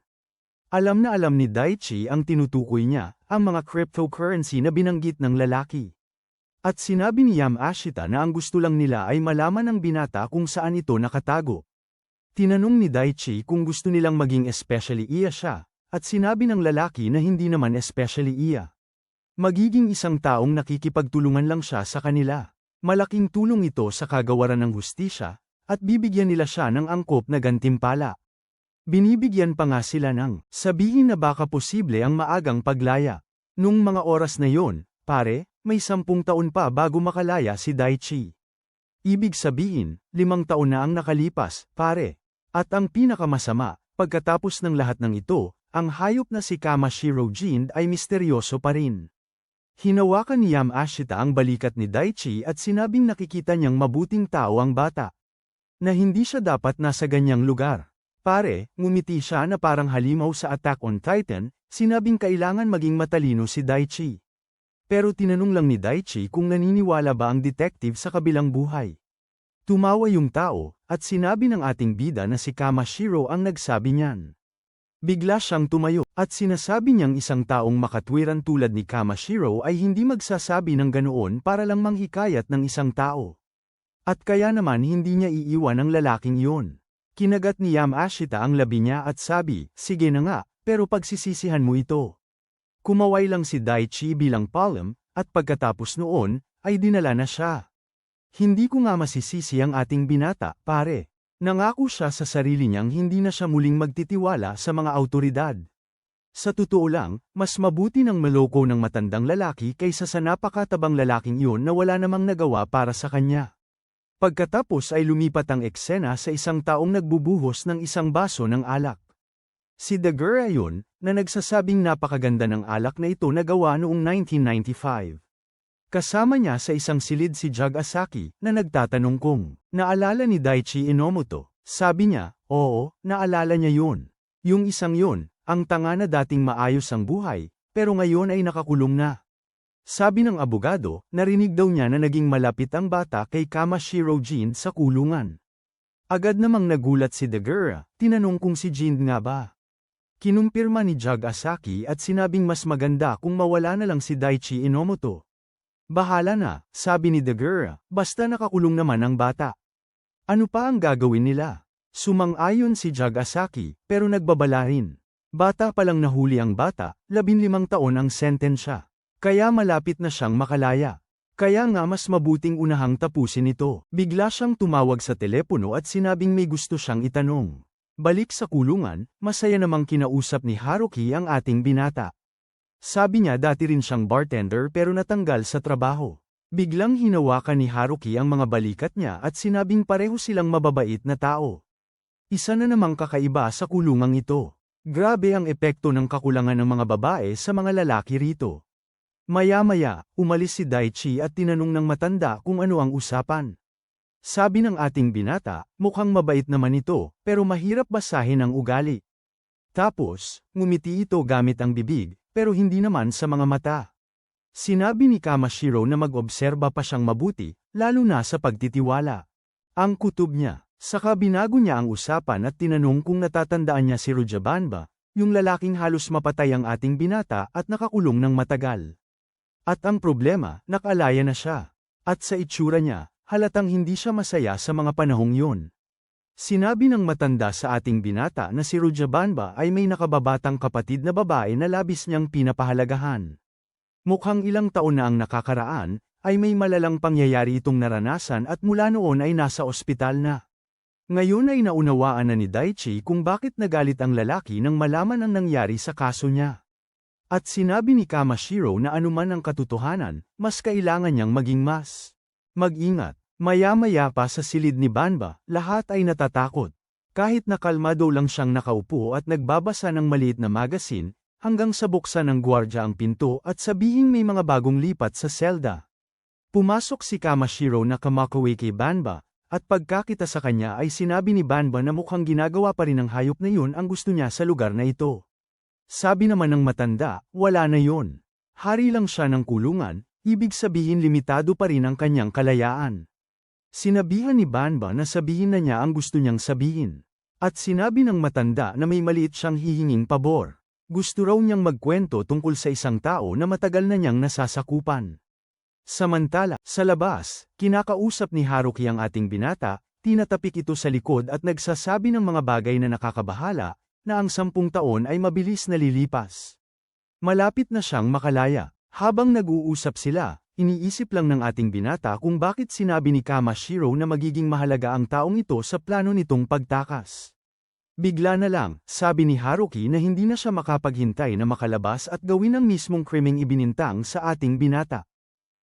Alam na alam ni Daichi ang tinutukoy niya, ang mga cryptocurrency na binanggit ng lalaki. At sinabi ni Yamashita na ang gusto lang nila ay malaman ng binata kung saan ito nakatago. Tinanong ni Daichi kung gusto nilang maging especially iya siya, at sinabi ng lalaki na hindi naman especially iya. Magiging isang taong nakikipagtulungan lang siya sa kanila. Malaking tulong ito sa kagawaran ng hustisya, at bibigyan nila siya ng angkop na gantimpala. Binibigyan pa nga sila ng sabihin na baka posible ang maagang paglaya. Nung mga oras na yon, pare, may 10 taon pa bago makalaya si Daichi. Ibig sabihin, 5 taon na ang nakalipas, pare. At ang pinakamasama, pagkatapos ng lahat ng ito, ang hayop na si Kamashiro Jin ay misteryoso pa rin. Hinawakan ni Yamashita ang balikat ni Daichi at sinabing nakikita niyang mabuting tao ang bata. Na hindi siya dapat nasa ganyang lugar. Pare, ngumiti siya na parang halimaw sa Attack on Titan, sinabing kailangan maging matalino si Daichi. Pero tinanong lang ni Daichi kung naniniwala ba ang detective sa kabilang buhay. Tumawa yung tao, at sinabi ng ating bida na si Kamashiro ang nagsabi niyan. Bigla siyang tumayo, at sinasabi niyang isang taong makatwiran tulad ni Kamashiro ay hindi magsasabi ng ganoon para lang manghikayat ng isang tao. At kaya naman hindi niya iiwan ang lalaking yun. Kinagat ni Yamashita ang labi niya at sabi, sige na nga, pero pagsisisihan mo ito. Kumaway lang si Daichi bilang palm, at pagkatapos noon, ay dinala na siya. Hindi ko nga masisisi ang ating binata, pare. Nangako siya sa sarili niyang hindi na siya muling magtitiwala sa mga awtoridad. Sa totoo lang, mas mabuti ng maloko ng matandang lalaki kaysa sa napakatabang lalaking iyon na wala namang nagawa para sa kanya. Pagkatapos ay lumipat ang eksena sa isang taong nagbubuhos ng isang baso ng alak. Si Dagura yun, na nagsasabing napakaganda ng alak na ito na gawa noong 1995. Kasama niya sa isang silid si Jug Asaki, na nagtatanong kung naalala ni Daichi Enomoto. Sabi niya, oo, naalala niya yun. Yung isang yun, ang tanga na dating maayos ang buhay, pero ngayon ay nakakulong na. Sabi ng abogado, narinig daw niya na naging malapit ang bata kay Kamashiro Jin sa kulungan. Agad namang nagulat si Dagura, tinanong kung si Jin nga ba. Kinumpirma ni Jug Asaki at sinabing mas maganda kung mawala na lang si Daichi Enomoto. Bahala na, sabi ni Dagura, basta nakakulong naman ang bata. Ano pa ang gagawin nila? Sumang-ayon si Jug Asaki, pero nagbabala rin. Bata palang nahuli ang bata, 15 taon ang sentensya. Kaya malapit na siyang makalaya. Kaya nga mas mabuting unahang tapusin ito. Bigla siyang tumawag sa telepono at sinabing may gusto siyang itanong. Balik sa kulungan, masaya namang kinausap ni Haruki ang ating binata. Sabi niya dati rin siyang bartender pero natanggal sa trabaho. Biglang hinawakan ni Haruki ang mga balikat niya at sinabing pareho silang mababait na tao. Isa na namang kakaiba sa kulungang ito. Grabe ang epekto ng kakulangan ng mga babae sa mga lalaki rito. Maya-maya, umalis si Daichi at tinanong ng matanda kung ano ang usapan. Sabi ng ating binata, mukhang mabait naman ito, pero mahirap basahin ang ugali. Tapos, ngumiti ito gamit ang bibig, pero hindi naman sa mga mata. Sinabi ni Kamashiro na mag-obserba pa siyang mabuti, lalo na sa pagtitiwala. Ang kutob niya, saka binago niya ang usapan at tinanong kung natatandaan niya si Rujabanba, yung lalaking halos mapatay ang ating binata at nakakulong ng matagal. At ang problema, nakalaya na siya. At sa itsura niya, halatang hindi siya masaya sa mga panahong yun. Sinabi ng matanda sa ating binata na si Rujabanba ay may nakababatang kapatid na babae na labis niyang pinapahalagahan. Mukhang ilang taon na ang nakakaraan, ay may malalang pangyayari itong naranasan at mula noon ay nasa ospital na. Ngayon ay naunawaan na ni Daichi kung bakit nagalit ang lalaki nang malaman ang nangyari sa kaso niya. At sinabi ni Kamashiro na anuman ang katotohanan, mas kailangan niyang maging mas mag-ingat. Maya-maya pa sa silid ni Banba, lahat ay natatakot. Kahit nakalmado lang siyang nakaupo at nagbabasa ng maliit na magazine, hanggang sa buksan ng gwardya ang pinto at sabihing may mga bagong lipat sa selda. Pumasok si Kamashiro na kamakaway kay Banba, at pagkakita sa kanya ay sinabi ni Banba na mukhang ginagawa pa rin ng hayop na yun ang gusto niya sa lugar na ito. Sabi naman ng matanda, wala na yun. Hari lang siya ng kulungan, ibig sabihin limitado pa rin ang kanyang kalayaan. Sinabihan ni Banba na sabihin na niya ang gusto niyang sabihin. At sinabi ng matanda na may maliit siyang hihinging pabor. Gusto raw niyang magkwento tungkol sa isang tao na matagal na niyang nasasakupan. Samantala, sa labas, kinakausap ni Haruki ang ating binata, tinatapik ito sa likod at nagsasabi ng mga bagay na nakakabahala, na ang 10 taon ay mabilis na lilipas. Malapit na siyang makalaya. Habang nag-uusap sila, iniisip lang ng ating binata kung bakit sinabi ni Kamashiro na magiging mahalaga ang taong ito sa plano nitong pagtakas. Bigla na lang, sabi ni Haruki na hindi na siya makapaghintay na makalabas at gawin ang mismong krimeng ibinintang sa ating binata.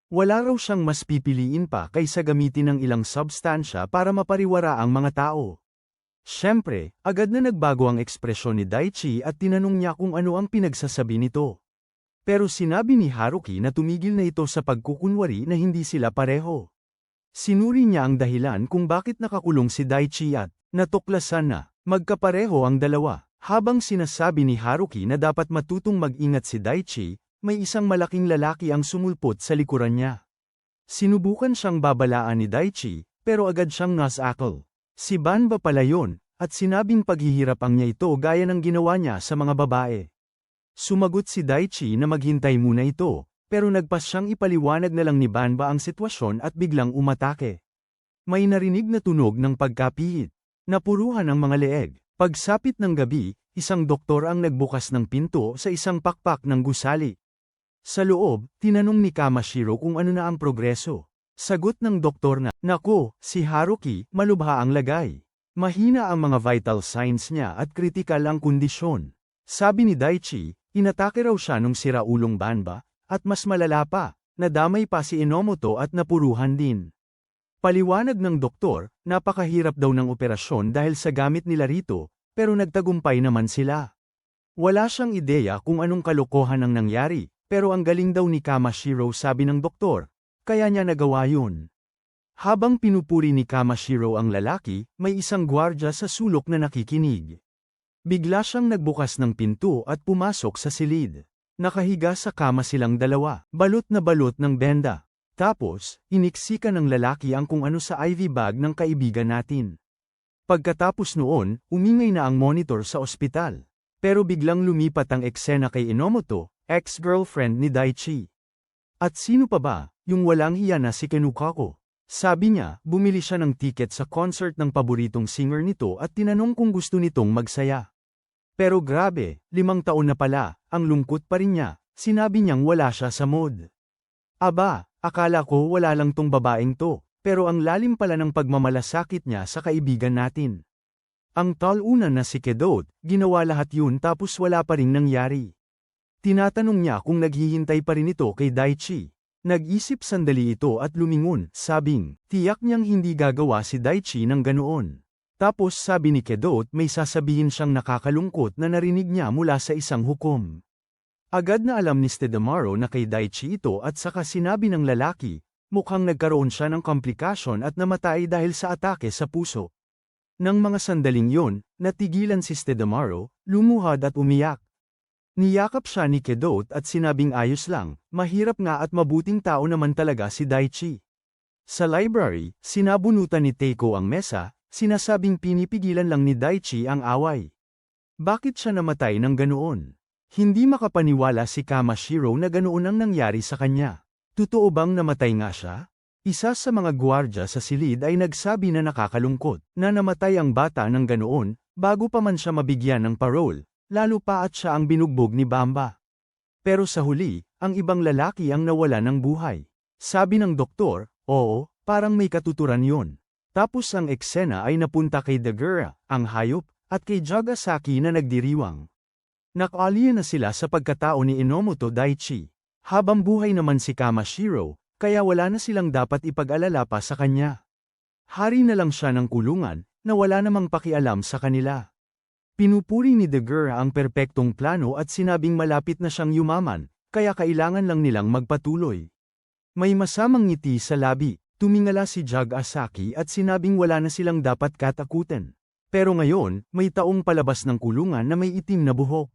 Wala raw siyang mas pipiliin pa kaysa gamitin ng ilang substansya para mapariwara ang mga tao. Siyempre, agad na nagbago ang ekspresyon ni Daichi at tinanong niya kung ano ang pinagsasabi nito. Pero sinabi ni Haruki na tumigil na ito sa pagkukunwari na hindi sila pareho. Sinuri niya ang dahilan kung bakit nakakulong si Daichi at natuklasan na magkapareho ang dalawa. Habang sinasabi ni Haruki na dapat matutong mag-ingat si Daichi, may isang malaking lalaki ang sumulpot sa likuran niya. Sinubukan siyang babalaan ni Daichi, pero agad siyang nasakal. Si Banba pala yun, at sinabing paghihirapang niya ito gaya ng ginawa niya sa mga babae. Sumagot si Daichi na maghintay muna ito, pero nagpas siyang ipaliwanag na lang ni Banba ang sitwasyon at biglang umatake. May narinig na tunog ng pagkapihit. Napuruhan ang mga leeg. Pagsapit ng gabi, isang doktor ang nagbukas ng pinto sa isang pakpak ng gusali. Sa loob, tinanong ni Kamashiro kung ano na ang progreso. Sagot ng doktor na, "Nako, si Haruki, malubha ang lagay. Mahina ang mga vital signs niya at kritikal ang kondisyon." Sabi ni Daichi, inatake raw siya nung siraulong Banba, at mas malala pa, nadamay pa si Enomoto at napuruhan din. Paliwanag ng doktor, napakahirap daw ng operasyon dahil sa gamit nila rito, pero nagtagumpay naman sila. Wala siyang ideya kung anong kalokohan ang nangyari, pero ang galing daw ni Kamashiro sabi ng doktor, kaya niya nagawa yun. Habang pinupuri ni Kamashiro ang lalaki, may isang gwardya sa sulok na nakikinig. Bigla siyang nagbukas ng pinto at pumasok sa silid. Nakahiga sa kama silang dalawa, balot na balot ng benda. Tapos, iniksika ng lalaki ang kung ano sa IV bag ng kaibigan natin. Pagkatapos noon, umingay na ang monitor sa ospital. Pero biglang lumipat ang eksena kay Enomoto, ex-girlfriend ni Daichi. At sino pa ba, yung walang hiya na si Kenukako? Sabi niya, bumili siya ng tiket sa concert ng paboritong singer nito at tinanong kung gusto nitong magsaya. Pero grabe, 5 taon na pala, ang lungkot pa rin niya, sinabi niyang wala siya sa mood. Aba, akala ko wala lang tong babaeng to, pero ang lalim pala ng pagmamalasakit niya sa kaibigan natin. Ang talunan na si Kedot, ginawa lahat yun tapos wala pa ring nangyari. Tinatanong niya kung naghihintay pa rin ito kay Daichi. Nag-isip sandali ito at lumingon, sabing, tiyak niyang hindi gagawa si Daichi ng ganoon. Tapos sabi ni Kedot may sasabihin siyang nakakalungkot na narinig niya mula sa isang hukom. Agad na alam ni Stedamaro na kay Daichi ito at saka sinabi ng lalaki, mukhang nagkaroon siya ng komplikasyon at namatay dahil sa atake sa puso. Nang mga sandaling yon, natigilan si Stedamaro, lumuhad at umiyak. Niyakap siya ni Kedot at sinabing ayos lang, mahirap nga at mabuting tao naman talaga si Daichi. Sa library, sinabunutan ni Teiko ang mesa, sinasabing pinipigilan lang ni Daichi ang away. Bakit siya namatay ng ganoon? Hindi makapaniwala si Kamashiro na ganoon ang nangyari sa kanya. Totoo bang namatay nga siya? Isa sa mga gwardya sa silid ay nagsabi na nakakalungkot, na namatay ang bata ng ganoon, bago pa man siya mabigyan ng parole, lalo pa at siya ang binugbog ni Bamba. Pero sa huli, ang ibang lalaki ang nawala ng buhay. Sabi ng doktor, oo, parang may katuturan yon. Tapos ang eksena ay napunta kay Dagura, ang hayop, at kay Jagasaki na nagdiriwang. Nakaalya na sila sa pagkatao ni Enomoto Daichi. Habang buhay naman si Kamashiro, kaya wala na silang dapat ipag-alala pa sa kanya. Hari na lang siya ng kulungan, na wala namang pakialam sa kanila. Pinupuri ni Dagura ang perpektong plano at sinabing malapit na siyang yumaman, kaya kailangan lang nilang magpatuloy. May masamang ngiti sa labi, tumingala si Jagasaki at sinabing wala na silang dapat katakutin. Pero ngayon, may taong palabas ng kulungan na may itim na buhok.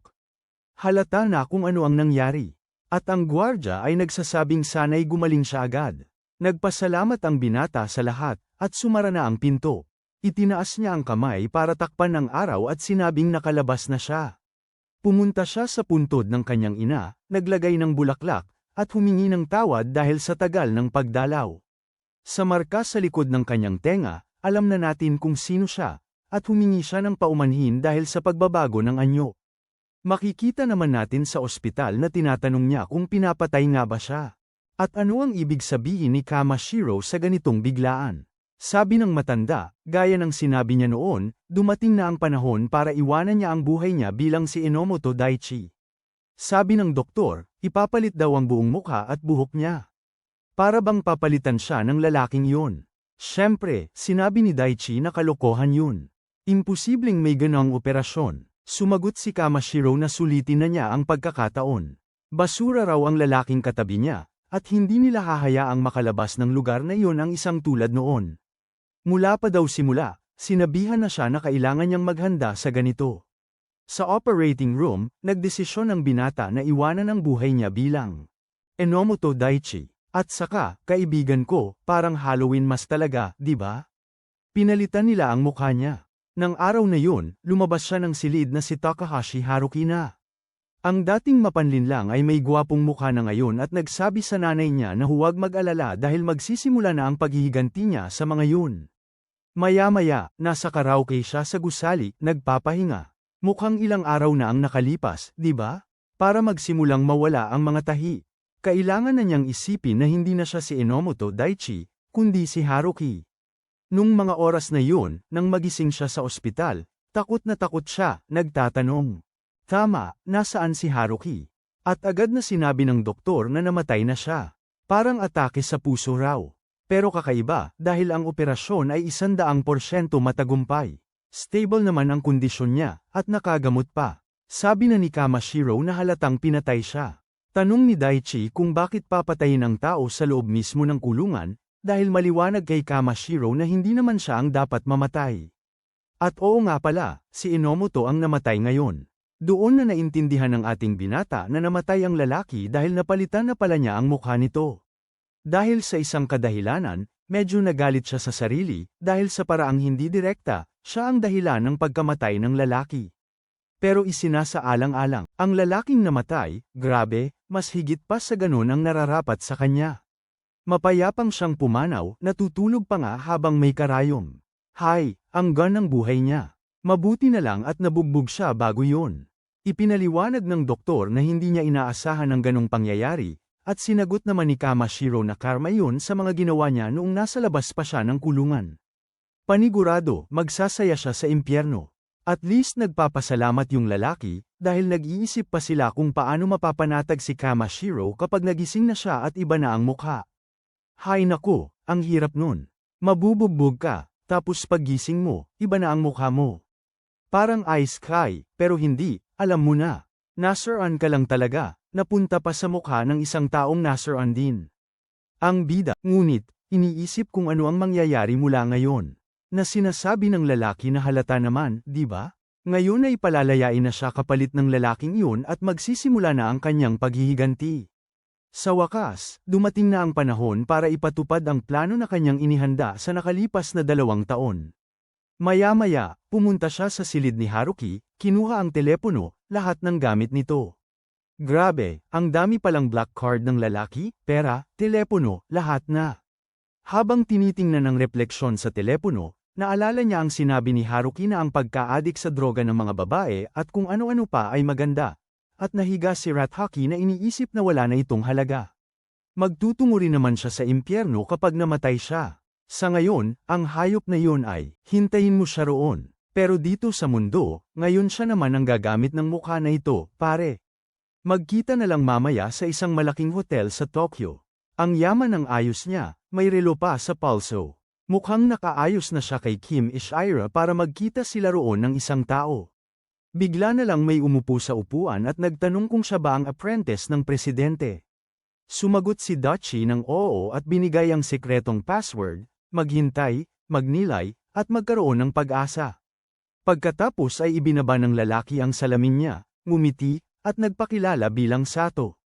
Halata na kung ano ang nangyari. At ang gwardya ay nagsasabing sana'y gumaling siya agad. Nagpasalamat ang binata sa lahat, at sumara na ang pinto. Itinaas niya ang kamay para takpan ang araw at sinabing nakalabas na siya. Pumunta siya sa puntod ng kanyang ina, naglagay ng bulaklak, at humingi ng tawad dahil sa tagal ng pagdalaw. Sa marka sa likod ng kanyang tenga, alam na natin kung sino siya, at humingi siya ng paumanhin dahil sa pagbabago ng anyo. Makikita naman natin sa ospital na tinatanong niya kung pinapatay nga ba siya. At ano ang ibig sabihin ni Kamashiro sa ganitong biglaan? Sabi ng matanda, gaya ng sinabi niya noon, dumating na ang panahon para iwanan niya ang buhay niya bilang si Enomoto Daichi. Sabi ng doktor, ipapalit daw ang buong mukha at buhok niya. Para bang papalitan siya ng lalaking yun? Siyempre, sinabi ni Daichi na kalokohan yun. Imposibleng may ganong operasyon. Sumagot si Kamashiro na sulitin na niya ang pagkakataon. Basura raw ang lalaking katabi niya, at hindi nila hahayaang makalabas ng lugar na iyon ang isang tulad noon. Mula pa daw simula, sinabihan na siya na kailangan niyang maghanda sa ganito. Sa operating room, nagdesisyon ang binata na iwanan ang buhay niya bilang Enomoto Daichi. At saka, kaibigan ko, parang Halloween mas talaga, di ba? Pinalitan nila ang mukha niya. Nang araw na yun, lumabas siya ng silid na si Takahashi Haruki na. Ang dating mapanlinlang ay may gwapong mukha na ngayon at nagsabi sa nanay niya na huwag mag-alala dahil magsisimula na ang paghihiganti niya sa mga yun. Maya-maya, nasa karaoke siya sa gusali, nagpapahinga. Mukhang ilang araw na ang nakalipas, di ba? Para magsimulang mawala ang mga tahi. Kailangan na niyang isipin na hindi na siya si Enomoto Daichi, kundi si Haruki. Nung mga oras na yun, nang magising siya sa ospital, takot siya, nagtatanong. Tama, nasaan si Haruki? At agad na sinabi ng doktor na namatay na siya. Parang atake sa puso raw. Pero kakaiba, dahil ang operasyon ay 100% matagumpay. Stable naman ang kondisyon niya, at nakagamot pa. Sabi na ni Kamashiro na halatang pinatay siya. Tanong ni Daichi kung bakit papatayin ang tao sa loob mismo ng kulungan, dahil maliwanag kay Kamashiro na hindi naman siya ang dapat mamatay. At oo nga pala, si Enomoto ang namatay ngayon. Doon na naintindihan ng ating binata na namatay ang lalaki dahil napalitan na pala niya ang mukha nito. Dahil sa isang kadahilanan, medyo nagalit siya sa sarili, dahil sa paraang hindi direkta, siya ang dahilan ng pagkamatay ng lalaki. Pero isinasaalang-alang, ang lalaking namatay, grabe, mas higit pa sa ganun ang nararapat sa kanya. Mapayapang siyang pumanaw, natutulog pa nga habang may karayom. Hay, ang ng buhay niya. Mabuti na lang at nabugbog siya bago yun. Ipinaliwanag ng doktor na hindi niya inaasahan ang ganong pangyayari, at sinagot naman ni Kamashiro na karma yun sa mga ginawa niya noong nasa labas pa siya ng kulungan. Panigurado, magsasaya siya sa impyerno. At least nagpapasalamat yung lalaki, dahil nag-iisip pa sila kung paano mapapanatag si Kamashiro kapag nagising na siya at iba na ang mukha. Hay naku, ang hirap nun. Mabubugbog ka, tapos paggising mo, iba na ang mukha mo. Parang ice sky, pero hindi, alam mo na. Nasiraan ka lang talaga, napunta pa sa mukha ng isang taong nasiraan din. Ang bida, ngunit, iniisip kung ano ang mangyayari mula ngayon. Na sinasabi ng lalaki na halata naman, di ba? Ngayon ay palalayain na siya kapalit ng lalaking yun at magsisimula na ang kanyang paghihiganti. Sa wakas, dumating na ang panahon para ipatupad ang plano na kanyang inihanda sa nakalipas na 2 taon. Maya-maya, pumunta siya sa silid ni Haruki, kinuha ang telepono, lahat ng gamit nito. Grabe, ang dami palang black card ng lalaki, pera, telepono, lahat na. Habang tinitingnan ang refleksyon sa telepono, naalala niya ang sinabi ni Haruki na ang pagka-adik sa droga ng mga babae at kung ano-ano pa ay maganda. At nahiga si Rathaki na iniisip na wala na itong halaga. Magtutungo rin naman siya sa impyerno kapag namatay siya. Sa ngayon, ang hayop na yun ay, hintayin mo siya roon. Pero dito sa mundo, ngayon siya naman ang gagamit ng mukha na ito, pare. Magkita na lang mamaya sa isang malaking hotel sa Tokyo. Ang yaman ng ayos niya, may relo pa sa palso. Mukhang nakaayos na siya kay Kim Ishira para magkita sila roon ng isang tao. Bigla na lang may umupo sa upuan at nagtanong kung siya ba ang apprentice ng presidente. Sumagot si Dachi ng oo at binigay ang sekretong password, maghintay, magnilay, at magkaroon ng pag-asa. Pagkatapos ay ibinaba ng lalaki ang salamin niya, ngumiti, at nagpakilala bilang Sato.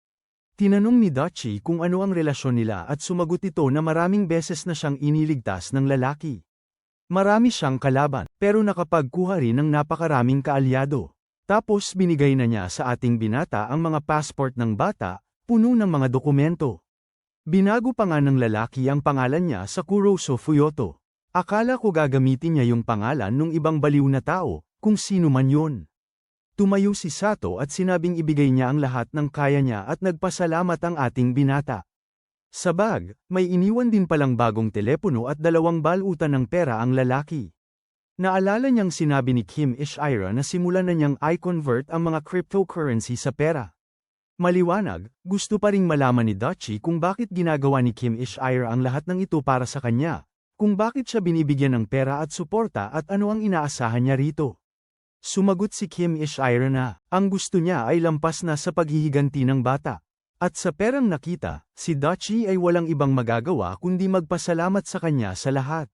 Tinanong ni Dachi kung ano ang relasyon nila at sumagot ito na maraming beses na siyang iniligtas ng lalaki. Marami siyang kalaban, pero nakapagkuha rin ng napakaraming kaalyado. Tapos binigay na niya sa ating binata ang mga passport ng bata, puno ng mga dokumento. Binago pa nga ng lalaki ang pangalan niya sa Kuroso Fuyoto. Akala ko gagamitin niya yung pangalan ng ibang baliw na tao, kung sino man yun. Tumayo si Sato at sinabing ibigay niya ang lahat ng kaya niya at nagpasalamat ang ating binata. Sa bag, may iniwan din palang bagong telepono at 2 balutan ng pera ang lalaki. Naalala niyang sinabi ni Kim Ishira na simulan na niyang i-convert ang mga cryptocurrency sa pera. Maliwanag, gusto pa ring malaman ni Dachi kung bakit ginagawa ni Kim Ishira ang lahat ng ito para sa kanya, kung bakit siya binibigyan ng pera at suporta at ano ang inaasahan niya rito. Sumagot si Kim Ishira na, ang gusto niya ay lampas na sa paghihiganti ng bata. At sa perang nakita, si Dachi ay walang ibang magagawa kundi magpasalamat sa kanya sa lahat.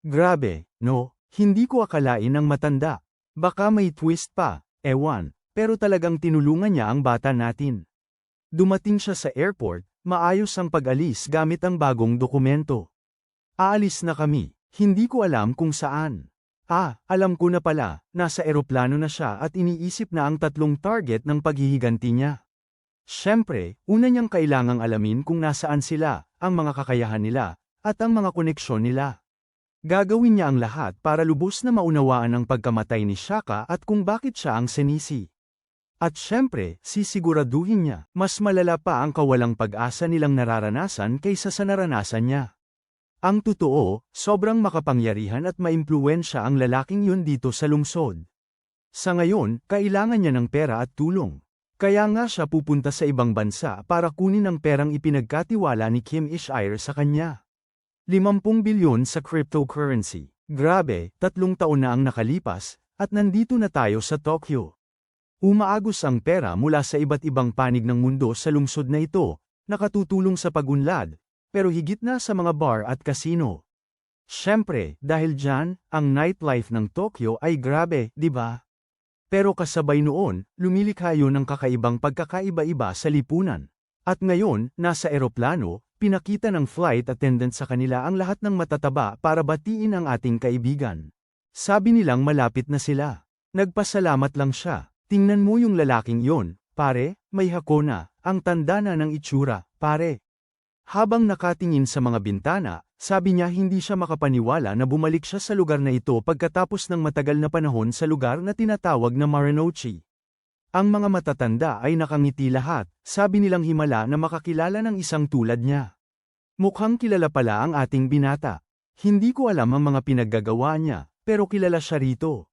Grabe, no? Hindi ko akalain ang matanda. Baka may twist pa, ewan, pero talagang tinulungan niya ang bata natin. Dumating siya sa airport, Maayos ang pag-alis gamit ang bagong dokumento. Aalis na kami. Hindi ko alam kung saan. Alam ko na pala, nasa eroplano na siya at iniisip na ang 3 target ng paghihiganti niya. Siyempre, una niyang kailangang alamin kung nasaan sila, ang mga kakayahan nila, at ang mga koneksyon nila. Gagawin niya ang lahat para lubos na maunawaan ang pagkamatay ni Shaka at kung bakit siya ang sinisi. At siyempre, sisiguraduhin niya, mas malala pa ang kawalang pag-asa nilang nararanasan kaysa sa naranasan niya. Ang totoo, sobrang makapangyarihan at maimpluwensya ang lalaking yun dito sa lungsod. Sa ngayon, kailangan niya ng pera at tulong. Kaya nga siya pupunta sa ibang bansa para kunin ang perang ipinagkatiwala ni Kim Ishire sa kanya. 50 bilyon sa cryptocurrency. Grabe, 3 taon na ang nakalipas, at nandito na tayo sa Tokyo. Umaagos ang pera mula sa iba't ibang panig ng mundo sa lungsod na ito, nakatutulong sa pagunlad, pero higit na sa mga bar at casino. Siyempre, dahil dyan, ang nightlife ng Tokyo ay grabe, di ba? Pero kasabay noon, lumilikha yun ng kakaibang pagkakaiba-iba sa lipunan. At ngayon, nasa eroplano, pinakita ng flight attendant sa kanila ang lahat ng matataba para batiin ang ating kaibigan. Sabi nilang malapit na sila. Nagpasalamat lang siya. Tingnan mo yung lalaking yon, pare, may hako na, ang tanda na ng itsura, pare. Habang nakatingin sa mga bintana, sabi niya hindi siya makapaniwala na bumalik siya sa lugar na ito pagkatapos ng matagal na panahon sa lugar na tinatawag na Marunouchi. Ang mga matatanda ay nakangiti lahat, sabi nilang himala na makakilala ng isang tulad niya. Mukhang kilala pala ang ating binata. Hindi ko alam ang mga pinaggagawa niya, pero kilala siya rito.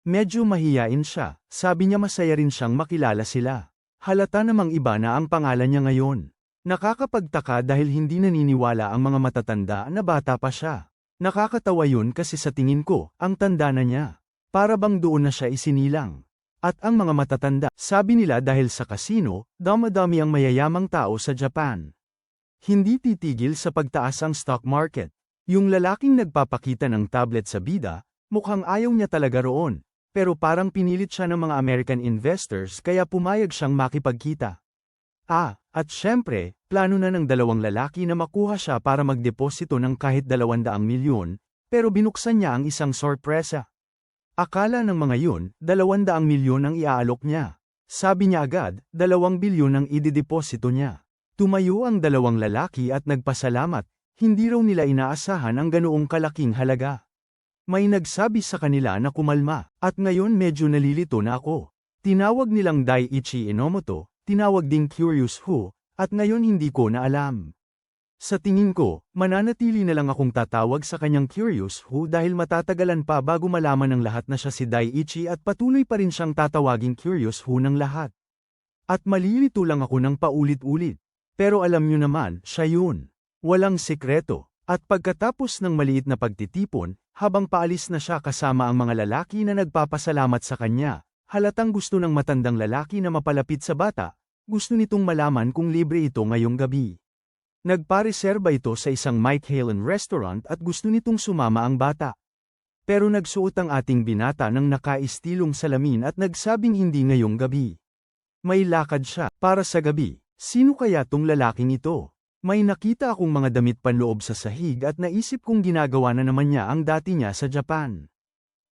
Medyo mahiyain siya, sabi niya masaya rin siyang makilala sila. Halata namang iba na ang pangalan niya ngayon. Nakakapagtaka dahil hindi naniniwala ang mga matatanda na bata pa siya. Nakakatawa yun kasi sa tingin ko, ang tanda na niya. Para bang doon na siya isinilang. At ang mga matatanda, sabi nila dahil sa kasino, dami-dami ang mayayamang tao sa Japan. Hindi titigil sa pagtaas ang stock market. Yung lalaking nagpapakita ng tablet sa bida, mukhang ayaw niya talaga roon. Pero parang pinilit siya ng mga American investors kaya pumayag siyang makipagkita. At syempre, plano na ng 2 lalaki na makuha siya para magdeposito ng kahit 200 milyon, pero binuksan niya ang isang sorpresa. Akala ng mga yun, 200 milyon ang iaalok niya. Sabi niya agad, 2 bilyon ang idideposito niya. Tumayo ang 2 lalaki at nagpasalamat, hindi raw nila inaasahan ang ganoong kalaking halaga. May nagsabi sa kanila na kumalma, at ngayon medyo nalilito na ako. Tinawag nilang Daiichi Enomoto, tinawag ding Curious Who, at ngayon hindi ko na alam. Sa tingin ko, mananatili na lang akong tatawag sa kanyang Curious Who dahil matatagalan pa bago malaman ng lahat na siya si Daiichi at patuloy pa rin siyang tatawaging Curious Who ng lahat. At malilito lang ako ng paulit-ulit. Pero alam nyo naman, siya yun. Walang sikreto. At pagkatapos ng maliit na pagtitipon, habang paalis na siya kasama ang mga lalaki na nagpapasalamat sa kanya, halatang gusto ng matandang lalaki na mapalapit sa bata, gusto nitong malaman kung libre ito ngayong gabi. Nagpareserba ito sa isang Mike Halen restaurant at gusto nitong sumama ang bata. Pero nagsuot ang ating binata ng nakaistilong salamin at nagsabing hindi ngayong gabi. May lakad siya para sa gabi. Sino kaya tong lalaking ito? May nakita akong mga damit panloob sa sahig at naisip kong ginagawa na naman niya ang dati niya sa Japan.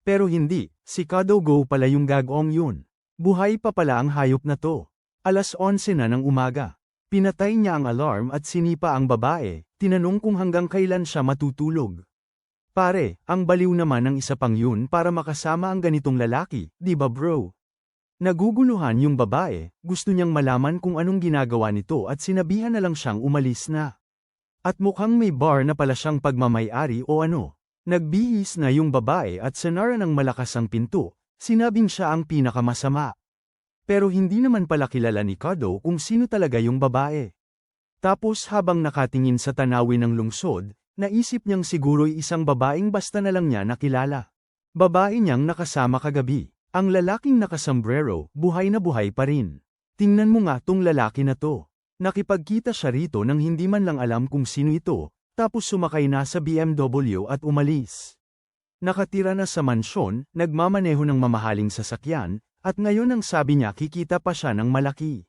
Pero hindi, si Kadogo pala yung gagawang yun. Buhay pa pala ang hayop na to. 11:00 na ng umaga. Pinatay niya ang alarm at sinipa ang babae, tinanong kung hanggang kailan siya matutulog. Pare, ang baliw naman ng isa pang yun para makasama ang ganitong lalaki, di ba bro? Naguguluhan yung babae, gusto niyang malaman kung anong ginagawa nito at sinabihan na lang siyang umalis na. At mukhang may bar na pala siyang pagmamay-ari o ano. Nagbihis na yung babae at sinara ng malakas ang pinto, sinabing siya ang pinakamasama. Pero hindi naman pala kilala ni Kado kung sino talaga yung babae. Tapos habang nakatingin sa tanawin ng lungsod, naisip niyang siguro'y isang babaeng basta na lang niya nakilala. Babae niyang nakasama kagabi. Ang lalaking nakasombrero, buhay na buhay pa rin. Tingnan mo nga tong lalaki na to. Nakipagkita siya rito nang hindi man lang alam kung sino ito, tapos sumakay na sa BMW at umalis. Nakatira na sa mansyon, nagmamaneho ng mamahaling sasakyan, at ngayon ang sabi niya kikita pa siya ng malaki.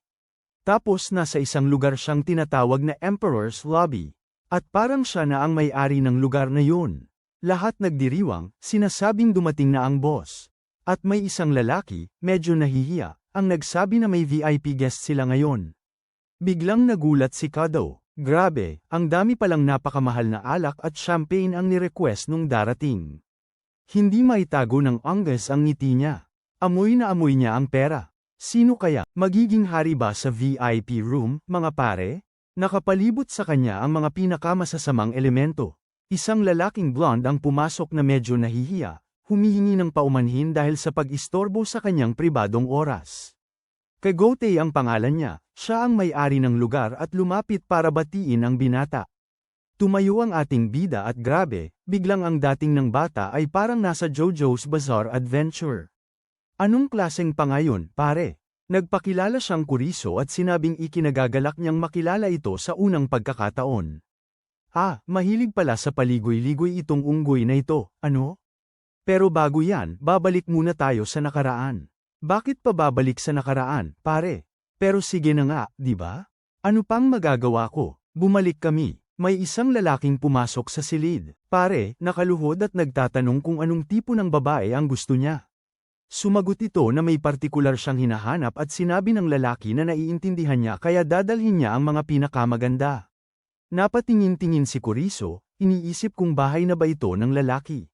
Tapos nasa isang lugar siyang tinatawag na Emperor's Lobby. At parang siya na ang may-ari ng lugar na yun. Lahat nagdiriwang, sinasabing dumating na ang boss. At may isang lalaki, medyo nahihiya, ang nagsabi na may VIP guest sila ngayon. Biglang nagulat si Kado. Grabe, ang dami palang napakamahal na alak at champagne ang nirequest nung darating. Hindi maitago ng anggas ang ngiti niya. Amoy na amoy niya ang pera. Sino kaya, magiging hari ba sa VIP room, mga pare? Nakapalibot sa kanya ang mga pinakamasasamang elemento. Isang lalaking blonde ang pumasok na medyo nahihiya, humihingi ng paumanhin dahil sa pag-istorbo sa kanyang pribadong oras. Kagote ang pangalan niya, siya ang may-ari ng lugar at lumapit para batiin ang binata. Tumayo ang ating bida at grabe, biglang ang dating ng bata ay parang nasa JoJo's Bizarre Adventure. Anong klaseng pangayon, pare? Nagpakilala siyang kuriso at sinabing ikinagagalak niyang makilala ito sa unang pagkakataon. Mahilig pala sa paligoy-ligoy itong unggoy na ito, ano? Pero bago yan, babalik muna tayo sa nakaraan. Bakit pa babalik sa nakaraan, pare? Pero sige na nga, di ba? Ano pang magagawa ko? Bumalik kami. May isang lalaking pumasok sa silid. Pare, nakaluhod at nagtatanong kung anong tipo ng babae ang gusto niya. Sumagot ito na may partikular siyang hinahanap at sinabi ng lalaki na naiintindihan niya kaya dadalhin niya ang mga pinakamaganda. Napatingin-tingin si Kuriso, iniisip kung bahay na ba ito ng lalaki.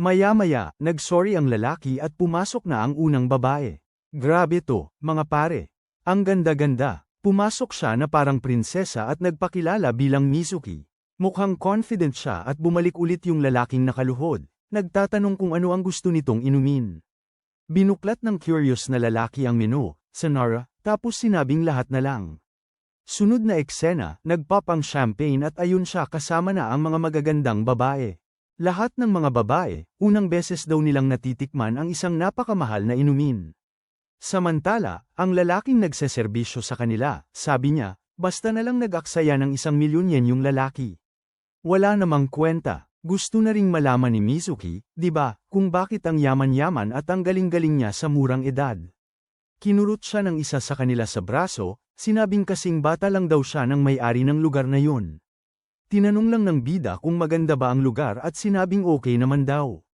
Maya-maya, nag-sorry ang lalaki at pumasok na ang unang babae. Grabe to, mga pare. Ang ganda-ganda. Pumasok siya na parang prinsesa at nagpakilala bilang Mizuki. Mukhang confident siya at bumalik ulit yung lalaking nakaluhod. Nagtatanong kung ano ang gusto nitong inumin. Binuklat ng curious na lalaki ang menu, Sonara, tapos sinabing lahat na lang. Sunod na eksena, nag-pop ang champagne at ayun siya kasama na ang mga magagandang babae. Lahat ng mga babae, unang beses daw nilang natitikman ang isang napakamahal na inumin. Samantala, ang lalaking nagseserbisyo sa kanila, sabi niya, basta na lang nag-aksaya ng 1,000,000 yen yung lalaki. Wala namang kwenta. Gusto na ring malaman ni Mizuki, di ba, kung bakit ang yaman-yaman at ang galing-galing niya sa murang edad. Kinurot siya ng isa sa kanila sa braso, sinabing kasing bata lang daw siya ng may-ari ng lugar na yun. Tinanong lang ng bida kung maganda ba ang lugar at sinabing okay naman daw.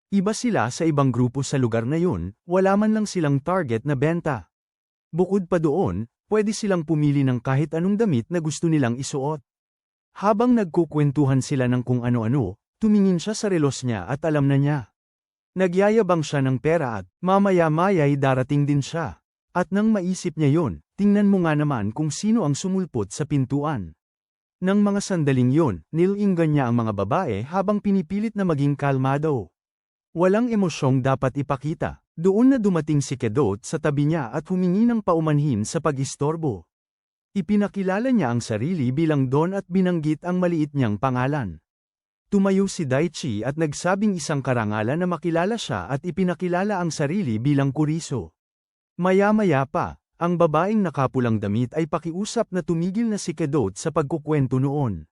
Iba sila sa ibang grupo sa lugar na yun, wala man lang silang target na benta. Bukod pa doon, pwede silang pumili ng kahit anong damit na gusto nilang isuot. Habang nagkukwentuhan sila ng kung ano-ano, tumingin siya sa relos niya at alam na niya. Nagyayabang siya ng pera at mamaya-maya'y darating din siya. At nang maisip niya yon, tingnan mo nga naman kung sino ang sumulpot sa pintuan. Nang mga sandaling yon, nilinggan niya ang mga babae habang pinipilit na maging kalmado. Walang emosyong dapat ipakita. Doon na dumating si Kedot sa tabi niya at humingi ng paumanhin sa pag-istorbo. Ipinakilala niya ang sarili bilang Don at binanggit ang maliit niyang pangalan. Tumayo si Daichi at nagsabing isang karangalan na makilala siya at ipinakilala ang sarili bilang Kuriso. Maya-maya pa, ang babaeng nakapulang damit ay pakiusap na tumigil na si Kedot sa pagkukwento noon.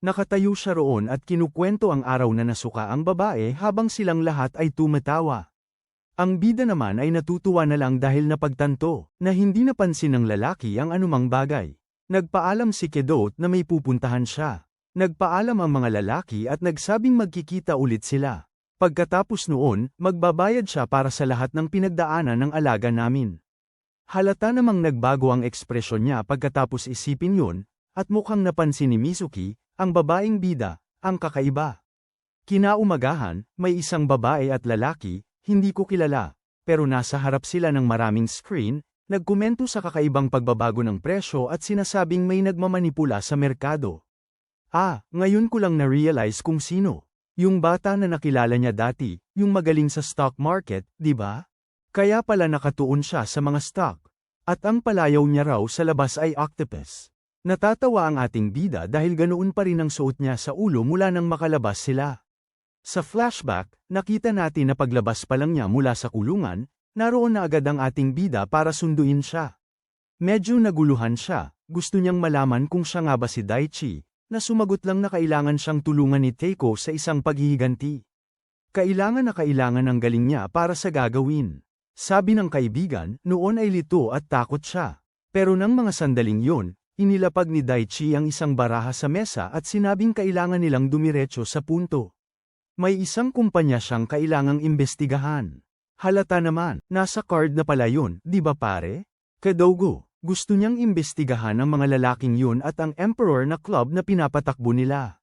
Nakatayo siya roon at kinukwento ang araw na nasuka ang babae habang silang lahat ay tumatawa. Ang bida naman ay natutuwa na lang dahil napagtanto na hindi napansin ng lalaki ang anumang bagay. Nagpaalam si Kedot na may pupuntahan siya. Nagpaalam ang mga lalaki at nagsabing magkikita ulit sila. Pagkatapos noon, magbabayad siya para sa lahat ng pinagdaanan ng alaga namin. Halata namang nagbago ang ekspresyon niya pagkatapos isipin yun, at mukhang napansin ni Mizuki, ang babaeng bida, ang kakaiba. Kinaumagahan, may isang babae at lalaki, hindi ko kilala, pero nasa harap sila ng maraming screen, nagkomento sa kakaibang pagbabago ng presyo at sinasabing may nagmamanipula sa merkado. Ngayon ko lang na-realize kung sino. Yung bata na nakilala niya dati, yung magaling sa stock market, di ba? Kaya pala nakatuon siya sa mga stock. At ang palayaw niya raw sa labas ay octopus. Natatawa ang ating bida dahil ganoon pa rin ang suot niya sa ulo mula nang makalabas sila. Sa flashback, nakita natin na paglabas pa lang niya mula sa kulungan, naroon na agad ang ating bida para sunduin siya. Medyo naguluhan siya, gusto niyang malaman kung siya nga ba si Daichi, na sumagot lang na kailangan siyang tulungan ni Teiko sa isang paghihiganti. Kailangan ng galing niya para sa gagawin. Sabi ng kaibigan, noon ay lito at takot siya. Pero nang mga sandaling yun, inilapag ni Daichi ang isang baraha sa mesa at sinabing kailangan nilang dumiretso sa punto. May isang kumpanya siyang kailangang imbestigahan. Halata naman, nasa card na pala yun, di ba pare? Kadogo, gusto niyang imbestigahan ang mga lalaking yun at ang Emperor na club na pinapatakbo nila.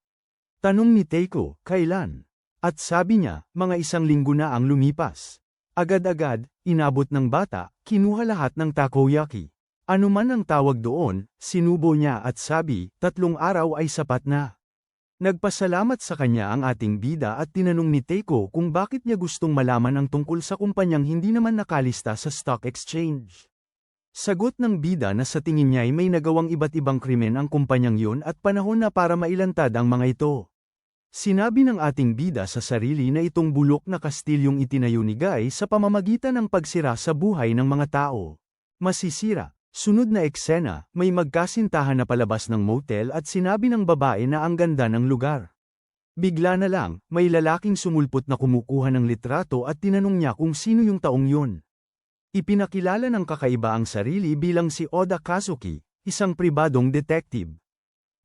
Tanong ni Teiko, kailan? At sabi niya, mga 1 linggo na ang lumipas. Agad-agad, inabot ng bata, kinuha lahat ng takoyaki. Ano man ang tawag doon, sinubo niya at sabi, 3 araw ay sapat na. Nagpasalamat sa kanya ang ating bida at tinanong ni Teiko kung bakit niya gustong malaman ang tungkol sa kumpanyang hindi naman nakalista sa stock exchange. Sagot ng bida na sa tingin niya ay may nagawang iba't ibang krimen ang kumpanyang yun at panahon na para mailantad ang mga ito. Sinabi ng ating bida sa sarili na itong bulok na kastilyong itinayo ni Guy sa pamamagitan ng pagsira sa buhay ng mga tao. Masisira. Sunod na eksena, may magkasintahan na palabas ng motel at sinabi ng babae na ang ganda ng lugar. Bigla na lang, may lalaking sumulpot na kumukuha ng litrato at tinanong niya kung sino yung taong yun. Ipinakilala ng kakaiba ang sarili bilang si Oda Kazuki, isang pribadong detective.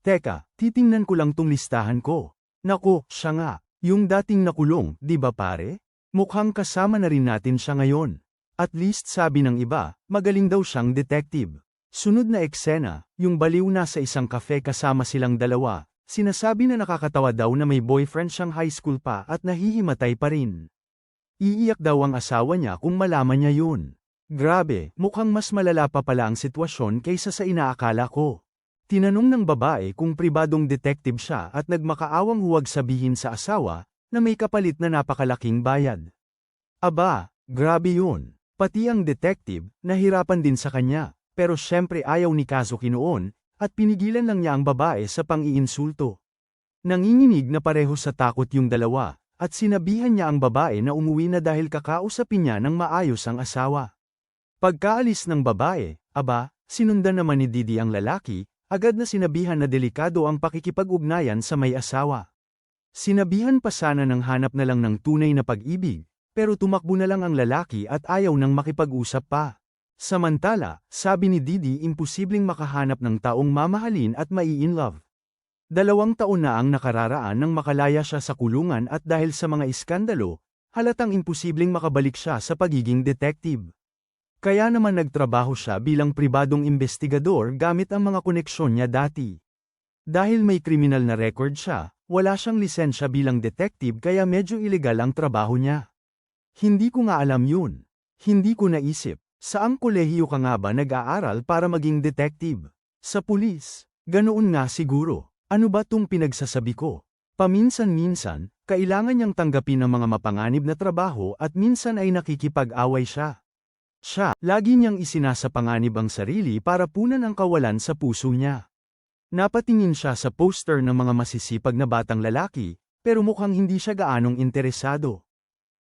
Teka, titingnan ko lang tong listahan ko. Naku, siya nga, yung dating nakulong, di ba pare? Mukhang kasama na rin natin siya ngayon. At least sabi ng iba, magaling daw siyang detective. Sunod na eksena, yung baliw na sa isang cafe kasama silang dalawa, sinasabi na nakakatawa daw na may boyfriend siyang high school pa at nahihimatay pa rin. Iiyak daw ang asawa niya kung malaman niya yun. Grabe, mukhang mas malala pa pala ang sitwasyon kaysa sa inaakala ko. Tinanong ng babae kung pribadong detective siya at nagmakaawang huwag sabihin sa asawa na may kapalit na napakalaking bayad. Aba, grabe yun. Pati ang detective, nahirapan din sa kanya, pero syempre ayaw ni Kazuki noon, at pinigilan lang niya ang babae sa pang-iinsulto. Nanginginig na pareho sa takot yung dalawa, at sinabihan niya ang babae na umuwi na dahil kakausapin niya ng maayos ang asawa. Pagkaalis ng babae, aba, sinundan naman ni Didi ang lalaki, agad na sinabihan na delikado ang pakikipag-ugnayan sa may asawa. Sinabihan pa sana ng hanap na lang ng tunay na pag-ibig, pero tumakbo na lang ang lalaki at ayaw nang makipag-usap pa. Samantala, sabi ni Didi imposibleng makahanap ng taong mamahalin at mai-inlove. 2 taon na ang nakararaan nang makalaya siya sa kulungan at dahil sa mga iskandalo, halatang imposibleng makabalik siya sa pagiging detective. Kaya naman nagtrabaho siya bilang pribadong investigador gamit ang mga koneksyon niya dati. Dahil may kriminal na record siya, wala siyang lisensya bilang detective kaya medyo ilegal ang trabaho niya. Hindi ko nga alam yun. Hindi ko naisip. Saang kolehiyo ka nga ba nag-aaral para maging detective? Sa pulis. Ganoon nga siguro. Ano ba tung pinagsasabi ko? Paminsan-minsan, kailangan niyang tanggapin ang mga mapanganib na trabaho at minsan ay nakikipag-away siya. Lagi niyang isinasapanganib ang sarili para punan ang kawalan sa puso niya. Napatingin siya sa poster ng mga masisipag na batang lalaki, pero mukhang hindi siya gaanong interesado.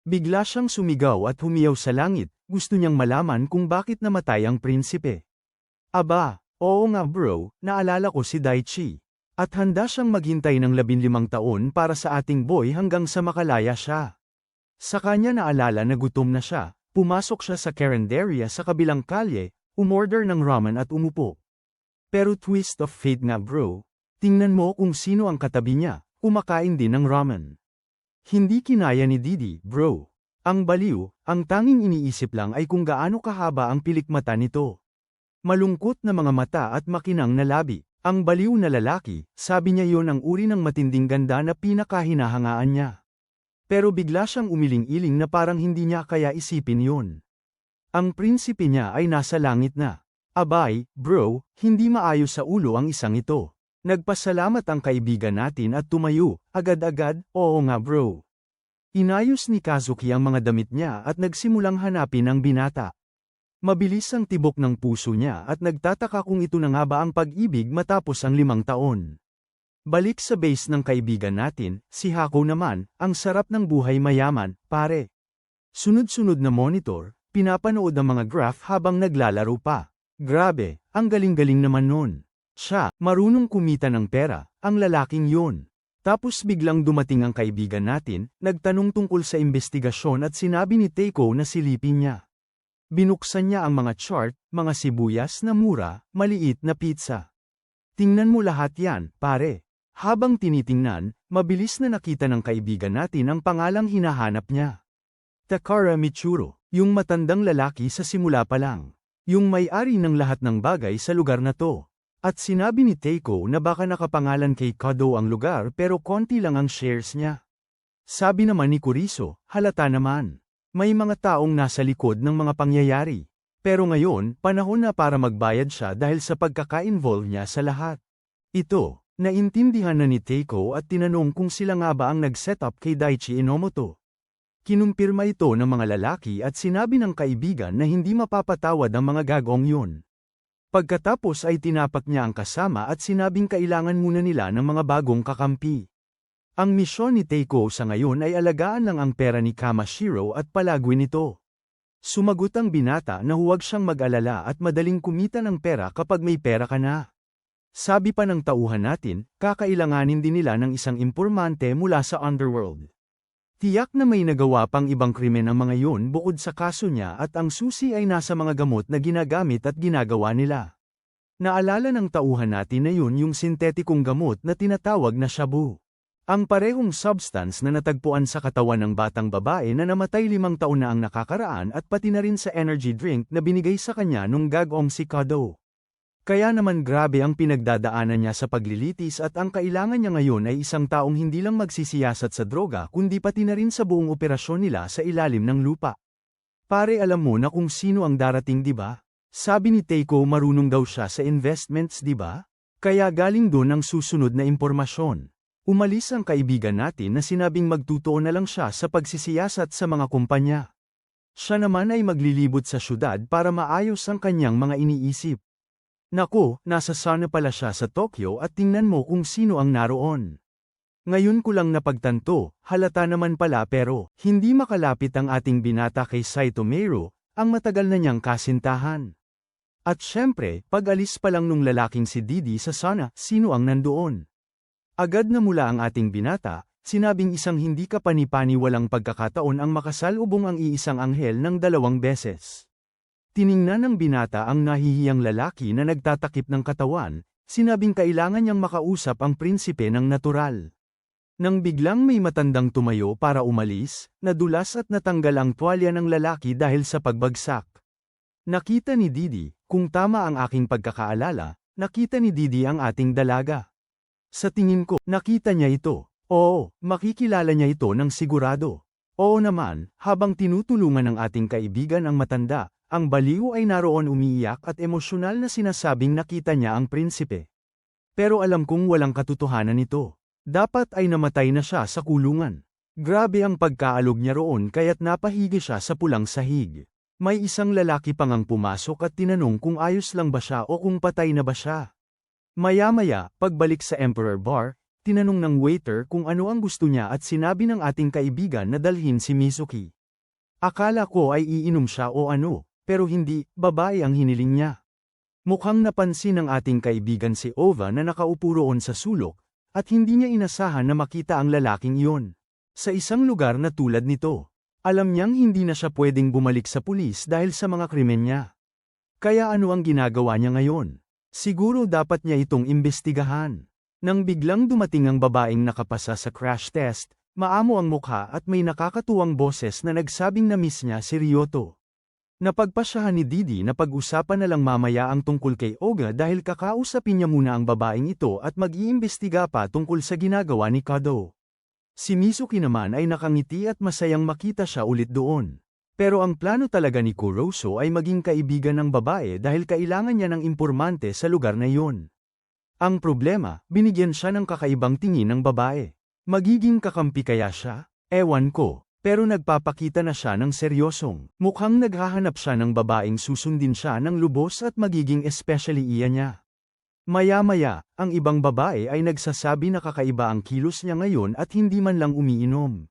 Bigla siyang sumigaw at humiyaw sa langit, gusto niyang malaman kung bakit namatay ang prinsipe. Aba, oo nga bro, naalala ko si Daichi. At handa siyang maghintay ng 15 taon para sa ating boy hanggang sa makalaya siya. Sa kanya naalala na gutom na siya, pumasok siya sa carinderia sa kabilang kalye, umorder ng ramen at umupo. Pero twist of fate nga bro, tingnan mo kung sino ang katabi niya, kumakain din ng ramen. Hindi kinaya ni Didi, bro. Ang baliw, ang tanging iniisip lang ay kung gaano kahaba ang pilikmata nito. Malungkot na mga mata at makinang na labi. Ang baliw na lalaki, sabi niya yon ang uri ng matinding ganda na pinakahinahangaan niya. Pero bigla siyang umiling-iling na parang hindi niya kaya isipin yon. Ang prinsipe niya ay nasa langit na. Abay, bro, hindi maayos sa ulo ang isang ito. Nagpasalamat ang kaibigan natin at tumayo, agad-agad, oo nga bro. Inayos ni Kazuki ang mga damit niya at nagsimulang hanapin ang binata. Mabilis ang tibok ng puso niya at nagtataka kung ito na nga ba ang pag-ibig matapos ang 5 taon. Balik sa base ng kaibigan natin, si Hako naman, ang sarap ng buhay mayaman, pare. Sunod-sunod na monitor, pinapanood ang mga graph habang naglalaro pa. Grabe, ang galing-galing naman nun. Siya, marunong kumita ng pera, ang lalaking yun. Tapos biglang dumating ang kaibigan natin, nagtanong tungkol sa investigasyon at sinabi ni Teiko na silipin niya. Binuksan niya ang mga chart, mga sibuyas na mura, maliit na pizza. Tingnan mo lahat yan, pare. Habang tinitingnan, mabilis na nakita ng kaibigan natin ang pangalang hinahanap niya. Takara Michiro, yung matandang lalaki sa simula pa lang. Yung may-ari ng lahat ng bagay sa lugar na to. At sinabi ni Teiko na baka nakapangalan kay Kado ang lugar pero konti lang ang shares niya. Sabi naman ni Kuriso, halata naman. May mga taong nasa likod ng mga pangyayari. Pero ngayon, panahon na para magbayad siya dahil sa pagkaka-involve niya sa lahat. Ito, naintindihan na ni Teiko at tinanong kung sila nga ba ang nag-set up kay Daichi Enomoto. Kinumpirma ito ng mga lalaki at sinabi ng kaibigan na hindi mapapatawad ang mga gagong yun. Pagkatapos ay tinapak niya ang kasama at sinabing kailangan muna nila ng mga bagong kakampi. Ang misyon ni Teiko sa ngayon ay alagaan lang ang pera ni Kamashiro at palagwin ito. Sumagot ang binata na huwag siyang mag-alala at madaling kumita ng pera kapag may pera ka na. Sabi pa ng tauhan natin, kakailanganin din nila ng isang impormante mula sa underworld. Tiyak na may nagawa pang ibang krimen ang mga yun bukod sa kaso niya at ang susi ay nasa mga gamot na ginagamit at ginagawa nila. Naalala ng tauhan natin na yun yung sintetikong gamot na tinatawag na shabu. Ang parehong substance na natagpuan sa katawan ng batang babae na namatay 5 taon na ang nakakaraan at pati na rin sa energy drink na binigay sa kanya nung gagong si Kado. Kaya naman grabe ang pinagdadaanan niya sa paglilitis at ang kailangan niya ngayon ay isang taong hindi lang magsisiyasat sa droga kundi pati na rin sa buong operasyon nila sa ilalim ng lupa. Pare alam mo na kung sino ang darating di ba? Sabi ni Teiko marunong daw siya sa investments di ba? Kaya galing doon ang susunod na impormasyon. Umalis ang kaibigan natin na sinabing magtutuon na lang siya sa pagsisiyasat sa mga kumpanya. Siya naman ay maglilibot sa syudad para maayos ang kanyang mga iniisip. Naku, nasa sana pala siya sa Tokyo at tingnan mo kung sino ang naroon. Ngayon ko lang napagtanto, halata naman pala pero hindi makalapit ang ating binata kay Saito Meiro, ang matagal na niyang kasintahan. At syempre, pag-alis pa lang nung lalaking si Didi sa sana, sino ang nandoon? Agad na mula ang ating binata, sinabing isang hindi kapani-pani walang pagkakataon ang makasal ubong ang iisang anghel ng 2 beses. Tiningnan ng binata ang nahihiyang lalaki na nagtatakip ng katawan, sinabing kailangan niyang makausap ang prinsipe ng natural. Nang biglang may matandang tumayo para umalis, nadulas at natanggal ang tuwalya ng lalaki dahil sa pagbagsak. Nakita ni Didi, kung tama ang aking pagkakaalala, nakita ni Didi ang ating dalaga. Sa tingin ko, nakita niya ito. Oo, makikilala niya ito ng sigurado. Oo naman, habang tinutulungan ng ating kaibigan ang matanda, ang baliw ay naroon umiiyak at emosyonal na sinasabing nakita niya ang prinsipe. Pero alam kong walang katotohanan ito. Dapat ay namatay na siya sa kulungan. Grabe ang pagkaalog niya roon kaya't napahigi siya sa pulang sahig. May isang lalaki pang ang pumasok at tinanong kung ayos lang ba siya o kung patay na ba siya. Maya-maya, pagbalik sa Emperor Bar, tinanong ng waiter kung ano ang gusto niya at sinabi ng ating kaibigan na dalhin si Mizuki. Akala ko ay iinom siya o ano, pero hindi, babae ang hiniling niya. Mukhang napansin ng ating kaibigan si Ova na nakaupo roon sa sulok, at hindi niya inasahan na makita ang lalaking iyon. Sa isang lugar na tulad nito, alam niyang hindi na siya pwedeng bumalik sa pulis dahil sa mga krimen niya. Kaya ano ang ginagawa niya ngayon? Siguro dapat niya itong imbestigahan. Nang biglang dumating ang babaeng nakapasa sa crash test, maamo ang mukha at may nakakatuwang boses na nagsabing na-miss niya si Ryoto. Napagpasyahan ni Didi na pag-usapan na lang mamaya ang tungkol kay Oga dahil kakausapin niya muna ang babaeng ito at mag-iimbestiga pa tungkol sa ginagawa ni Kado. Si Mizuki naman ay nakangiti at masayang makita siya ulit doon. Pero ang plano talaga ni Kuroso ay maging kaibigan ng babae dahil kailangan niya ng impormante sa lugar na iyon. Ang problema, binigyan siya ng kakaibang tingin ng babae. Magiging kakampi kaya siya? Ewan ko. Pero nagpapakita na siya ng seryosong. Mukhang naghahanap siya ng babaeng susundin siya ng lubos at magiging especially iya niya. Maya-maya, ang ibang babae ay nagsasabi na kakaiba ang kilos niya ngayon at hindi man lang umiinom.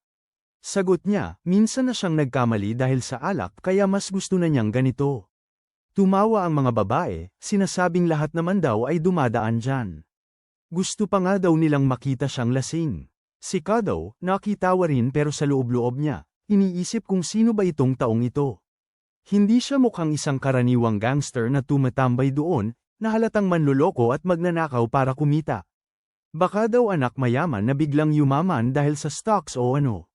Sagot niya, minsan na siyang nagkamali dahil sa alak kaya mas gusto na niyang ganito. Tumawa ang mga babae, sinasabing lahat naman daw ay dumadaan dyan. Gusto pa nga daw nilang makita siyang lasing. Si Kado, nakitawa rin pero sa loob-loob niya, iniisip kung sino ba itong taong ito. Hindi siya mukhang isang karaniwang gangster na tumatambay doon, na halatang manloloko at magnanakaw para kumita. Baka daw anak mayaman na biglang yumaman dahil sa stocks o ano.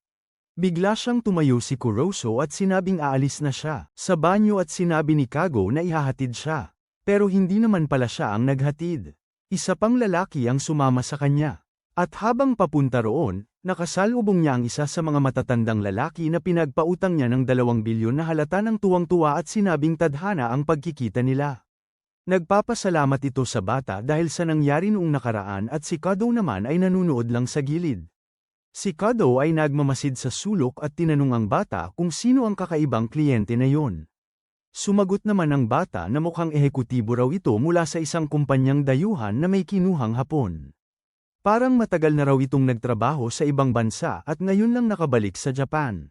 Bigla siyang tumayo si Kuroso at sinabing aalis na siya sa banyo at sinabi ni Kago na ihahatid siya. Pero hindi naman pala siya ang naghatid. Isa pang lalaki ang sumama sa kanya. At habang papunta roon, nakasalubong niya ang isa sa mga matatandang lalaki na pinagpautang niya ng 2 bilyon na halata ng tuwang-tuwa at sinabing tadhana ang pagkikita nila. Nagpapasalamat ito sa bata dahil sa nangyari noong nakaraan at si Kado naman ay nanunood lang sa gilid. Si Kado ay nagmamasid sa sulok at tinanong ang bata kung sino ang kakaibang kliyente na yon. Sumagot naman ang bata na mukhang ehekutibo raw ito mula sa isang kumpanyang dayuhan na may kinuhang Hapon. Parang matagal na raw itong nagtrabaho sa ibang bansa at ngayon lang nakabalik sa Japan.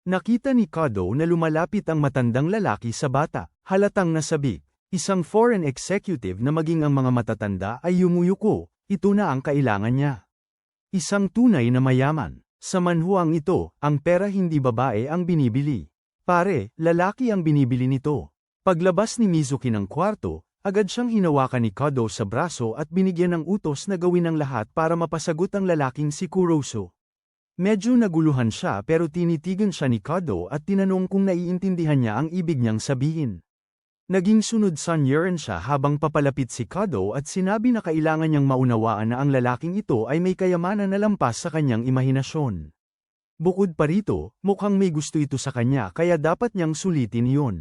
Nakita ni Kado na lumalapit ang matandang lalaki sa bata, halatang nasabik. Isang foreign executive na maging ang mga matatanda ay yumuyuko, ito na ang kailangan niya. Isang tunay na mayaman. Sa manhuang ito, ang pera hindi babae ang binibili. Pare, lalaki ang binibili nito. Paglabas ni Mizuki ng kwarto, agad siyang hinawakan ni Kado sa braso at binigyan ng utos na gawin ang lahat para mapasagot ang lalaking si Kuroso. Medyo naguluhan siya pero tinitigan siya ni Kado at tinanong kung naiintindihan niya ang ibig niyang sabihin. Naging sunod sanyeran siya habang papalapit si Kado at sinabi na kailangan niyang maunawaan na ang lalaking ito ay may kayamanan na lampas sa kanyang imahinasyon. Bukod pa rito, mukhang may gusto ito sa kanya kaya dapat niyang sulitin iyon.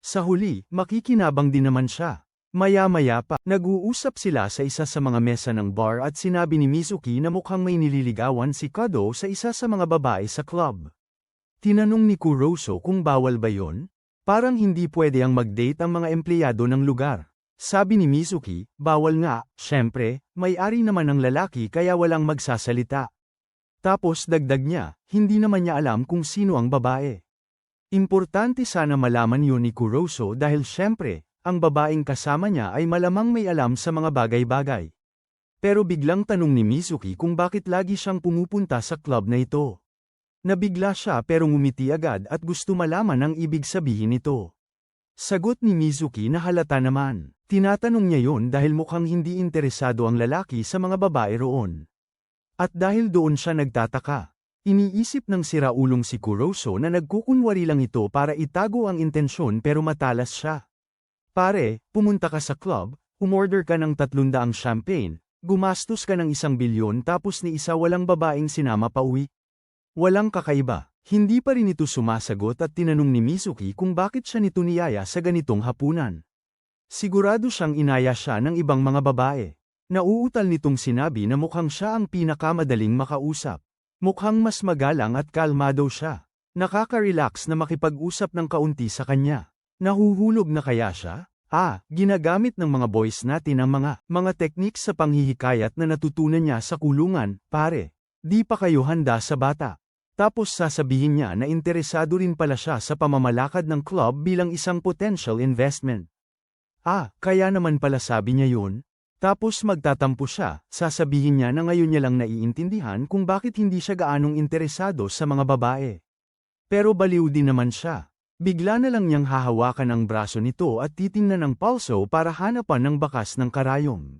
Sa huli, makikinabang din naman siya. Maya-maya pa, nag-uusap sila sa isa sa mga mesa ng bar at sinabi ni Mizuki na mukhang may nililigawan si Kado sa isa sa mga babae sa club. Tinanong ni Kuroso kung bawal ba yon? Parang hindi pwede ang mag-date ang mga empleyado ng lugar. Sabi ni Mizuki, bawal nga, syempre, may-ari naman ng lalaki kaya walang magsasalita. Tapos dagdag niya, hindi naman niya alam kung sino ang babae. Importante sana malaman yun ni Kuroso dahil syempre, ang babaeng kasama niya ay malamang may alam sa mga bagay-bagay. Pero biglang tanong ni Mizuki kung bakit lagi siyang pumupunta sa club na ito. Nabigla siya pero ngumiti agad at gusto malaman ang ibig sabihin nito. Sagot ni Mizuki na halata naman. Tinatanong niya yon dahil mukhang hindi interesado ang lalaki sa mga babae roon. At dahil doon siya nagtataka. Iniisip ng siraulong si Kuroso na nagkukunwari lang ito para itago ang intensyon pero matalas siya. Pare, pumunta ka sa club, umorder ka ng 300 champagne, gumastos ka ng 1 bilyon tapos ni isa walang babaeng sinama pa uwi. Walang kakaiba. Hindi pa rin ito sumasagot at tinanong ni Mizuki kung bakit siya nito niyaya sa ganitong hapunan. Sigurado siyang inaya siya ng ibang mga babae. Nauutal nitong sinabi na mukhang siya ang pinakamadaling makausap. Mukhang mas magalang at kalmado siya. Nakaka-relax na makipag-usap ng kaunti sa kanya. Nahuhulog na kaya siya? Ginagamit ng mga boys natin ang mga teknik sa panghihikayat na natutunan niya sa kulungan, pare. Di pa kayo handa sa bata. Tapos sasabihin niya na interesado rin pala siya sa pamamalakad ng club bilang isang potential investment. Kaya naman pala sabi niya yun. Tapos magtatampo siya, sasabihin niya na ngayon niya lang naiintindihan kung bakit hindi siya gaanong interesado sa mga babae. Pero baliw din naman siya. Bigla na lang niyang hahawakan ang braso nito at titingnan ang pulso para hanapan ng bakas ng karayom.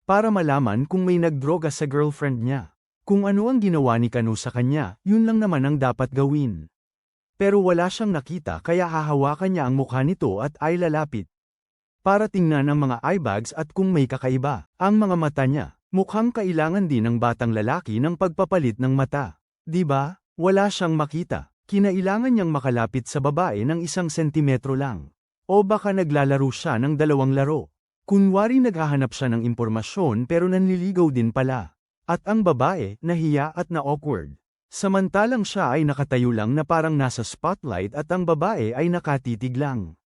Para malaman kung may nagdroga sa girlfriend niya. Kung ano ang ginawa ni Kano sa kanya, yun lang naman ang dapat gawin. Pero wala siyang nakita kaya hahawakan niya ang mukha nito at ay lalapit. Para tingnan ang mga eyebags at kung may kakaiba. Ang mga mata niya, mukhang kailangan din ng batang lalaki ng pagpapalit ng mata. Diba? Wala siyang makita. Kinailangan niyang makalapit sa babae ng 1 sentimetro lang. O baka naglalaro siya ng 2 laro. Kunwari naghahanap siya ng impormasyon pero nanliligaw din pala. At ang babae, nahiya at na-awkward. Samantalang siya ay nakatayo lang na parang nasa spotlight at ang babae ay nakatitig lang.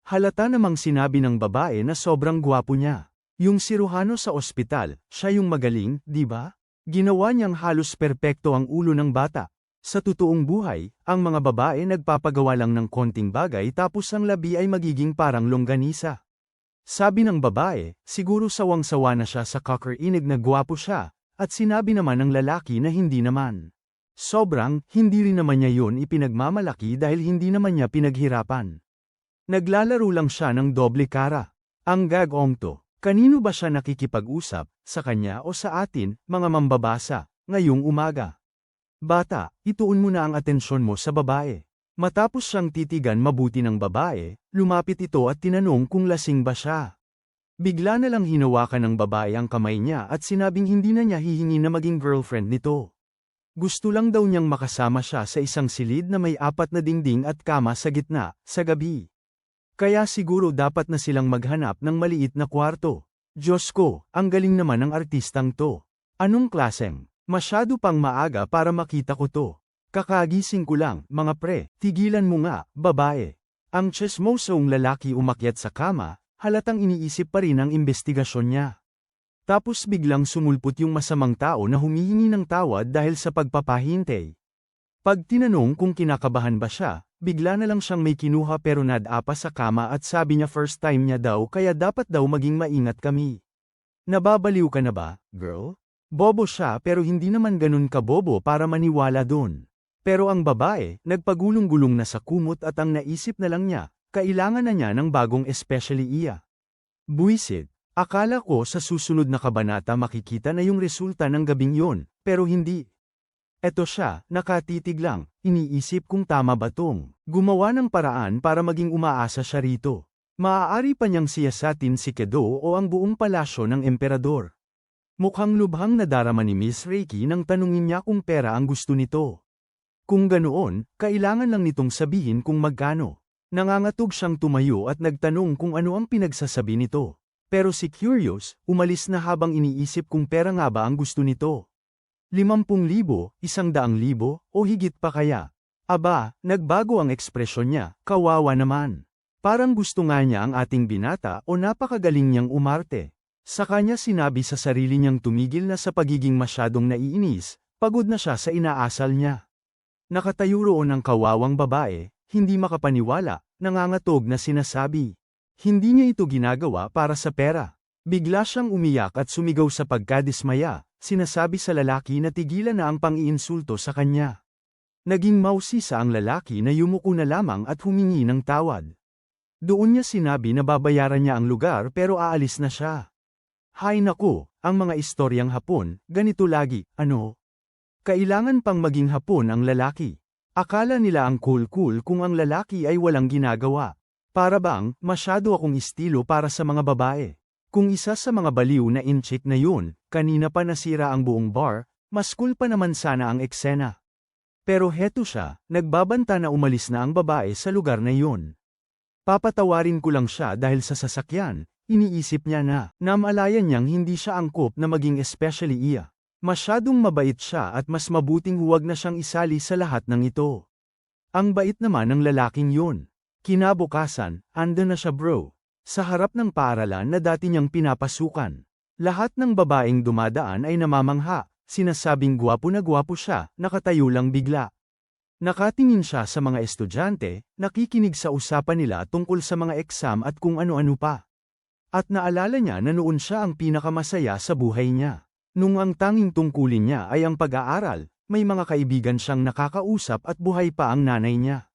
Halata namang sinabi ng babae na sobrang gwapo niya. Yung siruhano sa ospital, siya yung magaling, di ba? Ginawa niyang halos perpekto ang ulo ng bata. Sa totoong buhay, ang mga babae nagpapagawa lang ng konting bagay tapos ang labi ay magiging parang longganisa. Sabi ng babae, siguro sawang-sawa na siya sa cocker-inig na gwapo siya. At sinabi naman ng lalaki na hindi naman. Sobrang, hindi rin naman niya yun ipinagmamalaki dahil hindi naman niya pinaghirapan. Naglalaro lang siya ng doble kara. Ang gagawin to, kanino ba siya nakikipag-usap, sa kanya o sa atin, mga mambabasa, ngayong umaga? Bata, ituon mo na ang atensyon mo sa babae. Matapos siyang titigan mabuti ng babae, lumapit ito at tinanong kung lasing ba siya. Bigla na lang hinawakan ng babae ang kamay niya at sinabing hindi na niya hihingi na maging girlfriend nito. Gusto lang daw niyang makasama siya sa isang silid na may 4 na dingding at kama sa gitna, sa gabi. Kaya siguro dapat na silang maghanap ng maliit na kwarto. Diyos ko, ang galing naman ng artistang to. Anong klaseng? Masyado pang maaga para makita ko to. Kakagising ko lang, mga pre, tigilan mo nga, babae. Ang tsesmosong lalaki umakyat sa kama, halatang iniisip pa rin ang investigasyon niya. Tapos biglang sumulpot yung masamang tao na humihingi ng tawad dahil sa pagpapahintay. Pag tinanong kung kinakabahan ba siya, bigla na lang siyang may kinuha pero nadapa sa kama at sabi niya first time niya daw kaya dapat daw maging maingat kami. Nababaliw ka na ba, girl? Bobo siya pero hindi naman ganun kabobo para maniwala dun. Pero ang babae, nagpagulong-gulong na sa kumot at ang naisip na lang niya, kailangan na niya ng bagong especially iya. Buwisit, akala ko sa susunod na kabanata makikita na yung resulta ng gabing yon, pero hindi. Eto siya, nakatitig lang, iniisip kung tama ba tong gumawa ng paraan para maging umaasa siya rito. Maaari pa niyang siyasatin si Kedo o ang buong palasyo ng emperador. Mukhang lubhang nadarama ni Miss Reiki nang tanungin niya kung pera ang gusto nito. Kung ganoon, kailangan lang nitong sabihin kung magkano. Nangangatog siyang tumayo at nagtanong kung ano ang pinagsasabi nito. Pero si Curious, umalis na habang iniisip kung pera nga ba ang gusto nito. 50,000, 100,000, o higit pa kaya? Aba, nagbago ang ekspresyon niya, kawawa naman. Parang gusto nga niya ang ating binata o napakagaling niyang umarte. Sa kanya sinabi sa sarili niyang tumigil na sa pagiging masyadong naiinis, pagod na siya sa inaasal niya. Nakatayo roon ang kawawang babae, hindi makapaniwala, nangangatog na sinasabi. Hindi niya ito ginagawa para sa pera. Bigla siyang umiyak at sumigaw sa pagkadismaya, sinasabi sa lalaki na tigilan na ang pang-iinsulto sa kanya. Naging mausisa ang lalaki na yumuko na lamang at humingi ng tawad. Doon niya sinabi na babayaran niya ang lugar pero aalis na siya. Hay naku, ang mga istoryang Hapon, ganito lagi, ano? Kailangan pang maging Hapon ang lalaki. Akala nila ang cool-cool kung ang lalaki ay walang ginagawa. Para bang, masyado akong estilo para sa mga babae. Kung isa sa mga baliw na inchik na yun, kanina pa nasira ang buong bar, mas cool pa naman sana ang eksena. Pero heto siya, nagbabanta na umalis na ang babae sa lugar na yun. Papatawarin ko lang siya dahil sa sasakyan, iniisip niya na, namalayan niyang hindi siya angkop na maging especially iya. Masyadong mabait siya at mas mabuting huwag na siyang isali sa lahat ng ito. Ang bait naman ng lalaking yun. Kinabukasan, ando na siya bro. Sa harap ng paaralan na dati niyang pinapasukan. Lahat ng babaeng dumadaan ay namamangha, sinasabing gwapo na gwapo siya, nakatayo lang bigla. Nakatingin siya sa mga estudyante, nakikinig sa usapan nila tungkol sa mga exam at kung ano-ano pa. At naalala niya na noon siya ang pinakamasaya sa buhay niya. Nung ang tanging tungkulin niya ay ang pag-aaral, may mga kaibigan siyang nakakausap at buhay pa ang nanay niya.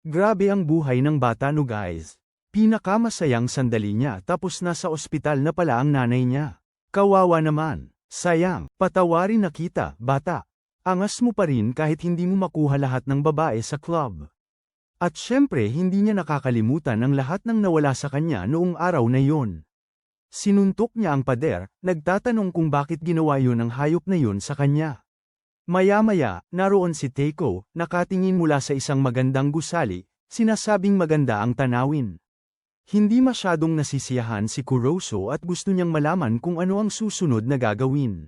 Grabe ang buhay ng bata no guys. Pinakamasayang sandali niya tapos nasa ospital na pala ang nanay niya. Kawawa naman. Sayang, patawarin na kita, bata. Angas mo pa rin kahit hindi mo makuha lahat ng babae sa club. At syempre hindi niya nakakalimutan ang lahat ng nawala sa kanya noong araw na yon. Sinuntok niya ang pader, nagtatanong kung bakit ginawa yun ang hayop na yun sa kanya. Maya-maya, naroon si Teiko, nakatingin mula sa isang magandang gusali, sinasabing maganda ang tanawin. Hindi masyadong nasisiyahan si Kuroso at gusto niyang malaman kung ano ang susunod na gagawin.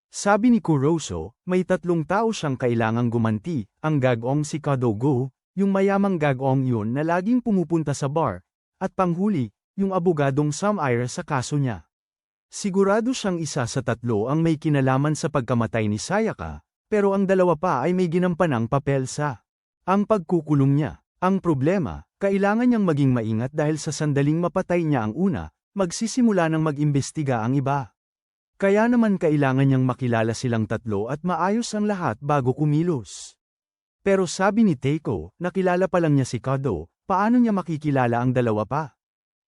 Sabi ni Kuroso, may 3 tao siyang kailangang gumanti, ang gagong si Kadogo, yung mayamang gagong yun na laging pumupunta sa bar, at panghuli, yung abogadong Samaire sa kaso niya. Sigurado siyang isa sa 3 ang may kinalaman sa pagkamatay ni Sayaka, pero ang 2 pa ay may ginampanang papel sa ang pagkukulong niya. Ang problema, kailangan niyang maging maingat dahil sa sandaling mapatay niya ang una, magsisimula ng mag-imbestiga ang iba. Kaya naman kailangan niyang makilala silang tatlo at maayos ang lahat bago kumilos. Pero sabi ni Teiko, nakilala pa lang niya si Kado, paano niya makikilala ang dalawa pa?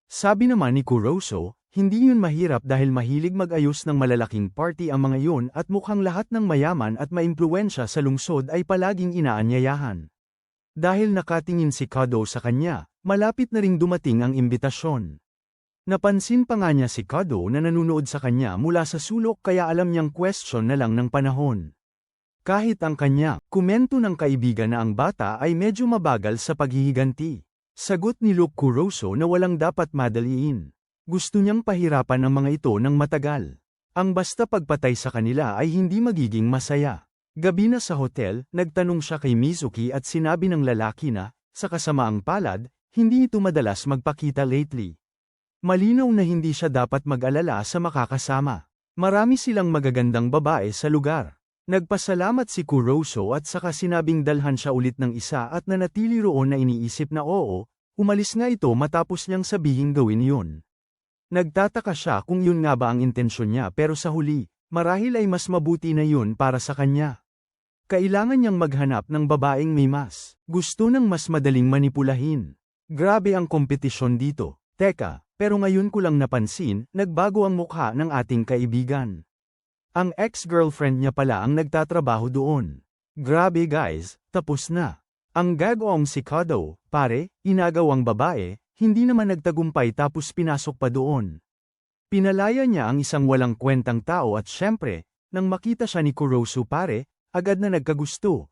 Sabi naman ni Kuroso, hindi yun mahirap dahil mahilig mag-ayos ng malalaking party ang mga yun at mukhang lahat ng mayaman at maimpluwensya sa lungsod ay palaging inaanyayahan. Dahil nakatingin si Kado sa kanya, malapit na ring dumating ang imbitasyon. Napansin pa nga niya si Kado na nanunood sa kanya mula sa sulok kaya alam niyang question na lang ng panahon. Kahit ang kanya, komento ng kaibigan na ang bata ay medyo mabagal sa paghihiganti. Sagot ni Luke Kuroso na walang dapat madaliin. Gusto niyang pahirapan ang mga ito ng matagal. Ang basta pagpatay sa kanila ay hindi magiging masaya. Gabi na sa hotel, nagtanong siya kay Mizuki at sinabi ng lalaki na, sa kasamaang palad, hindi ito madalas magpakita lately. Malinaw na hindi siya dapat mag-alala sa makakasama. Marami silang magagandang babae sa lugar. Nagpasalamat si Kuroso at saka sinabing dalhan siya ulit ng isa at nanatili roon na iniisip na oo, umalis nga ito matapos niyang sabihing gawin yun. Nagtataka siya kung yun nga ba ang intensyon niya pero sa huli, marahil ay mas mabuti na yun para sa kanya. Kailangan niyang maghanap ng babaeng may mas gusto ng mas madaling manipulahin. Grabe ang kompetisyon dito. Teka, pero ngayon ko lang napansin, nagbago ang mukha ng ating kaibigan. Ang ex-girlfriend niya pala ang nagtatrabaho doon. Grabe guys, tapos na. Ang gagawang si Kado, pare, inagawang babae, hindi naman nagtagumpay tapos pinasok pa doon. Pinalaya niya ang isang walang kwentang tao at syempre, nang makita siya ni Kuroso pare, agad na nagkagusto.